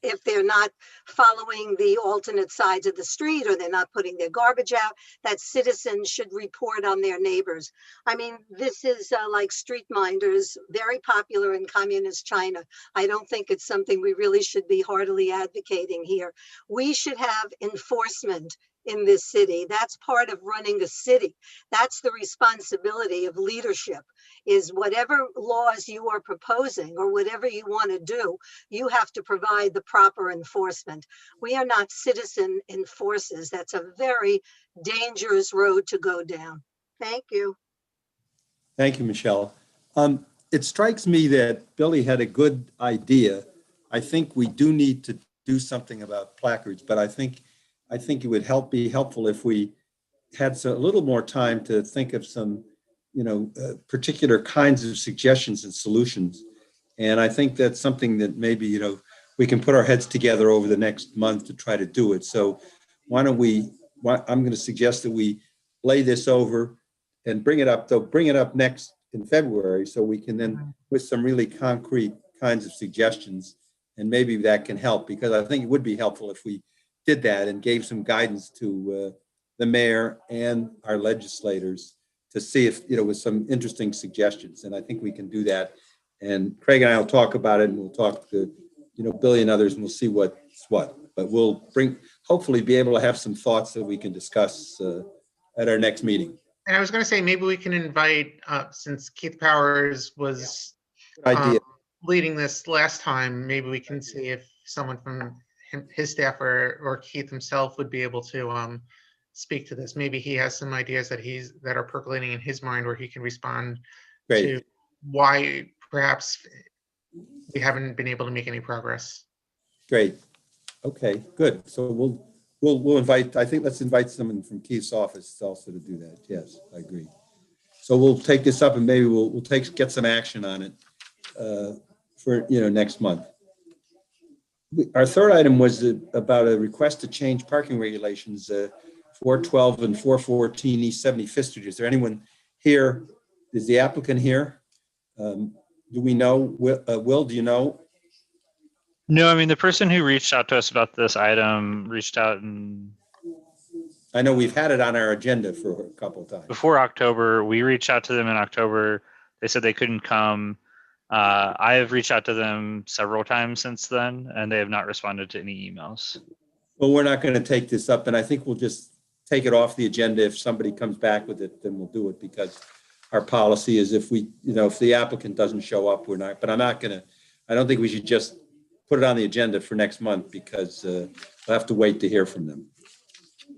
if they're not following the alternate sides of the street, or they're not putting their garbage out, that citizens should report on their neighbors. I mean, this is like street minders, very popular in communist China. I don't think it's something we really should be heartily advocating here. We should have enforcement in this city. That's part of running a city. That's the responsibility of leadership, is whatever laws you are proposing or whatever you want to do, you have to provide the proper enforcement. We are not citizen enforcers. That's a very dangerous road to go down. Thank you. Thank you, Michelle. It strikes me that Billy had a good idea. I think we do need to do something about placards, but I think it would be helpful if we had a little more time to think of some particular kinds of suggestions and solutions. And I think that's something that maybe, we can put our heads together over the next month to try to do it. So I'm going to suggest that we lay this over and bring it up next in February, so we can then, with some really concrete kinds of suggestions, and maybe that can help, because I think it would be helpful if we did that and gave some guidance to the mayor and our legislators to see if, with some interesting suggestions. And I think we can do that. And Craig and I will talk about it, and we'll talk to, Billy and others, and we'll see what's what. But we'll hopefully be able to have some thoughts that we can discuss at our next meeting. And I was going to say, maybe we can invite, since Keith Powers was leading this last time, maybe we can see if someone from his staff or Keith himself would be able to speak to this. Maybe he has some ideas that are percolating in his mind, where he can respond to why perhaps we haven't been able to make any progress. Great. Okay, good. So we'll invite, I think let's invite someone from Keith's office also to do that. Yes, I agree. So we'll take this up, and maybe we'll get some action on it for next month. Our third item was about a request to change parking regulations 412 and 414 East 75th Street. Is there anyone here? Is the applicant here? Do we know? Will, do you know? No, I mean, the person who reached out to us about this item reached out, and I know we've had it on our agenda for a couple of times. Before October, we reached out to them in October. They said they couldn't come. I have reached out to them several times since then, and they have not responded to any emails. Well, we're not going to take this up, and I think we'll just take it off the agenda. If somebody comes back with it, then we'll do it, because our policy is if the applicant doesn't show up, we're not. But I don't think we should just put it on the agenda for next month, because we'll have to wait to hear from them.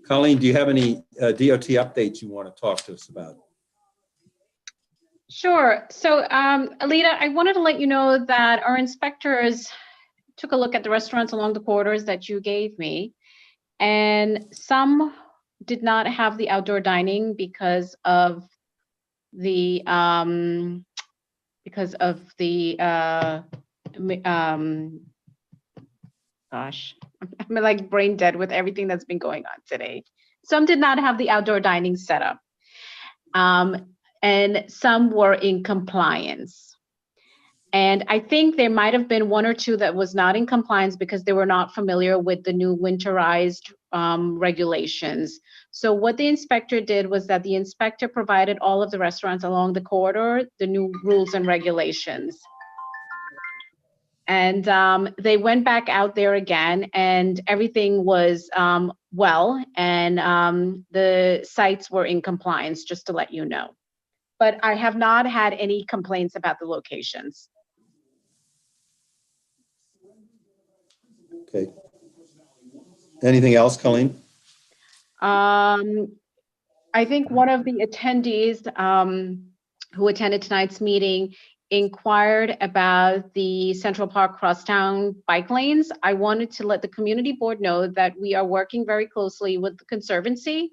Colleen, do you have any DOT updates you want to talk to us about? Sure. So, Alita, I wanted to let you know that our inspectors took a look at the restaurants along the corridors that you gave me, and some did not have the outdoor dining because of the gosh, I'm like brain dead with everything that's been going on today. Some did not have the outdoor dining set up. And some were in compliance. And I think there might have been one or two that was not in compliance because they were not familiar with the new winterized regulations. So what the inspector did was that the inspector provided all of the restaurants along the corridor the new rules and regulations. And they went back out there again, and everything was well, and the sites were in compliance, just to let you know. But I have not had any complaints about the locations. Okay. Anything else, Colleen? I think one of the attendees who attended tonight's meeting inquired about the Central Park Crosstown bike lanes. I wanted to let the community board know that we are working very closely with the Conservancy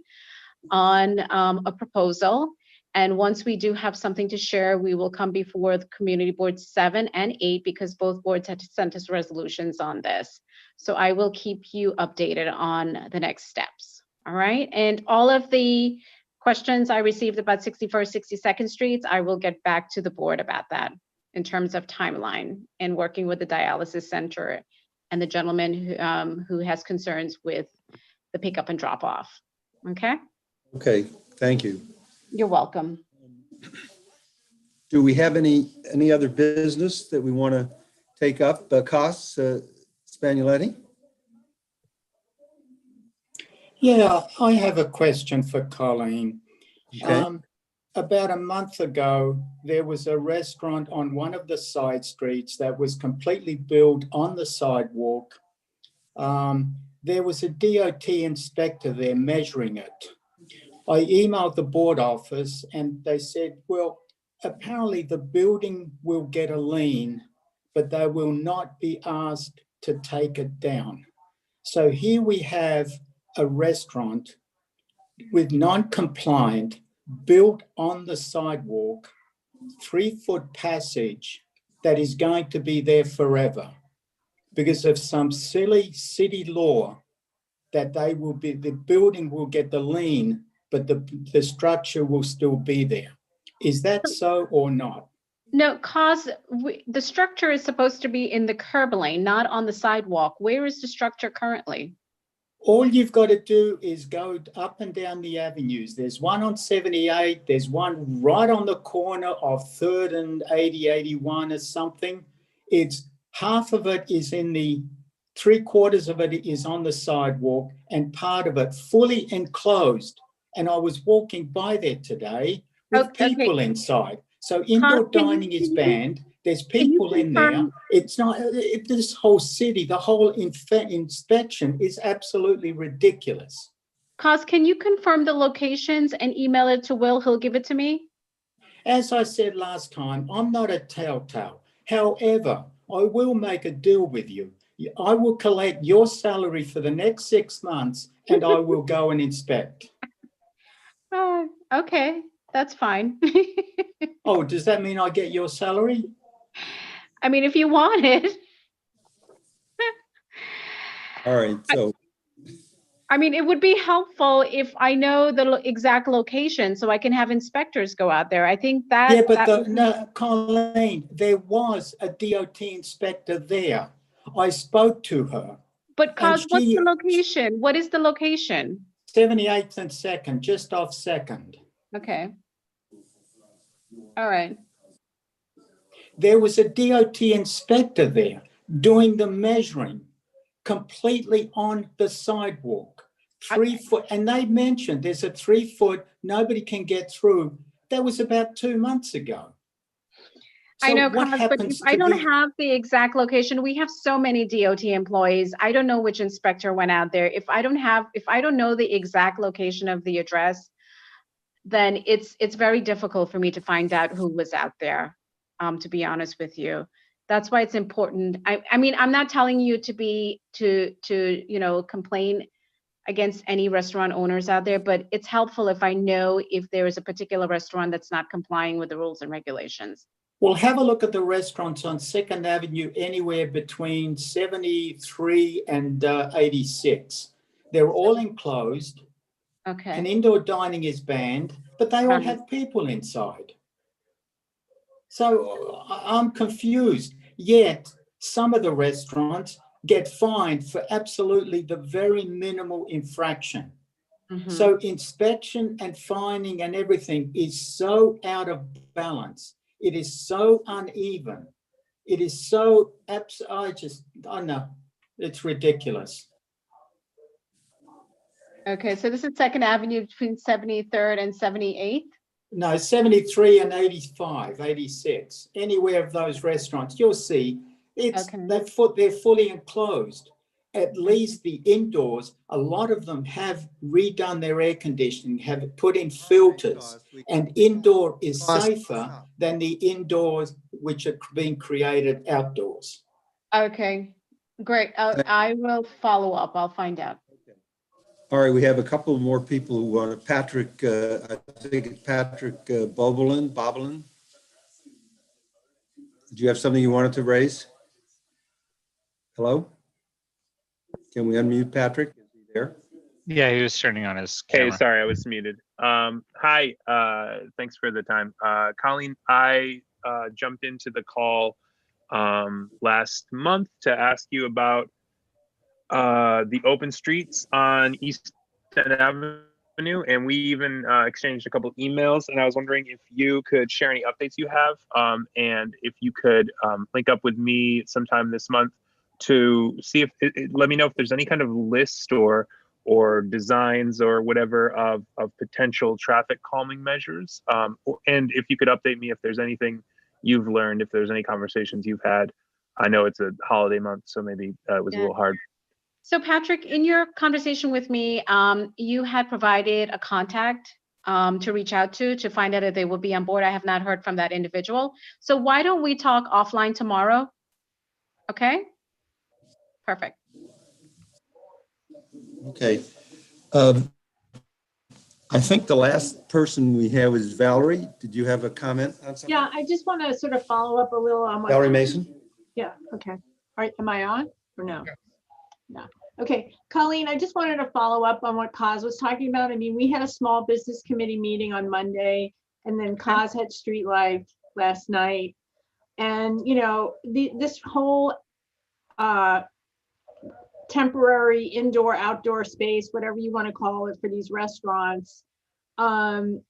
on a proposal. And once we do have something to share, we will come before the community boards 7 and 8, because both boards had sent us resolutions on this. So I will keep you updated on the next steps. All right. And all of the questions I received about 61st, 62nd Streets, I will get back to the board about that in terms of timeline and working with the dialysis center and the gentleman who has concerns with the pickup and drop off. Okay. Okay. Thank you. You're welcome. Do we have any other business that we want to take up? Costs, Spagnoletti? Yeah, I have a question for Colleen. Okay. About a month ago, there was a restaurant on one of the side streets that was completely built on the sidewalk. There was a DOT inspector there measuring it. I emailed the board office and they said, well, apparently the building will get a lien, but they will not be asked to take it down. So here we have a restaurant with non-compliant built on the sidewalk, 3-foot passage that is going to be there forever because of some silly city law that the building will get the lien, but the structure will still be there. Is that so or not? No, cause the structure is supposed to be in the curb lane, not on the sidewalk. Where is the structure currently? All you've got to do is go up and down the avenues. There's one on 78. There's one right on the corner of 3rd and 81 or something. It's half of it is in the 3/4 of it is on the sidewalk and part of it fully enclosed. And I was walking by there today with people inside. So indoor dining is banned. There's people in there. It's not, this whole city, the whole inspection is absolutely ridiculous. Cos, can you confirm the locations and email it to Will? He'll give it to me. As I said last time, I'm not a telltale. However, I will make a deal with you. I will collect your salary for the next 6 months and I will go and inspect. Oh, okay, that's fine. Oh, does that mean I get your salary? I mean, if you want it. All right, so. I mean, it would be helpful if I know the exact location so I can have inspectors go out there. I think that. Yeah, but no, Colleen, there was a DOT inspector there. I spoke to her. But Cos, what's the location? What is the location? 78th and 2nd, just off 2nd. Okay. All right. There was a DOT inspector there doing the measuring completely on the sidewalk, 3 foot. And they mentioned there's a 3-foot, nobody can get through. That was about 2 months ago. So I know, what Cos, but if I don't have the exact location, we have so many DOT employees. I don't know which inspector went out there. If I don't know the exact location of the address, then it's very difficult for me to find out who was out there, to be honest with you. That's why it's important. I mean, I'm not telling you to complain against any restaurant owners out there, but it's helpful if I know if there is a particular restaurant that's not complying with the rules and regulations. Well, have a look at the restaurants on 2nd Avenue, anywhere between 73 and 86. They're all enclosed. Okay. And indoor dining is banned, but they all have people inside. So I'm confused. Yet some of the restaurants get fined for absolutely the very minimal infraction. Mm-hmm. So inspection and fining and everything is so out of balance. It is so uneven. It is so, I know, it's ridiculous. Okay, so this is 2nd Avenue between 73rd and 78th? No, 73 and 85, 86. Anywhere of those restaurants, you'll see they're fully enclosed. At least the indoors, a lot of them have redone their air conditioning, have put in filters, and indoor is safer than the indoors which are being created outdoors. Okay, great. I will follow up. I'll find out. All right, we have a couple more people who want Patrick, I think it's Patrick Bobolin. Do you have something you wanted to raise? Hello? Can we unmute Patrick? Is he there? Yeah, he was turning on his camera. Hey, sorry, I was muted. Hi, thanks for the time. Colleen, I jumped into the call last month to ask you about the open streets on East Avenue, and we even exchanged a couple emails, and I was wondering if you could share any updates you have, and if you could link up with me sometime this month to see if let me know if there's any kind of list or designs or whatever of potential traffic calming measures, and if you could update me if there's anything you've learned, if there's any conversations you've had. I know it's a holiday month, so maybe it was a little hard. So Patrick, in your conversation with me, you had provided a contact to reach out to find out if they would be on board. I have not heard from that individual. So why don't we talk offline tomorrow? Okay, perfect. Okay. I think the last person we have is Valerie. Did you have a comment on something? Yeah, I just want to sort of follow up a little on what. Valerie Mason? Yeah, okay. All right, am I on or no? No. Okay, Colleen, I just wanted to follow up on what Kaz was talking about. I mean, we had a small business committee meeting on Monday, and then Kaz had Street Life last night. And, you know, this whole temporary indoor, outdoor space, whatever you want to call it, for these restaurants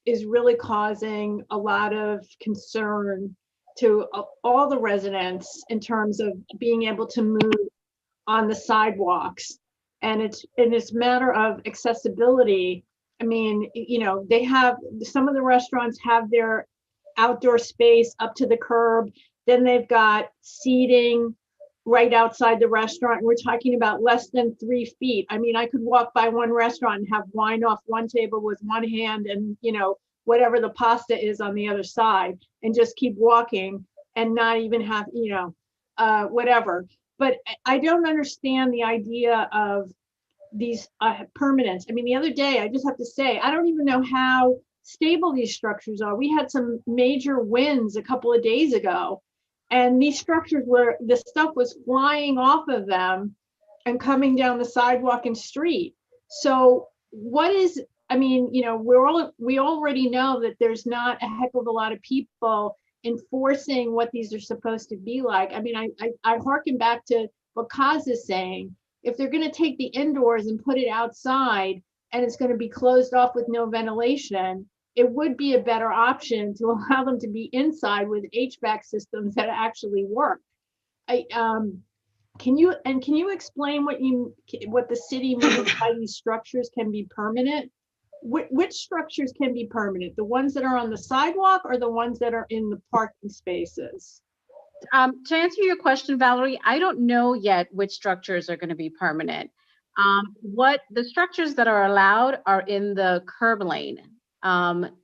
is really causing a lot of concern to all the residents in terms of being able to move on the sidewalks. And it's a matter of accessibility. I mean, you know, they have, some of the restaurants have their outdoor space up to the curb. Then they've got seating right outside the restaurant. We're talking about less than 3 feet. I mean, I could walk by one restaurant and have wine off one table with one hand and, you know, whatever the pasta is on the other side, and just keep walking and not even have, you know, whatever. But I don't understand the idea of these permanents. I mean, the other day, I just have to say, I don't even know how stable these structures are. We had some major winds a couple of days ago, and these structures were, the stuff was flying off of them and coming down the sidewalk and street. So what is, I mean, you know, we already know that there's not a heck of a lot of people enforcing what these are supposed to be like. I mean, I hearken back to what Kaz is saying. If they're going to take the indoors and put it outside, and it's going to be closed off with no ventilation, it would be a better option to allow them to be inside with HVAC systems that actually work. Can you explain what the city means by these structures can be permanent? Which structures can be permanent? The ones that are on the sidewalk or the ones that are in the parking spaces? To answer your question, Valerie, I don't know yet which structures are going to be permanent. What the structures that are allowed are in the curb lane.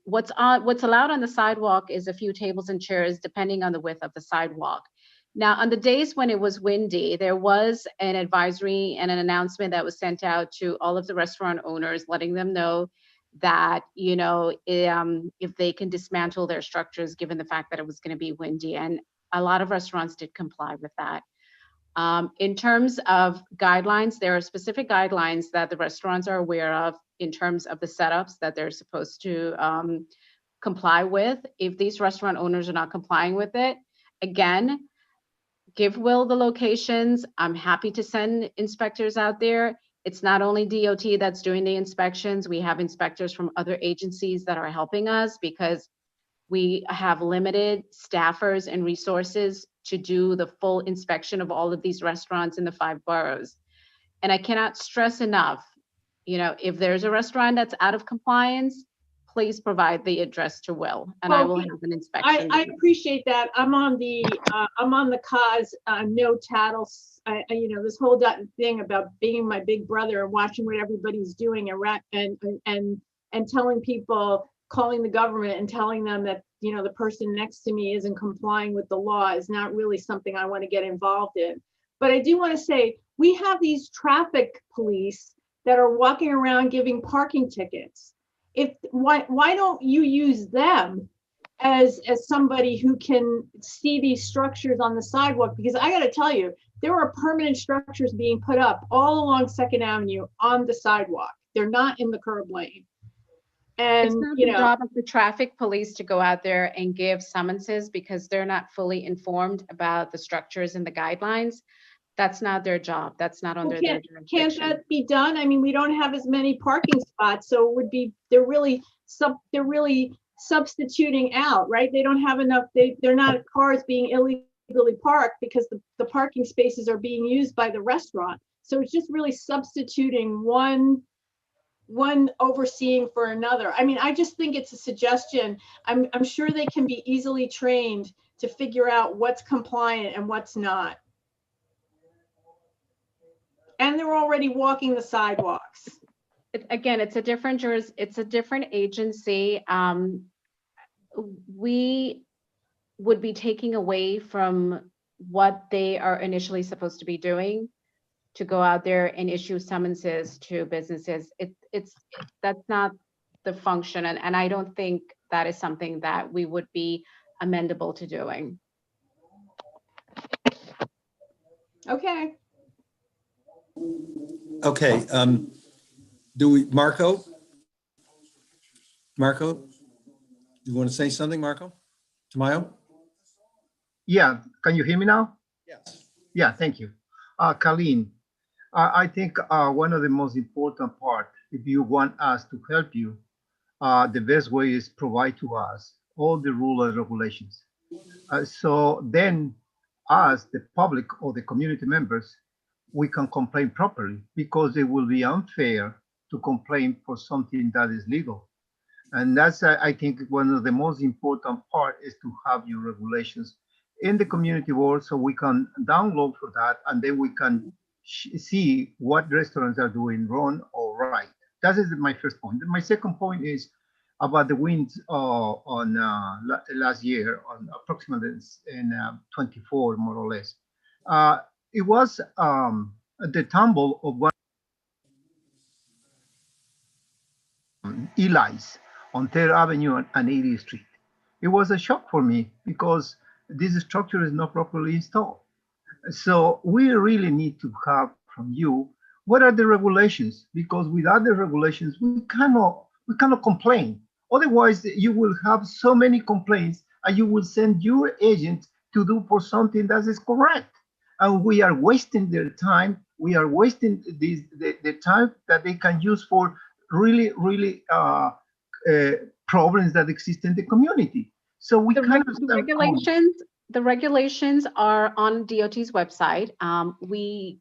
What's allowed on the sidewalk is a few tables and chairs, depending on the width of the sidewalk. Now, on the days when it was windy, there was an advisory and an announcement that was sent out to all of the restaurant owners, letting them know that, you know, if they can dismantle their structures, given the fact that it was going to be windy. And a lot of restaurants did comply with that. In terms of guidelines, there are specific guidelines that the restaurants are aware of in terms of the setups that they're supposed to comply with. If these restaurant owners are not complying with it, again, give Will the locations. I'm happy to send inspectors out there. It's not only DOT that's doing the inspections. We have inspectors from other agencies that are helping us, because we have limited staffers and resources to do the full inspection of all of these restaurants in the 5 boroughs. And I cannot stress enough, you know, if there's a restaurant that's out of compliance, please provide the address to Will, and I will have an inspection. I appreciate that. I'm on the cause, no tattles. You know, this whole thing about being my big brother and watching what everybody's doing and telling people, calling the government and telling them that, you know, the person next to me isn't complying with the law is not really something I want to get involved in. But I do want to say, we have these traffic police that are walking around giving parking tickets. Why don't you use them as somebody who can see these structures on the sidewalk? Because I got to tell you, there are permanent structures being put up all along 2nd Avenue on the sidewalk. They're not in the curb lane. And it's not the job of the traffic police to go out there and give summonses, because they're not fully informed about the structures and the guidelines. That's not their job. That's not under their jurisdiction. Can't that be done? I mean, we don't have as many parking spots, so it would be, they're really substituting out, right? They don't have enough, they're not cars being illegally parked because the parking spaces are being used by the restaurant. So it's just really substituting one overseeing for another. I mean, I just think it's a suggestion. I'm sure they can be easily trained to figure out what's compliant and what's not. And they're already walking the sidewalks. Again, it's a different agency. We would be taking away from what they are initially supposed to be doing to go out there and issue summonses to businesses. That's not the function. And I don't think that is something that we would be amendable to doing. Okay. Okay, Marco, you want to say something, Marco? Tamayo? Yeah, can you hear me now? Yes. Yeah, thank you. Colleen, I think one of the most important part, if you want us to help you, the best way is provide to us all the rules and regulations. So then us, the public or the community members, we can complain properly, because it will be unfair to complain for something that is legal. And that's, I think, one of the most important part is to have your regulations in the community board, so we can download for that, and then we can see what restaurants are doing wrong or right. That is my first point. My second point is about the winds on last year, on approximately in 24, more or less. It was the tumble of one Eli's on 3rd Avenue and 80th Street. It was a shock for me, because this structure is not properly installed. So we really need to have from you, what are the regulations? Because without the regulations, we cannot complain. Otherwise, you will have so many complaints, and you will send your agent to do for something that is correct. And we are wasting their time. We are wasting the time that they can use for really problems that exist in the community. So we the regulations are on DOT's website. We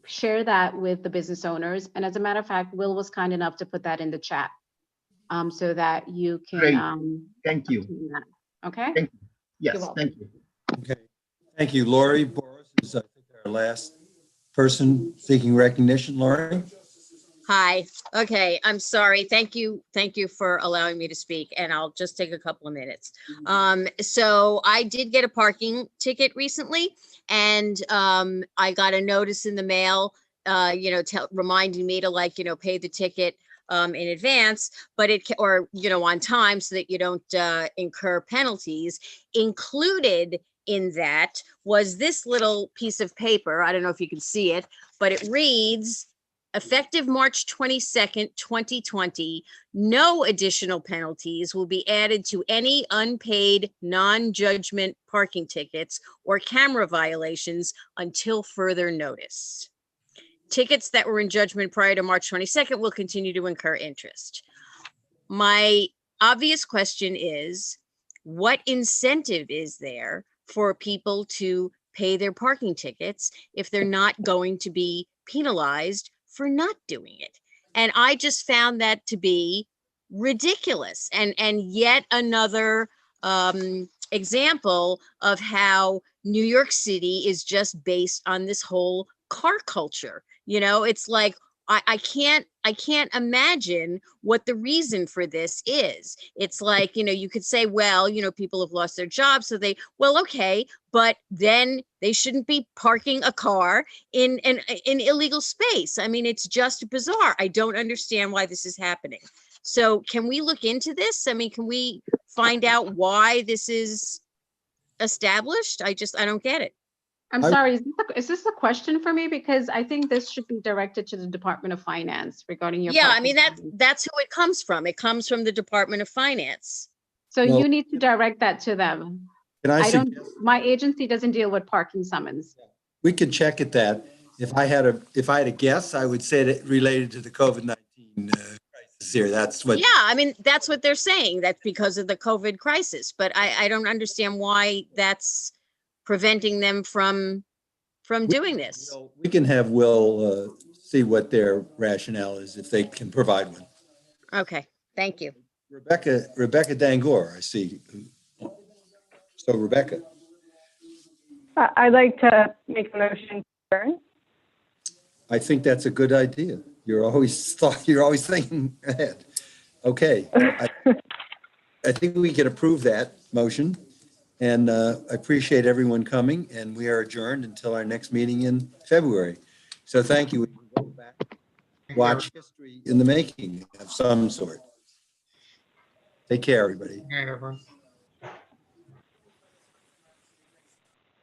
share that with the business owners, and as a matter of fact, Will was kind enough to put that in the chat, so that you can. Great. Thank you. Okay. Thank you. Yes, thank you. Okay, thank you. Lori Boris is, I think, our last person seeking recognition. Lori? Hi. Okay. I'm sorry. Thank you. Thank you for allowing me to speak, and I'll just take a couple of minutes. So I did get a parking ticket recently, and I got a notice in the mail, reminding me to pay the ticket in advance, but on time, so that you don't incur penalties. Included in that was this little piece of paper. I don't know if you can see it, but it reads, effective March 22nd, 2020, no additional penalties will be added to any unpaid non-judgment parking tickets or camera violations until further notice. Tickets that were in judgment prior to March 22nd will continue to incur interest. My obvious question is, what incentive is there for people to pay their parking tickets if they're not going to be penalized for not doing it? And I just found that to be ridiculous, and yet another example of how New York City is just based on this whole car culture. It's like, I can't imagine what the reason for this is. It's like, you could say, well, people have lost their jobs, so okay, but then they shouldn't be parking a car in an illegal space. I mean, it's just bizarre. I don't understand why this is happening. So can we look into this? I mean, can we find out why this is established? I don't get it. I'm sorry, is this a question for me? Because I think this should be directed to the Department of Finance regarding your. Yeah, I mean, that's who it comes from. It comes from the Department of Finance. So you need to direct that to them. My agency doesn't deal with parking summons. We could check at that. If I had a guess, I would say that related to the COVID-19 crisis here. That's what. Yeah, I mean, that's what they're saying. That's because of the COVID crisis. But I don't understand why that's preventing them from doing this. We can have Will see what their rationale is, if they can provide one. Okay, thank you. Rebecca Dangor, I see. So Rebecca. I'd like to make a motion to adjourn. I think that's a good idea. You're always thinking ahead. Okay. I think we can approve that motion. And I appreciate everyone coming, and we are adjourned until our next meeting in February. So thank you. We can go back, watch history in the making of some sort. Take care, everybody. Good night, everyone.